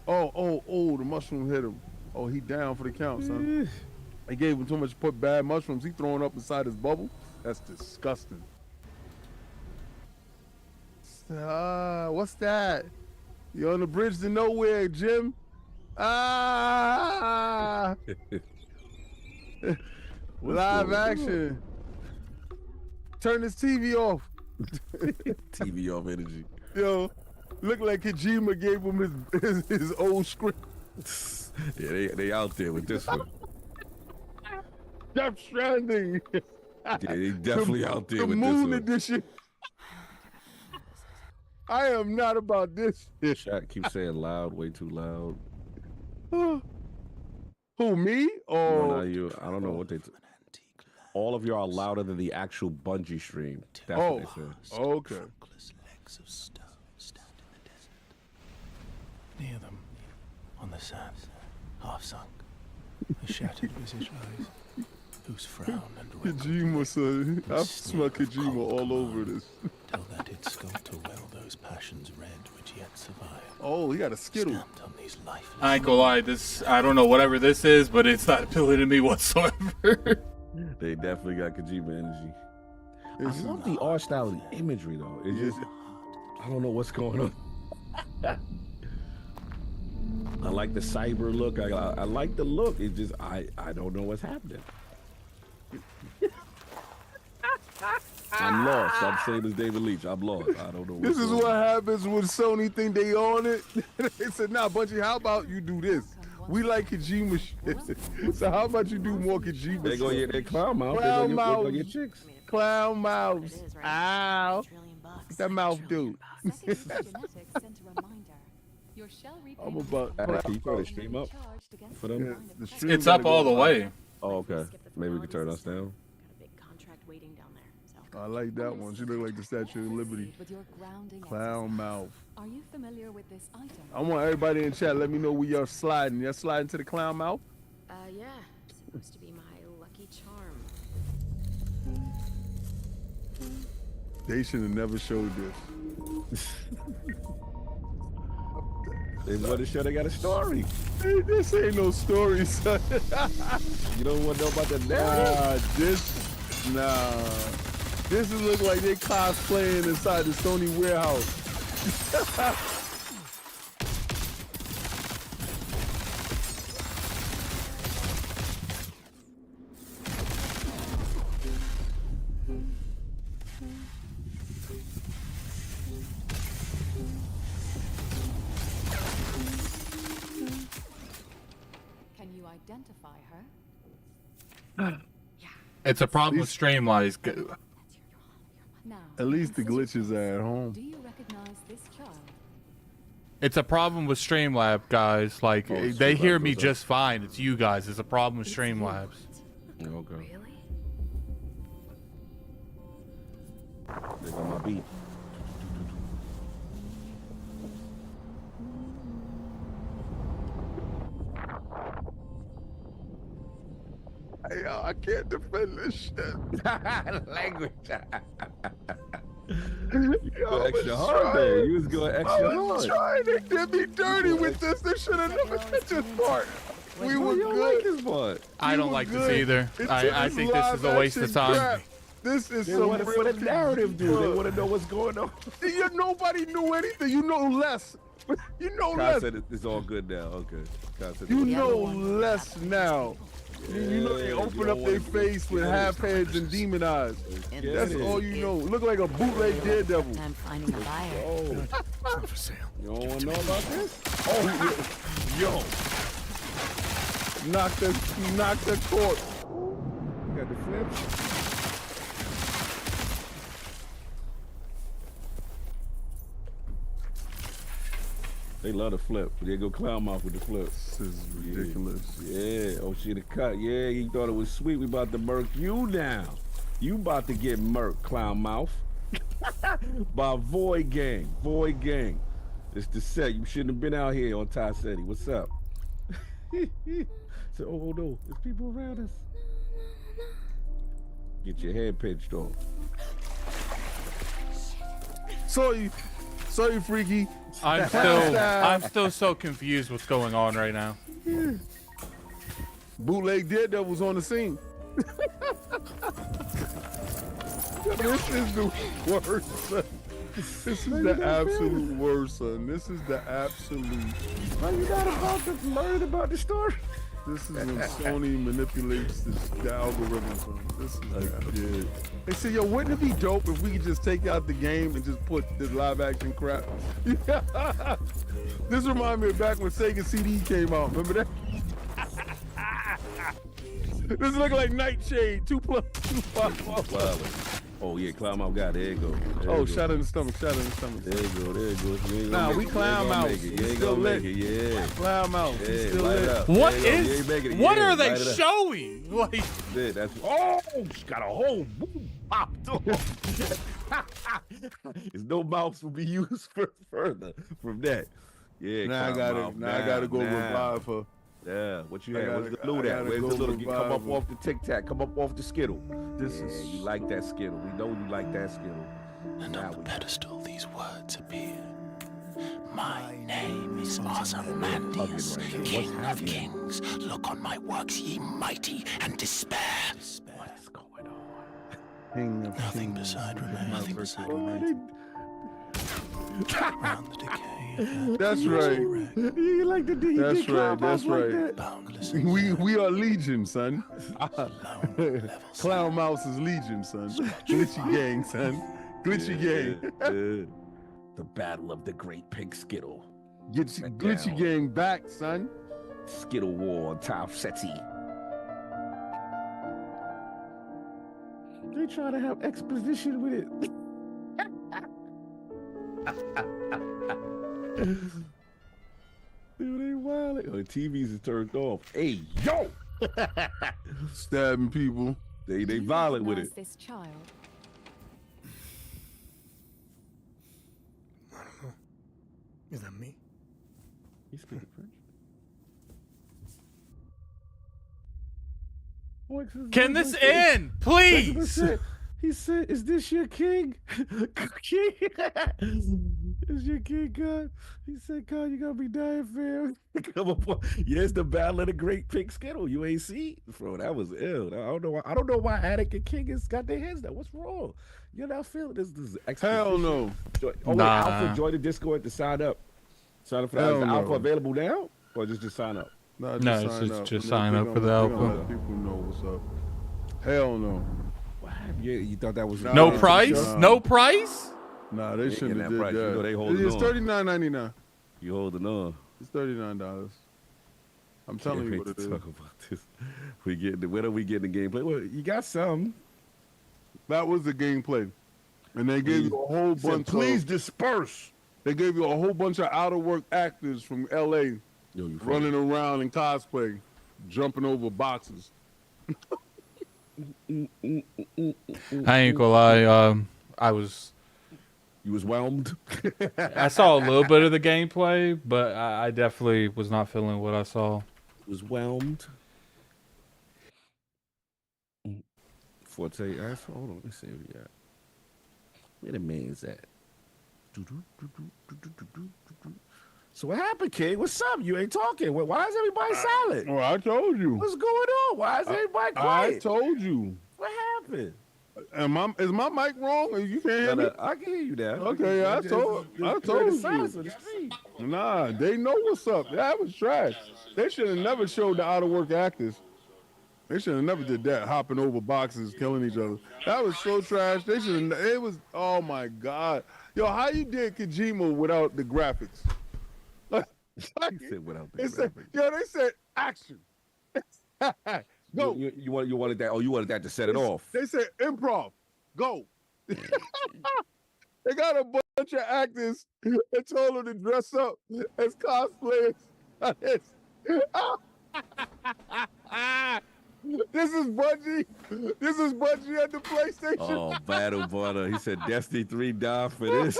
Speaker 1: Oh, the mushroom hit him. Oh, he down for the count, son. I gave him too much bad mushrooms. He throwing up inside his bubble. That's disgusting. What's that? You're on the bridge to nowhere, Jim. Ah! Live action. Turn this TV off.
Speaker 2: TV off energy.
Speaker 1: Yo, look like Kojima gave him his old script.
Speaker 2: Yeah, they out there with this one.
Speaker 1: Death Stranding.
Speaker 2: Yeah, they definitely out there with
Speaker 1: the
Speaker 2: this
Speaker 1: Moon
Speaker 2: one.
Speaker 1: Edition. I am not about this shit.
Speaker 2: Chat keeps saying loud, way too loud.
Speaker 1: Who, me?
Speaker 2: No, not you. I don't know what they. All of you are louder than the actual Bungie stream. That's what they said.
Speaker 1: Okay.
Speaker 10: Legs of stone stand in the desert. Near them, on the sand, half sunk, a shattered visage lies, whose frown and
Speaker 1: Kojima, son. I smell Kojima all over this.
Speaker 10: tell that its sculptor well those passions red which yet survive.
Speaker 1: Oh, he got a skittle.
Speaker 10: On these lifeless
Speaker 3: I ain't gonna lie, I don't know whatever this is, but it's not appealing to me whatsoever.
Speaker 2: They definitely got Kojima energy. I love the art style and imagery though. It's just, I don't know what's going on. I like the cyber look. I like the look. It just, I don't know what's happening. I'm lost. I'm saying as David Leach. I'm lost. I don't know.
Speaker 1: This is what happens when Sony think they own it. They said, nah, Bungie, how about you do this? We like Kojima shit. So how about you do more Kojima
Speaker 2: They
Speaker 1: shit?
Speaker 2: go get their clown mouth.
Speaker 1: Clown
Speaker 2: They
Speaker 1: mouth.
Speaker 2: go get chicks.
Speaker 1: Clown mouths. Ow. What that mouth do? I'm about.
Speaker 2: Can you throw the stream up for them?
Speaker 1: Yeah, the stream
Speaker 3: It's
Speaker 1: gotta
Speaker 3: up
Speaker 1: go
Speaker 3: all the
Speaker 1: up.
Speaker 3: way.
Speaker 2: Oh, okay. Maybe we can turn us down.
Speaker 1: I like that one. She look like the Statue of Liberty. Clown mouth.
Speaker 17: Are you familiar with this item?
Speaker 1: I want everybody in chat. Let me know where you're sliding. You're sliding to the clown mouth.
Speaker 15: Yeah. Supposed to be my lucky charm.
Speaker 1: They should have never showed this.
Speaker 2: They want to show they got a story.
Speaker 1: Hey, this ain't no story, son.
Speaker 2: You don't want to know about the narrative?
Speaker 1: Nah. This is look like they cosplaying inside the Sony warehouse.
Speaker 17: Can you identify her?
Speaker 3: It's a problem with Streamlabs.
Speaker 17: Now,
Speaker 1: At least the glitches are at home.
Speaker 17: do you recognize this child?
Speaker 3: It's a problem with Streamlabs, guys. Like,
Speaker 2: Oh,
Speaker 3: they hear
Speaker 2: Streamlabs
Speaker 3: me
Speaker 2: goes up.
Speaker 3: just fine. It's you guys. It's a problem with Streamlabs.
Speaker 2: Okay. They got my beat.
Speaker 1: Hey, yo, I can't defend this shit.
Speaker 2: Language.
Speaker 1: Yo,
Speaker 2: Go
Speaker 1: I
Speaker 2: extra
Speaker 1: was
Speaker 2: hard
Speaker 1: trying.
Speaker 2: there. You was going extra
Speaker 1: I was
Speaker 2: hard.
Speaker 1: trying. They did me dirty with this. They should have never did this part. We were
Speaker 2: You don't
Speaker 1: good.
Speaker 2: like this part.
Speaker 3: I
Speaker 1: We
Speaker 3: don't
Speaker 1: were
Speaker 3: like
Speaker 1: good.
Speaker 3: this either.
Speaker 1: It's
Speaker 3: I think this is a waste of
Speaker 1: live action
Speaker 3: time.
Speaker 1: crap. This is
Speaker 2: They
Speaker 1: some
Speaker 2: want it for the
Speaker 1: real
Speaker 2: narrative, dude. They want to know what's going on.
Speaker 1: Nobody knew anything. You know less. You know
Speaker 2: Kai
Speaker 1: less.
Speaker 2: said it's all good now. Okay. Kai said
Speaker 1: You
Speaker 2: it's
Speaker 1: know
Speaker 2: all good.
Speaker 1: less now. You know they
Speaker 2: Yeah,
Speaker 1: open
Speaker 2: you
Speaker 1: up
Speaker 2: don't
Speaker 1: their
Speaker 2: wanna
Speaker 1: face with
Speaker 2: get
Speaker 1: half
Speaker 2: it.
Speaker 1: heads and demon eyes.
Speaker 2: Get
Speaker 1: That's
Speaker 2: it.
Speaker 1: all you know. Look like a bootleg Daredevil.
Speaker 17: I'm finding a buyer.
Speaker 2: Oh,
Speaker 10: It's not for sale.
Speaker 2: you don't want to know about this?
Speaker 1: Oh, yo. Knock the court.
Speaker 2: You got the flips. They love the flip. They go clown mouth with the flip.
Speaker 1: This is ridiculous.
Speaker 2: Yeah. Oh, she the cut. Yeah, he thought it was sweet. We about to murk you now. You about to get murked, clown mouth. By Void Gang. Void Gang. It's the set. You shouldn't have been out here on Ty City. What's up? So, oh no, there's people around us. Get your head pinched off.
Speaker 1: So you Sorry, Freaky.
Speaker 3: I'm still so confused what's going on right now.
Speaker 1: Bootleg Daredevil's on the scene. This is the worst, son. This is the absolute worst, son. This is the absolute.
Speaker 2: Are you not about to learn about the story?
Speaker 1: This is when Sony manipulates the algorithm, son. This is good. They say, yo, wouldn't it be dope if we could just take out the game and just put the live action crap? This reminds me of back when Sega CD came out. Remember that? This is looking like Nightshade 2+2.
Speaker 2: Oh yeah, clown mouth guy. There you go.
Speaker 1: Shot in the stomach. Shot in the stomach.
Speaker 2: There you go. There you go.
Speaker 1: Nah, we clown mouth.
Speaker 2: You ain't gonna make it. Yeah.
Speaker 1: Clown mouth.
Speaker 2: Yeah,
Speaker 1: Still
Speaker 2: light it
Speaker 1: lit.
Speaker 2: up.
Speaker 3: What are they showing? Like,
Speaker 2: yeah, that's she got a whole boom popped off. There's no mouse will be used for further from that. Yeah.
Speaker 1: Now I gotta go revive her.
Speaker 2: Yeah, what you had? Where's the loot at? Where's the loot? You come up off the Tic Tac, come up off the Skittle. You like that Skittle. We know you like that Skittle.
Speaker 18: And on the pedestal, these words appear. My name is Ozymandias, King of Kings. Look on my works, ye mighty, and despair.
Speaker 2: What is going on?
Speaker 18: Nothing beside remains. Around the decay.
Speaker 1: That's right.
Speaker 2: You like the D.
Speaker 1: That's right. That's right. We are Legion, son. Clown Mouse is Legion, son. Glitchy gang, son. Glitchy gang.
Speaker 2: The battle of the great pink Skittle.
Speaker 1: Glitchy gang back, son.
Speaker 2: Skittle war on Top Seti. They try to have exposition with it. Dude, they wild. Oh, the TVs is turned off. Hey, yo!
Speaker 1: Stabbing people.
Speaker 2: They violent with it.
Speaker 17: This child.
Speaker 19: I don't know. Is that me?
Speaker 2: He's speaking French.
Speaker 3: Can this end, please?
Speaker 2: He said, "Is this your king? King? Is your king, God?" He said, "God, you gonna be dying, fam." Come on, yes, the battle of the great pink Skittle. You ain't see, bro. That was ill. I don't know why Addict and King has got their hands down. What's wrong? You're not feeling this.
Speaker 1: Hell no.
Speaker 2: Wait, Alpha, join the Discord to sign up. Sign up for that. Is the Alpha available now, or just sign up?
Speaker 1: No,
Speaker 3: just sign up for the Alpha.
Speaker 1: Let people know what's up. Hell no.
Speaker 2: You thought that was
Speaker 3: no price? No price?
Speaker 1: Nah, they shouldn't have did
Speaker 2: price.
Speaker 1: that.
Speaker 2: You know they holding
Speaker 1: it's
Speaker 2: on.
Speaker 1: $39.99.
Speaker 2: You holding on?
Speaker 1: It's $39. I'm telling you what it is.
Speaker 2: Talk about this. When are we getting the gameplay? Well, you got some.
Speaker 1: That was the gameplay, and they gave you a whole bunch.
Speaker 2: Please disperse.
Speaker 1: They gave you a whole bunch of out of work actors from LA running around in cosplay, jumping over boxes.
Speaker 3: I ain't gonna lie.
Speaker 2: You was whelmed.
Speaker 3: I saw a little bit of the gameplay, but I definitely was not feeling what I saw.
Speaker 2: Was whelmed. Forte, hold on. Let's see where we at. Where the man's at? So what happened, King? What's up? You ain't talking. Why is everybody silent?
Speaker 1: Well, I told you.
Speaker 2: What's going on? Why is everybody quiet?
Speaker 1: I told you.
Speaker 2: What happened?
Speaker 1: Is my mic wrong? You can't hear me?
Speaker 2: I can hear you now.
Speaker 1: Okay, I told you. Nah, they know what's up. That was trash. They should have never showed the out of work actors. They should have never did that, hopping over boxes, killing each other. That was so trash. They should have. It was. Oh my God, yo, how you did Kojima without the graphics?
Speaker 2: He said without the graphics.
Speaker 1: They said action. Go.
Speaker 2: You wanted that? Oh, you wanted that to set it off.
Speaker 1: They said improv. Go. They got a bunch of actors and told them to dress up as cosplayers. This is Bungie. This is Bungie at the PlayStation.
Speaker 2: Oh, Battle Butter. He said Destiny 3 died for this.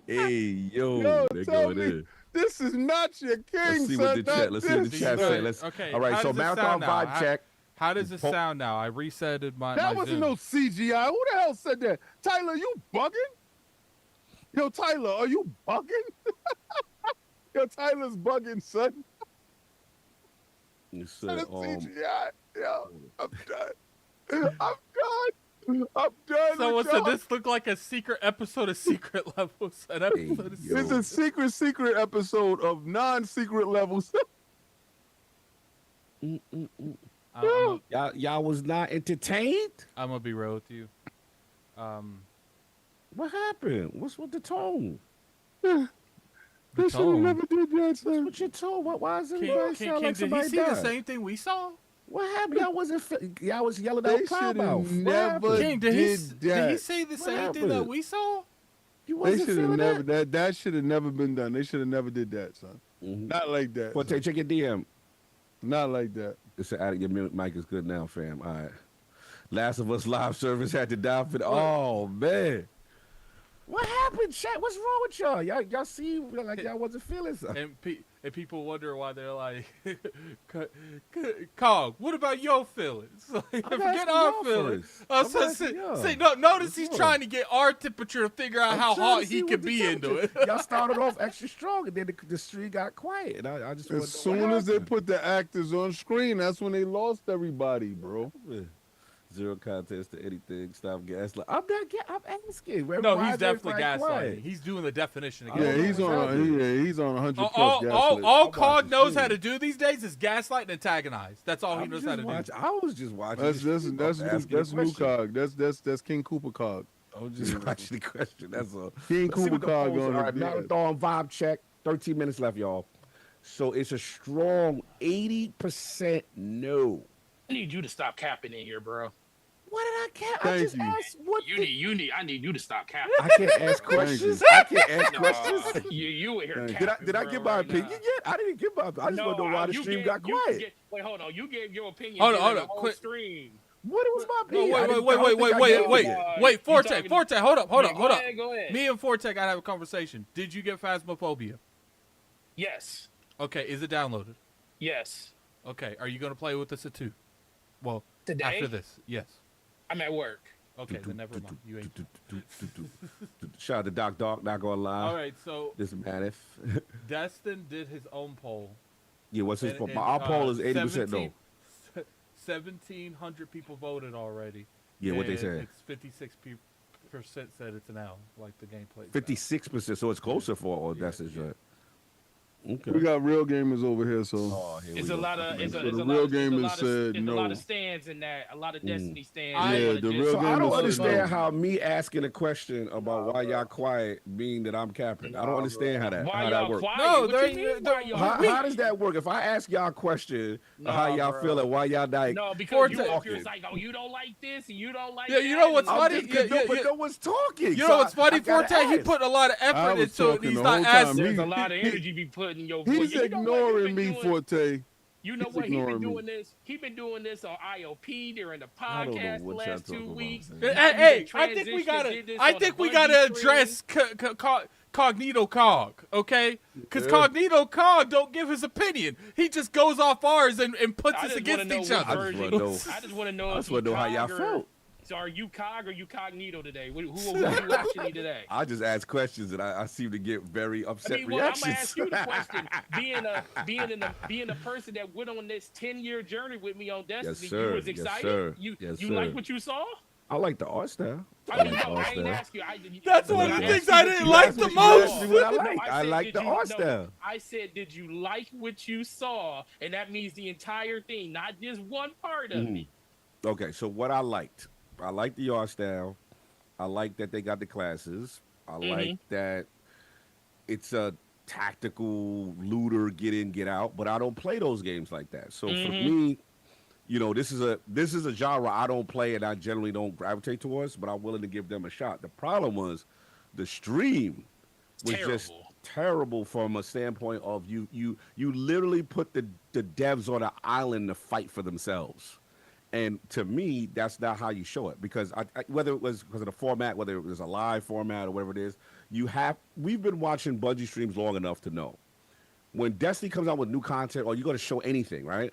Speaker 2: Hey, yo, they're going in.
Speaker 1: This is not your king,
Speaker 2: Let's see what the chat. Let's see what the chat said.
Speaker 3: Okay.
Speaker 2: All right. So marathon vibe check.
Speaker 3: How does it sound now? I resetted my.
Speaker 1: That wasn't no CGI. Who the hell said that? Tyler, you bugging? Yo, Tyler, are you bugging? Yo, Tyler's bugging, son.
Speaker 2: You said,
Speaker 1: CGI. Yo, I'm done. I'm done.
Speaker 3: Someone
Speaker 1: with
Speaker 3: said
Speaker 1: y'all.
Speaker 3: this looked like a secret episode of Secret Levels. An episode of
Speaker 1: It's a secret episode of non-secret levels.
Speaker 2: Y'all was not entertained?
Speaker 3: I'm gonna be real with you.
Speaker 2: What happened? What's with the tone?
Speaker 1: They should have never did that, son.
Speaker 2: What's your tone? Why is everybody sound like
Speaker 3: Did
Speaker 2: somebody
Speaker 3: he see
Speaker 2: died?
Speaker 3: the same thing we saw?
Speaker 2: What happened? Y'all was yelling out
Speaker 1: They
Speaker 2: cloud
Speaker 1: shoulda
Speaker 2: mouth.
Speaker 1: never
Speaker 3: King,
Speaker 1: did
Speaker 3: did he
Speaker 1: that.
Speaker 3: say the
Speaker 2: What
Speaker 3: same thing that
Speaker 2: happened?
Speaker 3: we saw?
Speaker 2: You
Speaker 1: They
Speaker 2: wasn't
Speaker 1: should have
Speaker 2: feeling
Speaker 1: never
Speaker 2: that?
Speaker 1: that should have never been done. They should have never did that, son. Not like that.
Speaker 2: Forte, check your DM.
Speaker 1: Not like that.
Speaker 2: It's an Addict. Your mic is good now, fam. All right. Last of Us live service had to die for the. Oh man. What happened, chat? What's wrong with y'all? Y'all see like y'all wasn't feeling something.
Speaker 3: And people wonder why they're like, Cog, what about your feelings? Like, forget our feelings. Notice he's trying to get our temperature to figure out how hot he could be into it.
Speaker 2: Y'all started off extra strong, and then the street got quiet. And I just
Speaker 1: As soon as they put the actors on screen, that's when they lost everybody, bro.
Speaker 2: Zero contest to anything. Stop gaslighting. I'm asking.
Speaker 3: No,
Speaker 2: Why
Speaker 3: he's
Speaker 2: is
Speaker 3: definitely
Speaker 2: everybody quiet?
Speaker 3: gaslighting. He's doing the definition
Speaker 1: Yeah,
Speaker 3: again.
Speaker 1: he's on 100 plus
Speaker 3: All Cog knows how to do these days is gaslight and antagonize. That's all he knows how to do.
Speaker 2: I was just watching.
Speaker 1: That's new Cog. That's King Cooper Cog.
Speaker 2: I was just watching the question. That's all.
Speaker 1: King Cooper Cog on
Speaker 2: all right, marathon vibe check. 13 minutes left, y'all. So it's a strong 80% no.
Speaker 20: I need you to stop capping in here, bro.
Speaker 2: What did I cap?
Speaker 1: Thank
Speaker 2: I just
Speaker 1: you.
Speaker 2: asked what
Speaker 20: I need you to stop capping.
Speaker 2: I can't ask questions. I can't ask questions.
Speaker 20: You were here.
Speaker 2: Did I give my opinion yet? I didn't give my. I just want to know why the stream got quiet.
Speaker 20: Wait, hold on. You gave your opinion.
Speaker 3: Hold on.
Speaker 20: The whole stream.
Speaker 2: What was my opinion?
Speaker 3: Wait. Forte, hold up.
Speaker 20: Go ahead.
Speaker 3: Me and Forte gotta have a conversation. Did you get Phasmophobia?
Speaker 20: Yes.
Speaker 3: Okay, is it downloaded?
Speaker 20: Yes.
Speaker 3: Okay, are you gonna play with us at 2? Well,
Speaker 20: today?
Speaker 3: After this, yes.
Speaker 20: I'm at work.
Speaker 3: Okay, then never mind. You ain't.
Speaker 2: Shout out to Doc Dog, not gonna lie.
Speaker 3: All right, so
Speaker 2: this Manif.
Speaker 3: Destin did his own poll.
Speaker 2: Yeah, what's his poll? Our poll is 80% no.
Speaker 3: 1,700 people voted already.
Speaker 2: Yeah, what they said?
Speaker 3: It's 56% said it's an L, like the gameplay.
Speaker 2: 56%, so it's closer for Destin's joint. Okay.
Speaker 1: We got real gamers over here, so
Speaker 20: It's a lot of
Speaker 1: the real gamers said no.
Speaker 20: a lot of stands in that. A lot of Destiny stands.
Speaker 1: Yeah, the real
Speaker 2: So I
Speaker 1: gamers
Speaker 2: don't
Speaker 1: said
Speaker 2: understand
Speaker 1: no.
Speaker 2: how me asking a question about why y'all quiet mean that I'm capping. I don't understand how that works.
Speaker 20: No,
Speaker 2: How does that work? If I ask y'all a question, how y'all feel and why y'all like?
Speaker 20: No, because you're like, oh, you don't like this and you don't like that.
Speaker 3: You know what's funny?
Speaker 2: But no one's talking.
Speaker 3: You know what's funny, Forte? He put a lot of effort into it. He's not asking.
Speaker 20: There's a lot of energy be put in your voice.
Speaker 1: He's ignoring me, Forte.
Speaker 20: You know what? He's been doing this. He's been doing this on IOP during the podcast the last 2 weeks.
Speaker 3: Hey, I think we gotta address Cognito Cog, okay? Because Cognito Cog don't give his opinion. He just goes off ours and puts us against each other.
Speaker 20: I just want to know.
Speaker 2: I just want to know how y'all felt.
Speaker 20: So are you Cog or you Cognito today? Who are you actually today?
Speaker 2: I just ask questions and I seem to get very upset reactions.
Speaker 20: I'm gonna ask you the question. Being a person that went on this 10-year journey with me on Destiny, you was excited. You like what you saw?
Speaker 2: I like the art style.
Speaker 20: I didn't ask you.
Speaker 3: That's one of the things I didn't like the most.
Speaker 2: I like the art style.
Speaker 20: I said, did you like what you saw? And that means the entire thing, not just one part of it.
Speaker 2: Okay, so what I liked the art style. I like that they got the classes. I like that it's a tactical looter, get in, get out. But I don't play those games like that. So for me, you know, this is a genre I don't play and I generally don't gravitate towards. But I'm willing to give them a shot. The problem was the stream was just terrible from a standpoint of you literally put the devs on an island to fight for themselves. And to me, that's not how you show it, because whether it was because of the format, whether it was a live format or whatever it is, we've been watching Bungie streams long enough to know when Destiny comes out with new content or you're going to show anything, right?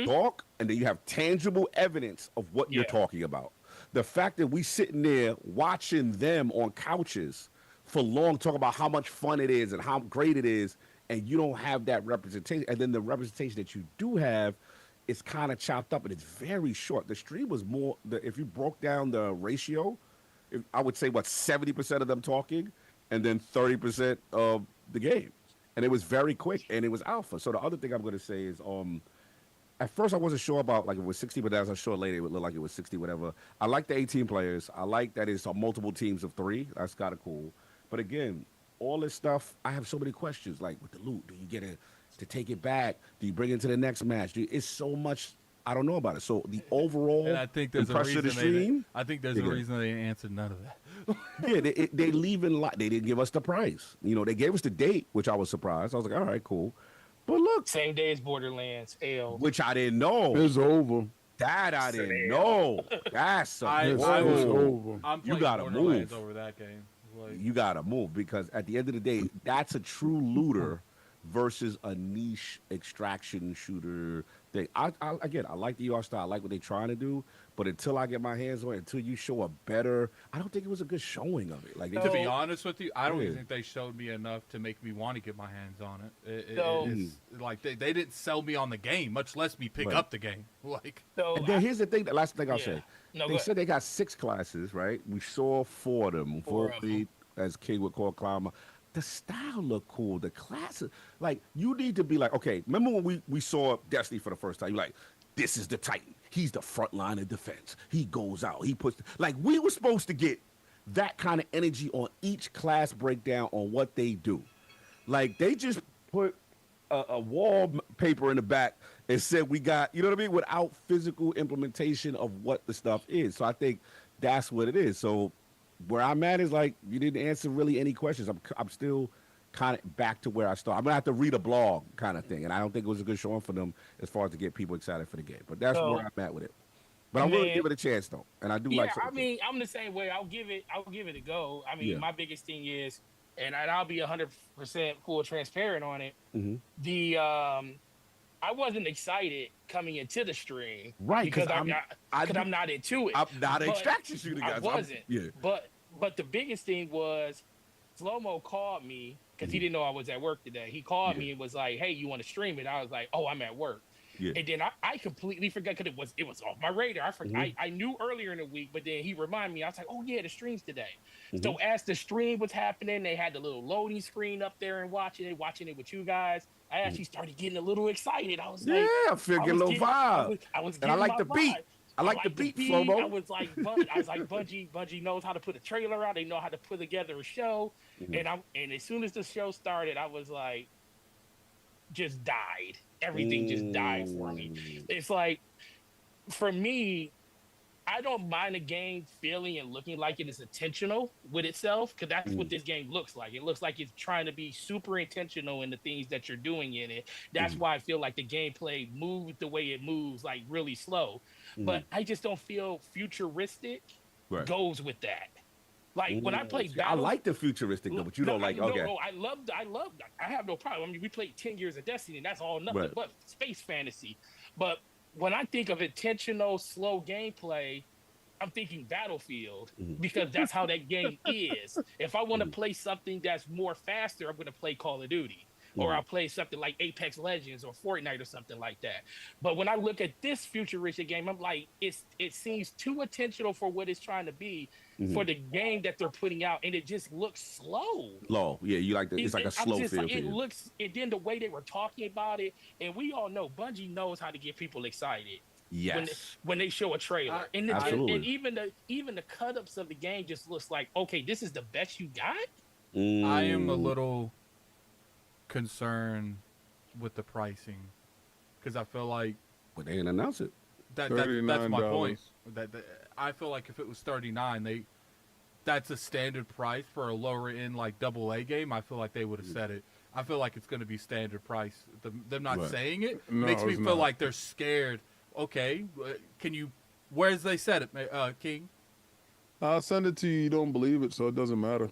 Speaker 2: Talk, and then you have tangible evidence of what you're talking about. The fact that we sitting there watching them on couches for long talk about how much fun it is and how great it is, and you don't have that representation. And then the representation that you do have is kind of chopped up and it's very short. The stream was more, if you broke down the ratio, I would say 70% of them talking and then 30% of the game. And it was very quick and it was alpha. So the other thing I'm going to say is, at first I wasn't sure about like if it was 60, but as I saw later, it would look like it was 60, whatever. I like the 18 players. I like that it's multiple teams of 3. That's kind of cool. But again, all this stuff, I have so many questions. Like with the loot, do you get to take it back? Do you bring it to the next match? It's so much I don't know about it. So the overall
Speaker 3: and I think there's a
Speaker 2: impression of the stream.
Speaker 3: I think there's a reason they answered none of that.
Speaker 2: Yeah, they leave in they didn't give us the price. You know, they gave us the date, which I was surprised. I was like, all right, cool. But look,
Speaker 20: same day as Borderlands,
Speaker 2: which I didn't know.
Speaker 1: It's over.
Speaker 2: That I didn't know. That's
Speaker 1: over.
Speaker 2: You gotta move
Speaker 3: over that game. Like,
Speaker 2: you gotta move because at the end of the day, that's a true looter versus a niche extraction shooter thing. I like the art style. I like what they're trying to do, but until I get my hands on it, until you show a better, I don't think it was a good showing of it. Like
Speaker 3: to be honest with you, I don't even think they showed me enough to make me want to get my hands on it. It's like they didn't sell me on the game, much less me pick up the game. Like,
Speaker 2: and then here's the thing. The last thing I'll say. They said they got 6 classes, right? We saw 4 of them. 4 as King would call Climber. The style look cool. The classes, like, you need to be like, okay, remember when we saw Destiny for the first time? You're like, this is the Titan. He's the front line of defense. He goes out. He puts, like, we were supposed to get that kind of energy on each class breakdown on what they do. Like, they just put a wallpaper in the back and said we got, you know what I mean, without physical implementation of what the stuff is. So I think that's what it is. So where I'm at is like, you didn't answer really any questions. I'm still kind of back to where I started. I'm gonna have to read a blog kind of thing, and I don't think it was a good showing for them as far as to get people excited for the game. But that's where I'm at with it. But I'm willing to give it a chance though, and I do like.
Speaker 20: I mean, I'm the same way. I'll give it a go. I mean, my biggest thing is, and I'll be 100% full transparent on it.
Speaker 2: Mm-hmm.
Speaker 20: I wasn't excited coming into the stream,
Speaker 2: right?
Speaker 20: Because I'm not into it.
Speaker 2: I'm not an extraction shooter, guys.
Speaker 20: I wasn't. But the biggest thing was, Slow-Mo called me because he didn't know I was at work today. He called me and was like, "Hey, you want to stream it?" I was like, "Oh, I'm at work." And then I completely forgot because it was off my radar. I forgot. I knew earlier in the week, but then he reminded me. I was like, "Oh yeah, the stream's today." So as the stream was happening, they had the little loading screen up there and watching it with you guys. I actually started getting a little excited. I was like,
Speaker 2: I feel a little vibe. And I like the beat. I like the beat, Slow-Mo.
Speaker 20: I was like, Bungie knows how to put a trailer out. They know how to put together a show. And as soon as the show started, I was like, just died. Everything just died for me. It's like, for me, I don't mind a game feeling and looking like it is intentional with itself, because that's what this game looks like. It looks like it's trying to be super intentional in the things that you're doing in it. That's why I feel like the gameplay moves the way it moves, like really slow. But I just don't feel futuristic goes with that. Like when I play
Speaker 2: I like the futuristic though, but you don't like.
Speaker 20: No, I love. I have no problem. I mean, we played 10 years of Destiny, and that's all nothing but space fantasy. But when I think of intentional, slow gameplay, I'm thinking Battlefield, because that's how that game is. If I want to play something that's more faster, I'm going to play Call of Duty. Or I'll play something like Apex Legends or Fortnite or something like that. But when I look at this futuristic game, I'm like, it seems too intentional for what it's trying to be for the game that they're putting out, and it just looks slow.
Speaker 2: Low, yeah, you like it's like a slow feel.
Speaker 20: It looks, and then the way they were talking about it, and we all know Bungie knows how to get people excited.
Speaker 2: Yes.
Speaker 20: When they show a trailer, and even the cut-ups of the game just looks like, okay, this is the best you got.
Speaker 3: I am a little concerned with the pricing, because I feel like,
Speaker 2: but they didn't announce it.
Speaker 3: That's my point. That I feel like if it was $39, that's a standard price for a lower end like AA game. I feel like they would have said it. I feel like it's going to be standard price. Them not saying it makes me feel like they're scared. Okay, can you? Where's they said it, King?
Speaker 1: I'll send it to you. You don't believe it, so it doesn't matter.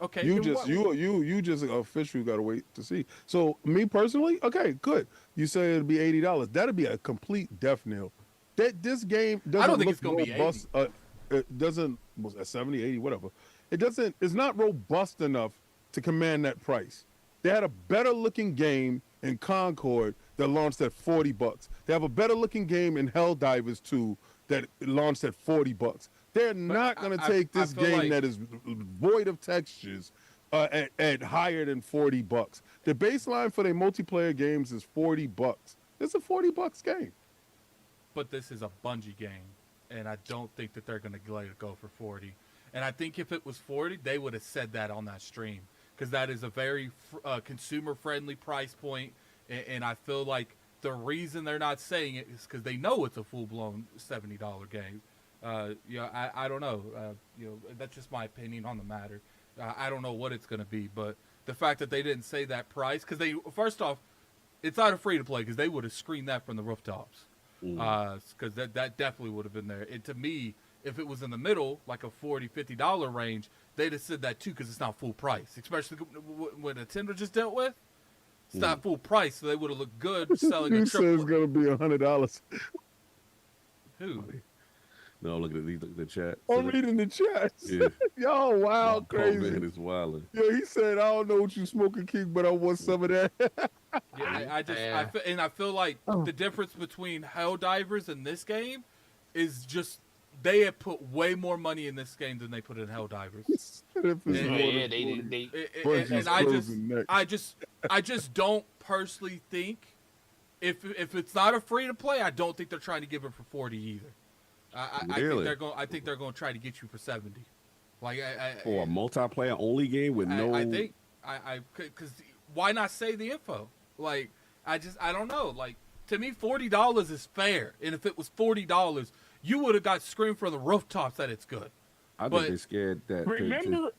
Speaker 3: Okay,
Speaker 1: you just officially gotta wait to see. So me personally, okay, good. You say it'd be $80. That'd be a complete death knell. This game doesn't.
Speaker 3: I don't think it's gonna be 80.
Speaker 1: It doesn't. Was at 70, 80, whatever. It's not robust enough to command that price. They had a better looking game in Concord that launched at $40. They have a better looking game in Helldivers 2 that launched at $40. They're not going to take this game that is void of textures at higher than $40. The baseline for their multiplayer games is $40. It's a $40 game.
Speaker 3: But this is a Bungie game, and I don't think that they're going to let it go for 40. And I think if it was 40, they would have said that on that stream, because that is a very consumer-friendly price point, and I feel like the reason they're not saying it is because they know it's a full-blown $70 game. I don't know. That's just my opinion on the matter. I don't know what it's going to be, but the fact that they didn't say that price, because first off, it's not a free-to-play, because they would have screened that from the rooftops, because that definitely would have been there. And to me, if it was in the middle, like a $40, $50 range, they'd have said that too, because it's not full price, especially when Nintendo just dealt with. It's not full price, so they would have looked good selling a triple.
Speaker 1: Who says it's going to be $100?
Speaker 3: Who?
Speaker 2: No, look at the chat.
Speaker 1: I'm reading the chat.
Speaker 2: Yeah.
Speaker 1: Yo, wild, crazy.
Speaker 2: Oh, man, it's wilding.
Speaker 1: Yeah, he said, I don't know what you smoking, King, but I want some of that.
Speaker 3: I feel like the difference between Helldivers and this game is just they have put way more money in this game than they put in Helldivers. I just don't personally think if it's not a free to play, I don't think they're trying to give it for 40 either. I think they're going to try to get you for 70. Like
Speaker 2: for a multiplayer only game with no.
Speaker 3: I think because why not say the info? Like I don't know. Like to me, $40 is fair, and if it was $40, you would have got screamed from the rooftops that it's good.
Speaker 2: I think they're scared that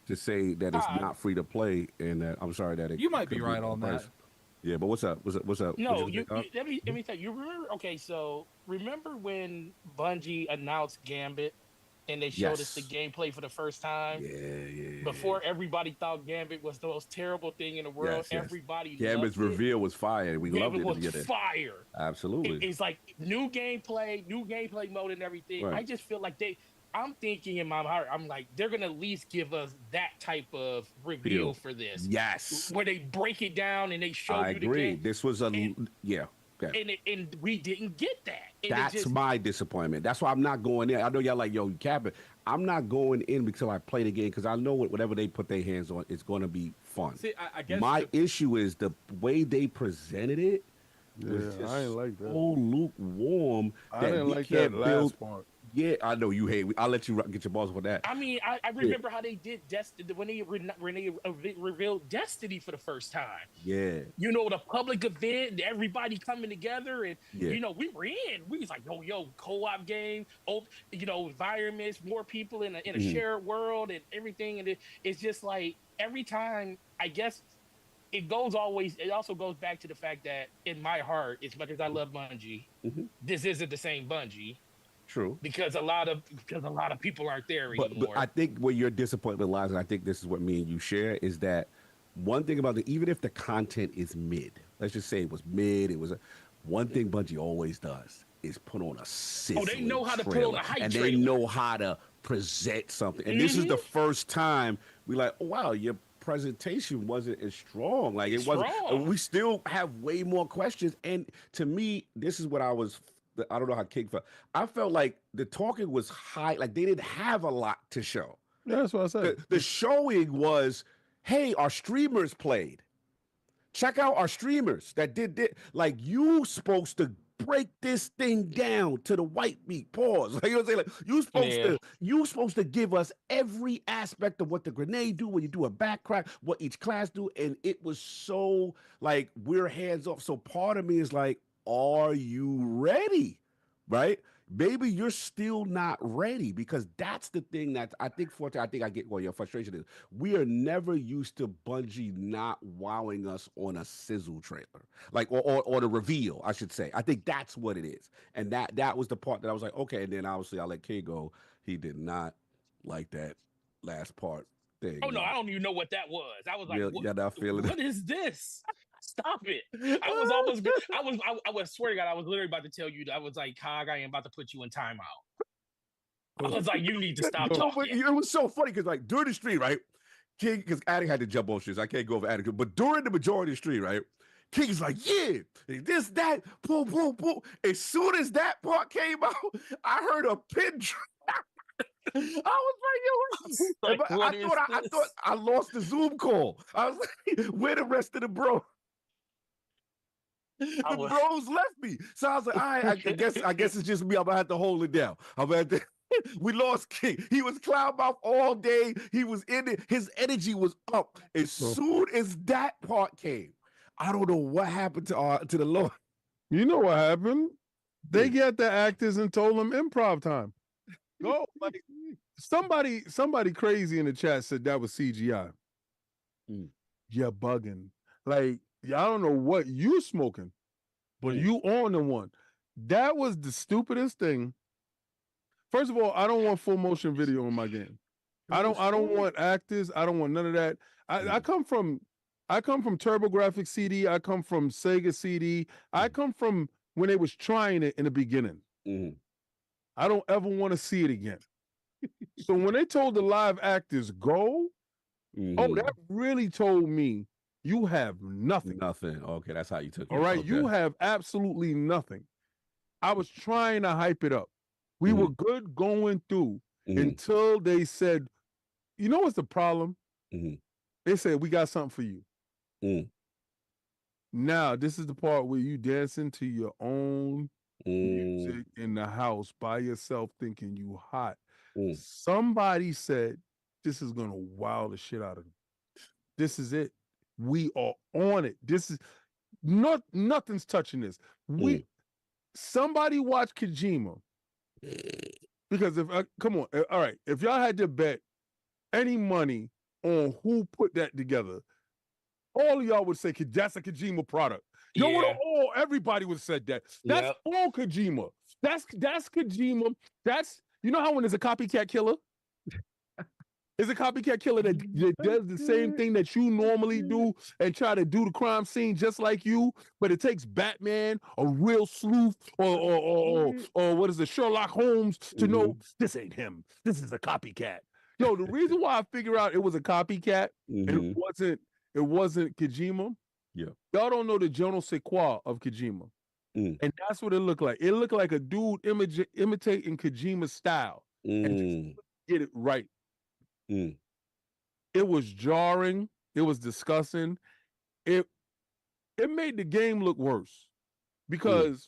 Speaker 2: to say that it's not free to play, and that I'm sorry that it.
Speaker 3: You might be right on that.
Speaker 2: Yeah, but what's up? What's up?
Speaker 20: No, let me tell you. You remember? Okay, so remember when Bungie announced Gambit, and they showed us the gameplay for the first time?
Speaker 2: Yeah.
Speaker 20: Before everybody thought Gambit was the most terrible thing in the world. Everybody
Speaker 2: Gambit's reveal was fire. We loved it.
Speaker 20: Gambit was fire.
Speaker 2: Absolutely.
Speaker 20: It's like new gameplay mode, and everything.
Speaker 2: Right.
Speaker 20: I just feel like I'm thinking in my heart, I'm like, they're going to at least give us that type of reveal for this.
Speaker 2: Yes.
Speaker 20: Where they break it down and they show you the game.
Speaker 2: I agree. This was Okay.
Speaker 20: And we didn't get that. And
Speaker 2: that's my disappointment. That's why I'm not going in. I know y'all like, yo, you capping. I'm not going in until I play the game because I know whatever they put their hands on, it's going to be fun.
Speaker 3: See, I guess
Speaker 2: my issue is the way they presented it.
Speaker 1: Was just I ain't like that.
Speaker 2: So lukewarm.
Speaker 1: I didn't like that last part.
Speaker 2: Yeah, I know you hate. I'll let you get your balls for that.
Speaker 20: I mean, I remember how they did Destiny when they revealed Destiny for the first time.
Speaker 2: Yeah.
Speaker 20: You know, the public event, everybody coming together, and you know, we were in. We was like, yo, co-op game, environments, more people in a shared world, and everything. And it's just like every time, I guess. It also goes back to the fact that in my heart, as much as I love Bungie, this isn't the same Bungie.
Speaker 2: True.
Speaker 20: Because a lot of people aren't there anymore.
Speaker 2: But I think where your disappointment lies, and I think this is what me and you share, is that one thing about even if the content is mid, let's just say it was mid, one thing Bungie always does is put on a sizzling
Speaker 20: they know how to
Speaker 2: trailer,
Speaker 20: put on a hype
Speaker 2: and
Speaker 20: trailer.
Speaker 2: they know how to present something. And this is the first time we're like, oh, wow, your presentation wasn't as strong. Like it wasn't. We still have way more questions. And to me, this is what I don't know how King felt. I felt like the talking was high. Like they didn't have a lot to show.
Speaker 1: Yeah, that's what I said.
Speaker 2: The showing was, hey, our streamers played. Check out our streamers that did it. Like you supposed to break this thing down to the white meat. Pause. Like you know what I'm saying? Like you supposed to give us every aspect of what the grenade do when you do a back crack, what each class do, and it was so like we're hands off. So part of me is like, are you ready? Right? Maybe you're still not ready because that's the thing that I think I get where your frustration is. We are never used to Bungie not wowing us on a sizzle trailer, like or the reveal, I should say. I think that's what it is, and that was the part that I was like, okay. And then obviously I let Kay go. He did not like that last part thing.
Speaker 20: Oh no, I don't even know what that was. I was like,
Speaker 2: what
Speaker 20: is this? Stop it! I was swear to God, I was literally about to tell you. I was like, Cog, I am about to put you in timeout. I was like, you need to stop
Speaker 2: But
Speaker 20: talking.
Speaker 2: it was so funny because like during the stream, right? King, because Addict had to jump on shit. So I can't go over Addict. But during the majority of the stream, right? King's like, yeah, this, that, boom, boom, boom. As soon as that part came out, I heard a pin drop. I was like, yo, I thought I lost the Zoom call. I was like, where the rest of the bro? The bros left me. So I was like, all right, I guess it's just me. I'm gonna have to hold it down. I'm gonna have to. We lost King. He was cloudmouth all day. He was in it. His energy was up. As soon as that part came, I don't know what happened to the Lord.
Speaker 1: You know what happened? They got the actors and told them improv time. Go. Like, somebody crazy in the chat said that was CGI. You're bugging. Like, I don't know what you smoking, but you on the one. That was the stupidest thing. First of all, I don't want full motion video in my game. I don't want actors. I don't want none of that. I come from TurboGrafx CD. I come from Sega CD. I come from when they was trying it in the beginning. I don't ever want to see it again. So when they told the live actors go, oh, that really told me you have nothing.
Speaker 2: Nothing. Okay, that's how you took it.
Speaker 1: All right,
Speaker 2: okay.
Speaker 1: you have absolutely nothing. I was trying to hype it up. We were good going through until they said, you know what's the problem? They said, we got something for you. Now, this is the part where you dancing to your own music in the house by yourself thinking you hot. Somebody said, this is going to wow the shit out of them. This is it. We are on it. This is nothing's touching this. Somebody watch Kojima. Because come on, all right, if y'all had to bet any money on who put that together, all of y'all would say that's a Kojima product. Everybody would have said that. That's all Kojima. That's Kojima. That's, you know how when there's a copycat killer? It's a copycat killer that does the same thing that you normally do and try to do the crime scene just like you, but it takes Batman, a real sleuth, or what is it, Sherlock Holmes to know this ain't him. This is a copycat. Yo, the reason why I figure out it was a copycat and it wasn't Kojima. Y'all don't know the je ne sais quoi of Kojima. And that's what it looked like. It looked like a dude imitating Kojima's style and just get it right. It was jarring. It was disgusting. It made the game look worse because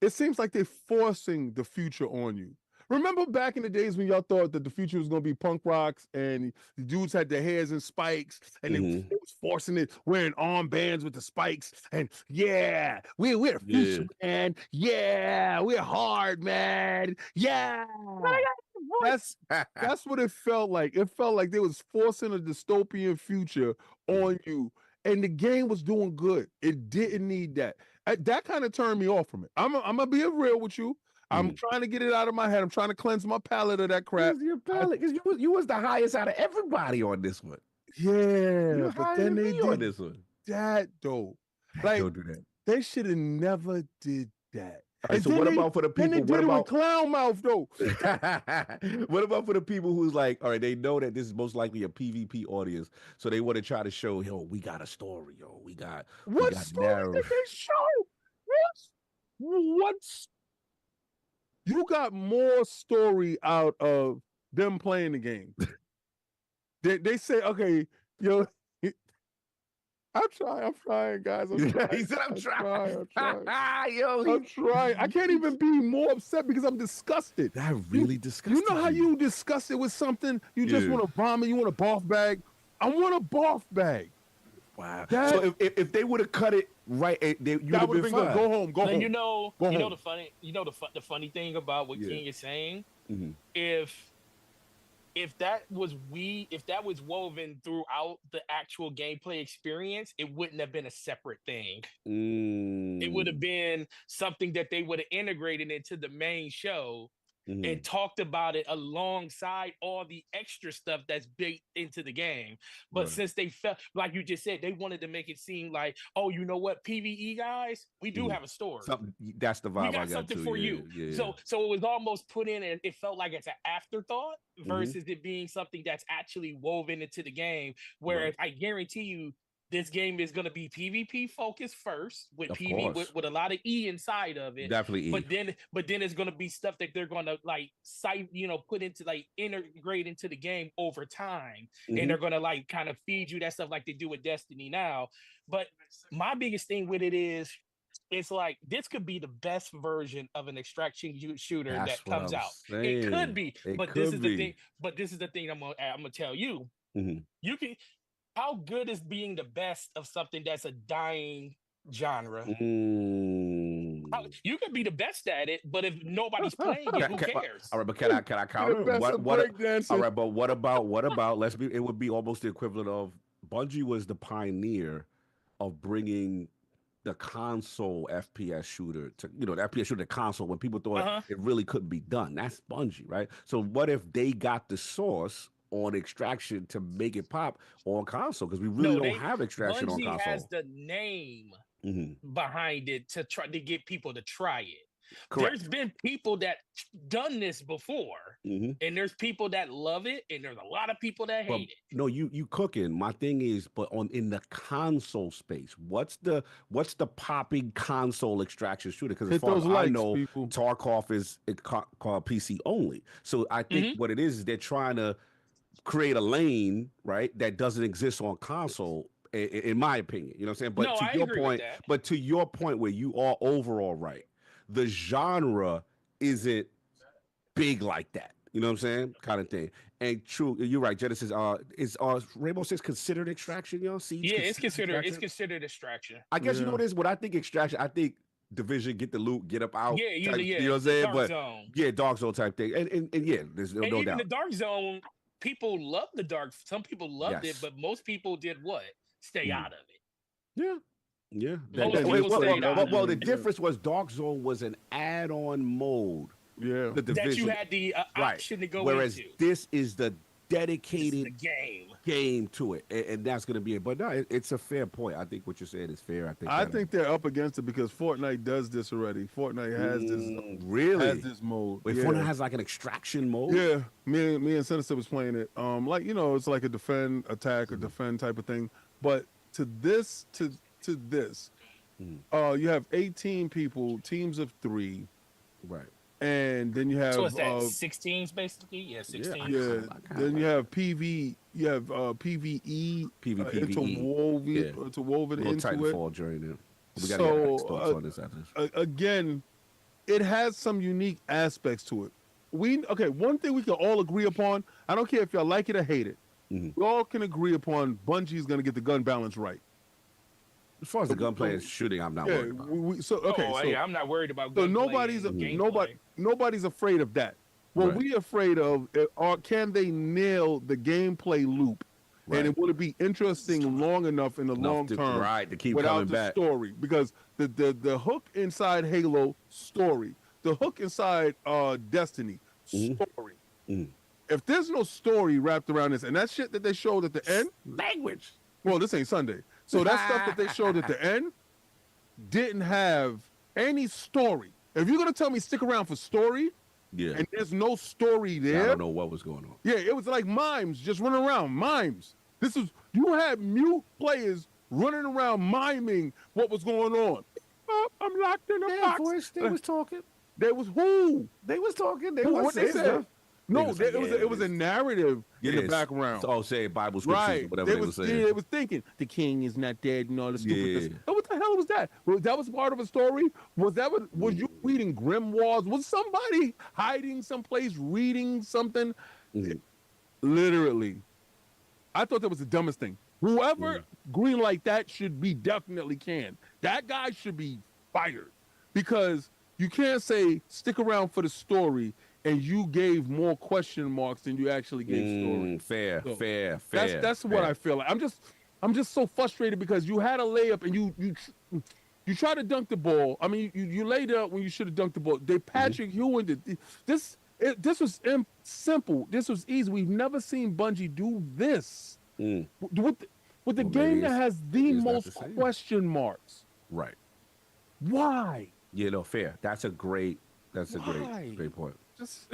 Speaker 1: it seems like they're forcing the future on you. Remember back in the days when y'all thought that the future was going to be punk rocks and the dudes had their hairs in spikes and they was forcing it, wearing armbands with the spikes and we're the future, man. Yeah, we're hard, man. Yeah. That's what it felt like. It felt like they was forcing a dystopian future on you, and the game was doing good. It didn't need that. That kind of turned me off from it. I'm gonna be real with you. I'm trying to get it out of my head. I'm trying to cleanse my palate of that crap.
Speaker 2: Your palate, because you was the highest out of everybody on this one.
Speaker 1: Yeah, but then they
Speaker 2: on
Speaker 1: did
Speaker 2: this one.
Speaker 1: that though. Like,
Speaker 2: don't do that.
Speaker 1: They should have never did that.
Speaker 2: All right, so what about for the people?
Speaker 1: Then they did it with clown mouth though.
Speaker 2: What about for the people who's like, all right, they know that this is most likely a PvP audience, so they want to try to show, yo, we got a story, yo, we got
Speaker 1: story
Speaker 2: narrative.
Speaker 1: did they show? What? You got more story out of them playing the game. They say, okay, yo, I'm trying, guys. I'm trying.
Speaker 2: He said, I'm trying.
Speaker 1: Yo, I'm trying. I can't even be more upset because I'm disgusted.
Speaker 2: That really disgusted.
Speaker 1: You know how you disgusted with something? You just want to vomit. You want a barf bag. I want a barf bag.
Speaker 2: Wow. So if they would have cut it right, you would have been fine.
Speaker 1: Good. Go home. Go home.
Speaker 20: You know
Speaker 1: home.
Speaker 20: the funny thing about what King is saying. If that was woven throughout the actual gameplay experience, it wouldn't have been a separate thing. It would have been something that they would have integrated into the main show and talked about it alongside all the extra stuff that's baked into the game. But since they felt like you just said, they wanted to make it seem like, oh, you know what, PvE guys, we do have a story.
Speaker 2: That's the vibe
Speaker 20: We
Speaker 2: I
Speaker 20: got
Speaker 2: got
Speaker 20: something
Speaker 2: too.
Speaker 20: for you. So it was almost put in, and it felt like it's an afterthought versus it being something that's actually woven into the game. Whereas I guarantee you, this game is going to be PvP focused first with with a lot of E inside of it.
Speaker 2: Definitely E.
Speaker 20: But then it's going to be stuff that they're going to like put into like integrate into the game over time, and they're going to like kind of feed you that stuff like they do with Destiny now. But my biggest thing with it is, it's like this could be the best version of an extraction shooter that comes out. It could be, this is the thing. But this is the thing I'm gonna tell you. You can. How good is being the best of something that's a dying genre? You can be the best at it, but if nobody's playing it, who cares?
Speaker 2: All right, but can I counter? All right, but what about? It would be almost the equivalent of Bungie was the pioneer of bringing the console FPS shooter to the FPS shooter to console when people thought it really couldn't be done. That's Bungie, right? So what if they got the source on extraction to make it pop on console, because we really don't have extraction on console.
Speaker 20: Bungie has the name behind it to try to get people to try it. Correct. There's been people that done this before, and there's people that love it, and there's a lot of people that hate it.
Speaker 2: No, you cooking. My thing is, but in the console space, what's the popping console extraction shooter? Because as far as I know, Tarkov is called PC only. So I think what it is they're trying to create a lane, right, that doesn't exist on console, in my opinion. You know what I'm saying? But to your point where you are overall right, the genre isn't big like that. You know what I'm saying? Kind of thing. And true, you're right. Genesis, is Rainbow Six considered extraction? You know, Siege.
Speaker 20: Yeah, it's considered extraction.
Speaker 2: I guess you know what it is. When I think extraction, I think Division, get the loot, get up out.
Speaker 20: Yeah, usually,
Speaker 2: you know what I'm saying?
Speaker 20: Dark Zone.
Speaker 2: Yeah, Dark Zone type thing. And yeah, there's no doubt.
Speaker 20: Even the Dark Zone, people love the Dark. Some people loved it, but most people did what? Stay out of it.
Speaker 2: Yeah. Yeah. Well, the difference was Dark Zone was an add-on mode.
Speaker 1: Yeah.
Speaker 2: The Division.
Speaker 20: That you had the option to go
Speaker 2: Whereas
Speaker 20: into.
Speaker 2: this is the dedicated
Speaker 20: game
Speaker 2: to it, and that's going to be it. But no, it's a fair point. I think what you're saying is fair.
Speaker 1: I think they're up against it because Fortnite does this already. Fortnite has
Speaker 2: this
Speaker 1: this mode.
Speaker 2: Wait, Fortnite has like an extraction mode.
Speaker 1: Yeah, me and Sinister was playing it. It's like a defend, attack, or defend type of thing. But to this, you have 18 people, teams of 3,
Speaker 2: right?
Speaker 1: And then you have
Speaker 20: 16s basically. Yeah, 16.
Speaker 1: Yeah. Then you have PV. You have PVE. Interwoven into it.
Speaker 2: During it. We got on this after this.
Speaker 1: Again, it has some unique aspects to it. One thing we can all agree upon. I don't care if y'all like it or hate it. We all can agree upon Bungie's going to get the gun balance right.
Speaker 2: As far as the gunplay and shooting, I'm not worried about.
Speaker 20: I'm not worried about.
Speaker 1: So nobody's afraid of that. What we're afraid of can they nail the gameplay loop, and will it be interesting long enough in the long term,
Speaker 2: to keep
Speaker 1: without
Speaker 2: coming
Speaker 1: the
Speaker 2: back.
Speaker 1: story? Because the hook inside Halo, story. The hook inside Destiny, story. If there's no story wrapped around this, and that shit that they showed at the end,
Speaker 2: language.
Speaker 1: Well, this ain't Sunday. So that stuff that they showed at the end didn't have any story. If you're gonna tell me stick around for story, and there's no story there,
Speaker 2: I don't know what was going on.
Speaker 1: Yeah, it was like mimes just running around. Mimes. You had mute players running around miming what was going on. Oh, I'm locked in a box.
Speaker 2: Voice, they was talking.
Speaker 1: They was who?
Speaker 2: They was talking. They
Speaker 1: what
Speaker 2: was
Speaker 1: they said.
Speaker 2: stuff.
Speaker 1: No, it was a narrative in the background.
Speaker 2: Say Bible scriptures or whatever they were saying.
Speaker 1: Yeah, they was thinking the king is not dead and all this stupid stuff. What the hell was that? That was part of a story? Was you reading grimoires? Was somebody hiding someplace reading something? Literally. I thought that was the dumbest thing. Whoever green like that should be definitely canned. That guy should be fired because you can't say stick around for the story and you gave more question marks than you actually gave story.
Speaker 2: Fair.
Speaker 1: That's what I feel like. I'm just so frustrated because you had a layup and you try to dunk the ball. I mean, you laid up when you should have dunked the ball. Patrick Ewing did this. This was simple. This was easy. We've never seen Bungie do this with the game that has the most question marks.
Speaker 2: Right.
Speaker 1: Why?
Speaker 2: Yeah, no, fair. That's a great point.
Speaker 1: It's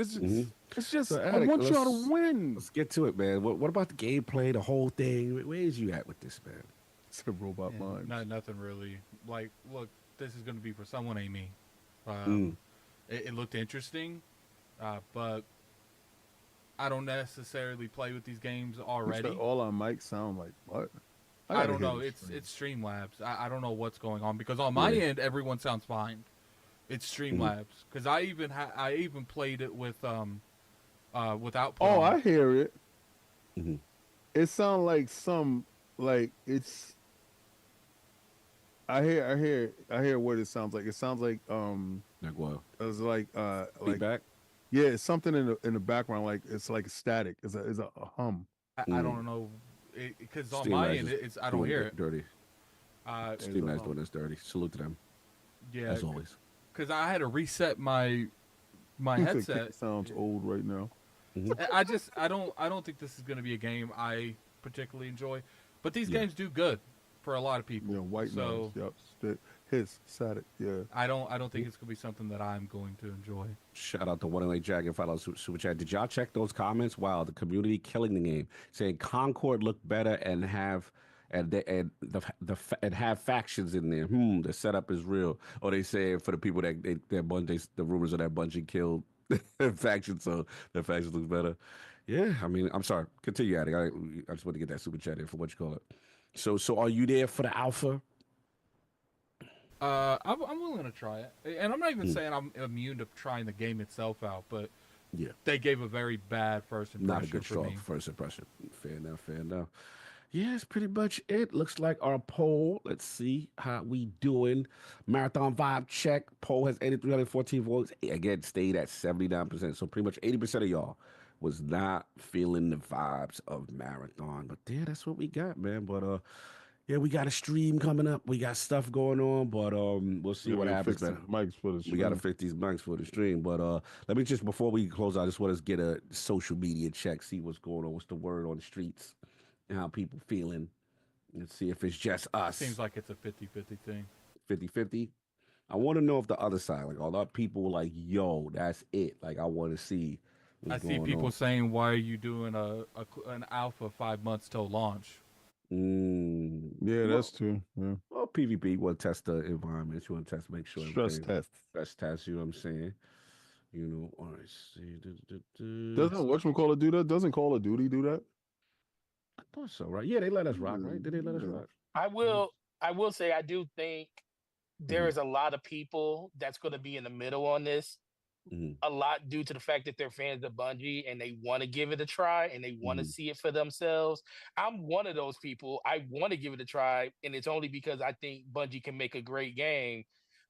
Speaker 1: just
Speaker 2: So,
Speaker 1: I
Speaker 2: Addict,
Speaker 1: want y'all to win.
Speaker 2: Let's get to it, man. What about the gameplay, the whole thing? Where is you at with this, man?
Speaker 1: It's a robot mind.
Speaker 3: Nothing really. Like, look, this is going to be for someone, Amy. It looked interesting, but I don't necessarily play with these games already.
Speaker 1: All our mics sound like what?
Speaker 3: I don't know. It's Streamlabs. I don't know what's going on because on my end everyone sounds fine. It's Streamlabs because I even played it with without.
Speaker 1: Oh, I hear it. It sounds like it's. I hear what it sounds like. It sounds like
Speaker 2: like what?
Speaker 1: It's like
Speaker 2: feedback.
Speaker 1: Yeah, it's something in the background. Like it's like static. It's a hum.
Speaker 3: I don't know because on my end I don't hear it.
Speaker 2: Dirty. Streamlabs doing this dirty. Salute to them.
Speaker 3: Yeah,
Speaker 2: as always.
Speaker 3: Because I had to reset my headset.
Speaker 1: It sounds old right now.
Speaker 3: I don't think this is going to be a game I particularly enjoy, but these games do good for a lot of people.
Speaker 1: Yeah, white
Speaker 3: noise.
Speaker 1: Yep. Static. Yeah.
Speaker 3: I don't think it's going to be something that I'm going to enjoy.
Speaker 2: Shout out to One Lake Dragon follow super chat. Did y'all check those comments? Wow, the community killing the game, saying Concord looked better and have factions in there. The setup is real. Or they say for the people that the rumors of that Bungie killed faction, so their faction looks better. Yeah, I mean, I'm sorry. Continue, Addict. I just want to get that super chat in for what you call it. So are you there for the alpha?
Speaker 3: I'm willing to try it, and I'm not even saying I'm immune to trying the game itself out, but they gave a very bad first impression.
Speaker 2: Not a good, strong first impression. Fair enough. Yeah, that's pretty much it. Looks like our poll. Let's see how we doing. Marathon vibe check. Poll has 8,314 votes. Again, stayed at 79%. So pretty much 80% of y'all was not feeling the vibes of Marathon. But yeah, that's what we got, man. But yeah, we got a stream coming up. We got stuff going on, but we'll see what happens.
Speaker 1: Mics for the stream.
Speaker 2: We got to fix these mics for the stream. But let me just, before we close out, I just want to get a social media check, see what's going on, what's the word on the streets, and how people feeling. Let's see if it's just us.
Speaker 3: Seems like it's a 50-50 thing.
Speaker 2: 50-50? I want to know if the other side, like all the people like, yo, that's it. Like I want to see what's
Speaker 3: I see people saying, why are you doing an alpha 5 months till launch?
Speaker 1: Yeah, that's true. Yeah.
Speaker 2: Well, PvP, you want to test the environment. You want to make sure.
Speaker 1: Stress test,
Speaker 2: you know what I'm saying? You know, all right, see.
Speaker 1: Doesn't whatchamacallit do that? Doesn't Call of Duty do that?
Speaker 2: I thought so, right? Yeah, they let us rock, right? Did they let us rock?
Speaker 20: I will say I do think there is a lot of people that's going to be in the middle on this. A lot due to the fact that they're fans of Bungie and they want to give it a try and they want to see it for themselves. I'm one of those people. I want to give it a try, and it's only because I think Bungie can make a great game.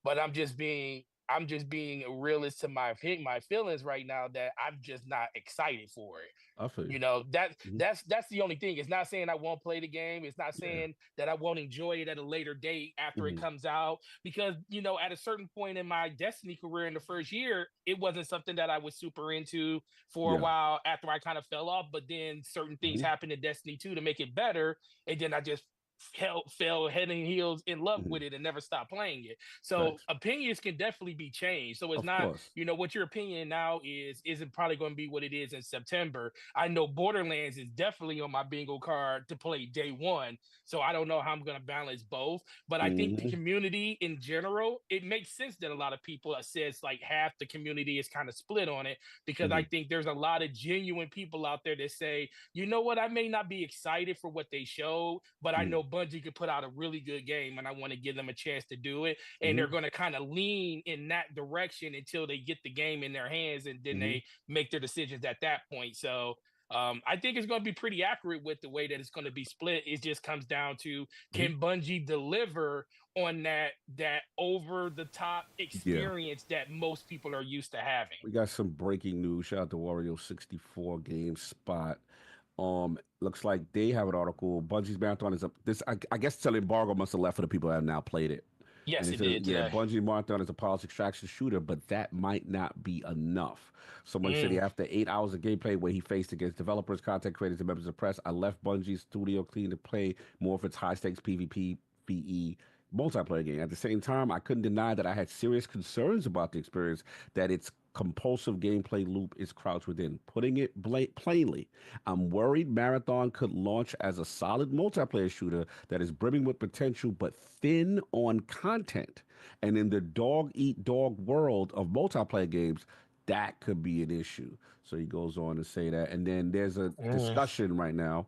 Speaker 20: But I'm just being a realist to my feelings right now that I'm just not excited for it.
Speaker 2: I feel you.
Speaker 20: You know, that's the only thing. It's not saying I won't play the game. It's not saying that I won't enjoy it at a later date after it comes out. Because, you know, at a certain point in my Destiny career in the first year, it wasn't something that I was super into for a while after I kind of fell off. But then certain things happened in Destiny 2 to make it better. And then I just fell head and heels in love with it and never stopped playing it. So opinions can definitely be changed. So it's not, you know, what your opinion now isn't probably going to be what it is in September. I know Borderlands is definitely on my bingo card to play day one. So I don't know how I'm going to balance both. But I think the community in general, it makes sense that a lot of people says like half the community is kind of split on it, because I think there's a lot of genuine people out there that say, you know what, I may not be excited for what they showed, but I know Bungie could put out a really good game and I want to give them a chance to do it. And they're going to kind of lean in that direction until they get the game in their hands, and then they make their decisions at that point. So I think it's going to be pretty accurate with the way that it's going to be split. It just comes down to, can Bungie deliver on that over the top experience that most people are used to having?
Speaker 2: We got some breaking news. Shout out to Wario 64 GameSpot. Looks like they have an article. Bungie's Marathon is up. I guess the embargo must have left for the people that have now played it.
Speaker 20: Yes,
Speaker 2: and
Speaker 20: it
Speaker 2: says,
Speaker 20: did
Speaker 2: yeah,
Speaker 20: today.
Speaker 2: Bungie marked on as a policy extraction shooter, but that might not be enough. Someone said after 8 hours of gameplay where he faced against developers, content creators, and members of the press, I left Bungie's studio clean to play more of its high-stakes PvP, PE multiplayer game. At the same time, I couldn't deny that I had serious concerns about the experience, that its compulsive gameplay loop is crouched within. Putting it plainly, I'm worried Marathon could launch as a solid multiplayer shooter that is brimming with potential but thin on content. And in the dog-eat-dog world of multiplayer games, that could be an issue. So he goes on to say that. And then there's a discussion right now.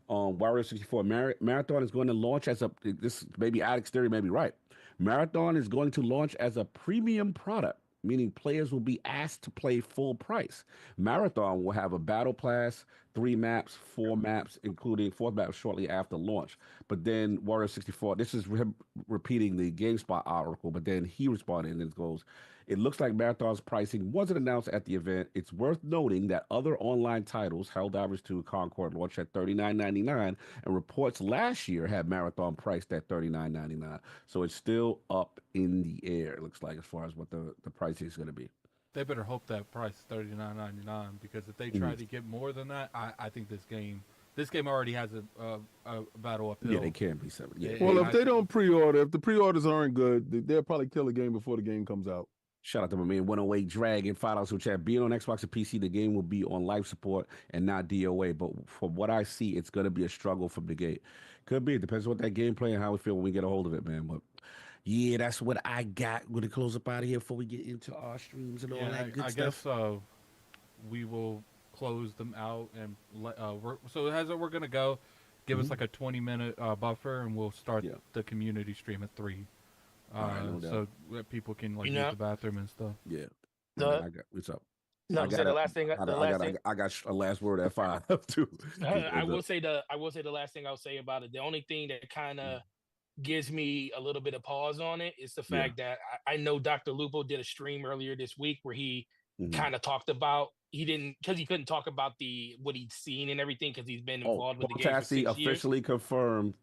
Speaker 2: Warrior 64 Marathon is going to launch as a, this maybe Addict's theory may be right. Marathon is going to launch as a premium product, meaning players will be asked to play full price. Marathon will have a battle pass, 3 maps, 4 maps, including 4th map shortly after launch. But then Warrior 64, this is him repeating the GameSpot article, but then he responded and it goes, it looks like Marathon's pricing wasn't announced at the event. It's worth noting that other online titles, Helldivers 2, Concord, launched at $39.99, and reports last year had Marathon priced at $39.99. So it's still up in the air, it looks like, as far as what the pricing is going to be.
Speaker 3: They better hope that price is $39.99, because if they try to get more than that, I think this game already has a battle uphill.
Speaker 2: Yeah, they can be 70. Yeah.
Speaker 1: Well, if they don't pre-order, if the pre-orders aren't good, they'll probably kill the game before the game comes out.
Speaker 2: Shout out to my man 108 Dragon, $5 super chat. Being on Xbox and PC, the game will be on life support and not DOA. But from what I see, it's going to be a struggle from the gate. Could be. It depends on what that gameplay and how we feel when we get a hold of it, man. But yeah, that's what I got. We're going to close up out of here before we get into our streams and all that good stuff.
Speaker 3: I guess we will close them out. And so as we're going to go, give us like a 20-minute buffer, and we'll start the community stream at 3. So that people can use the bathroom and stuff.
Speaker 2: Yeah. What's up?
Speaker 20: No, the last thing.
Speaker 2: I got a last word at 5 too.
Speaker 20: I will say the last thing I'll say about it. The only thing that kind of gives me a little bit of pause on it is the fact that I know Dr. Lupo did a stream earlier this week where he kind of talked about he couldn't talk about what he'd seen and everything because he's been involved with the game for 6 years.
Speaker 2: Officially confirmed.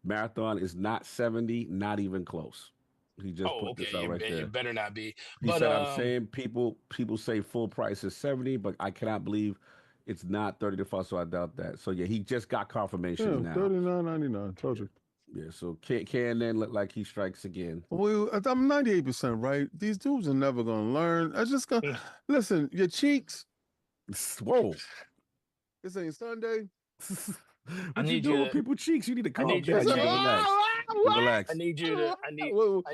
Speaker 2: Marathon is not 70, not even close. He just put this out right there.
Speaker 20: It better not be.
Speaker 2: He said, I'm saying people say full price is 70, but I cannot believe it's not 30 to 5, so I doubt that. So yeah, he just got confirmation now.
Speaker 1: $39.99. Told you.
Speaker 2: Yeah, so can then look like he strikes again.
Speaker 1: Well, I'm 98% right. These dudes are never gonna learn. I just gonna listen. Your cheeks.
Speaker 2: Whoa.
Speaker 1: This ain't Sunday.
Speaker 2: What you doing with people's cheeks? You need to calm down.
Speaker 20: Relax. I need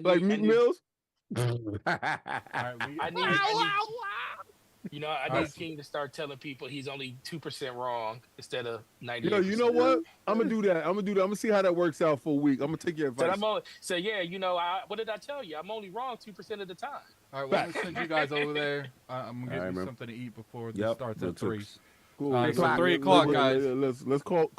Speaker 1: like Meat Mills.
Speaker 20: I need King to start telling people he's only 2% wrong instead of 90%.
Speaker 1: You know what? I'm gonna do that. I'm gonna see how that works out for a week. I'm gonna take your advice.
Speaker 20: What did I tell you? I'm only wrong 2% of the time.
Speaker 3: All right, well, I'm gonna send you guys over there. I'm gonna give you something to eat before this starts at 3.
Speaker 1: Cool.
Speaker 3: So 3 o'clock, guys.
Speaker 1: Let's call.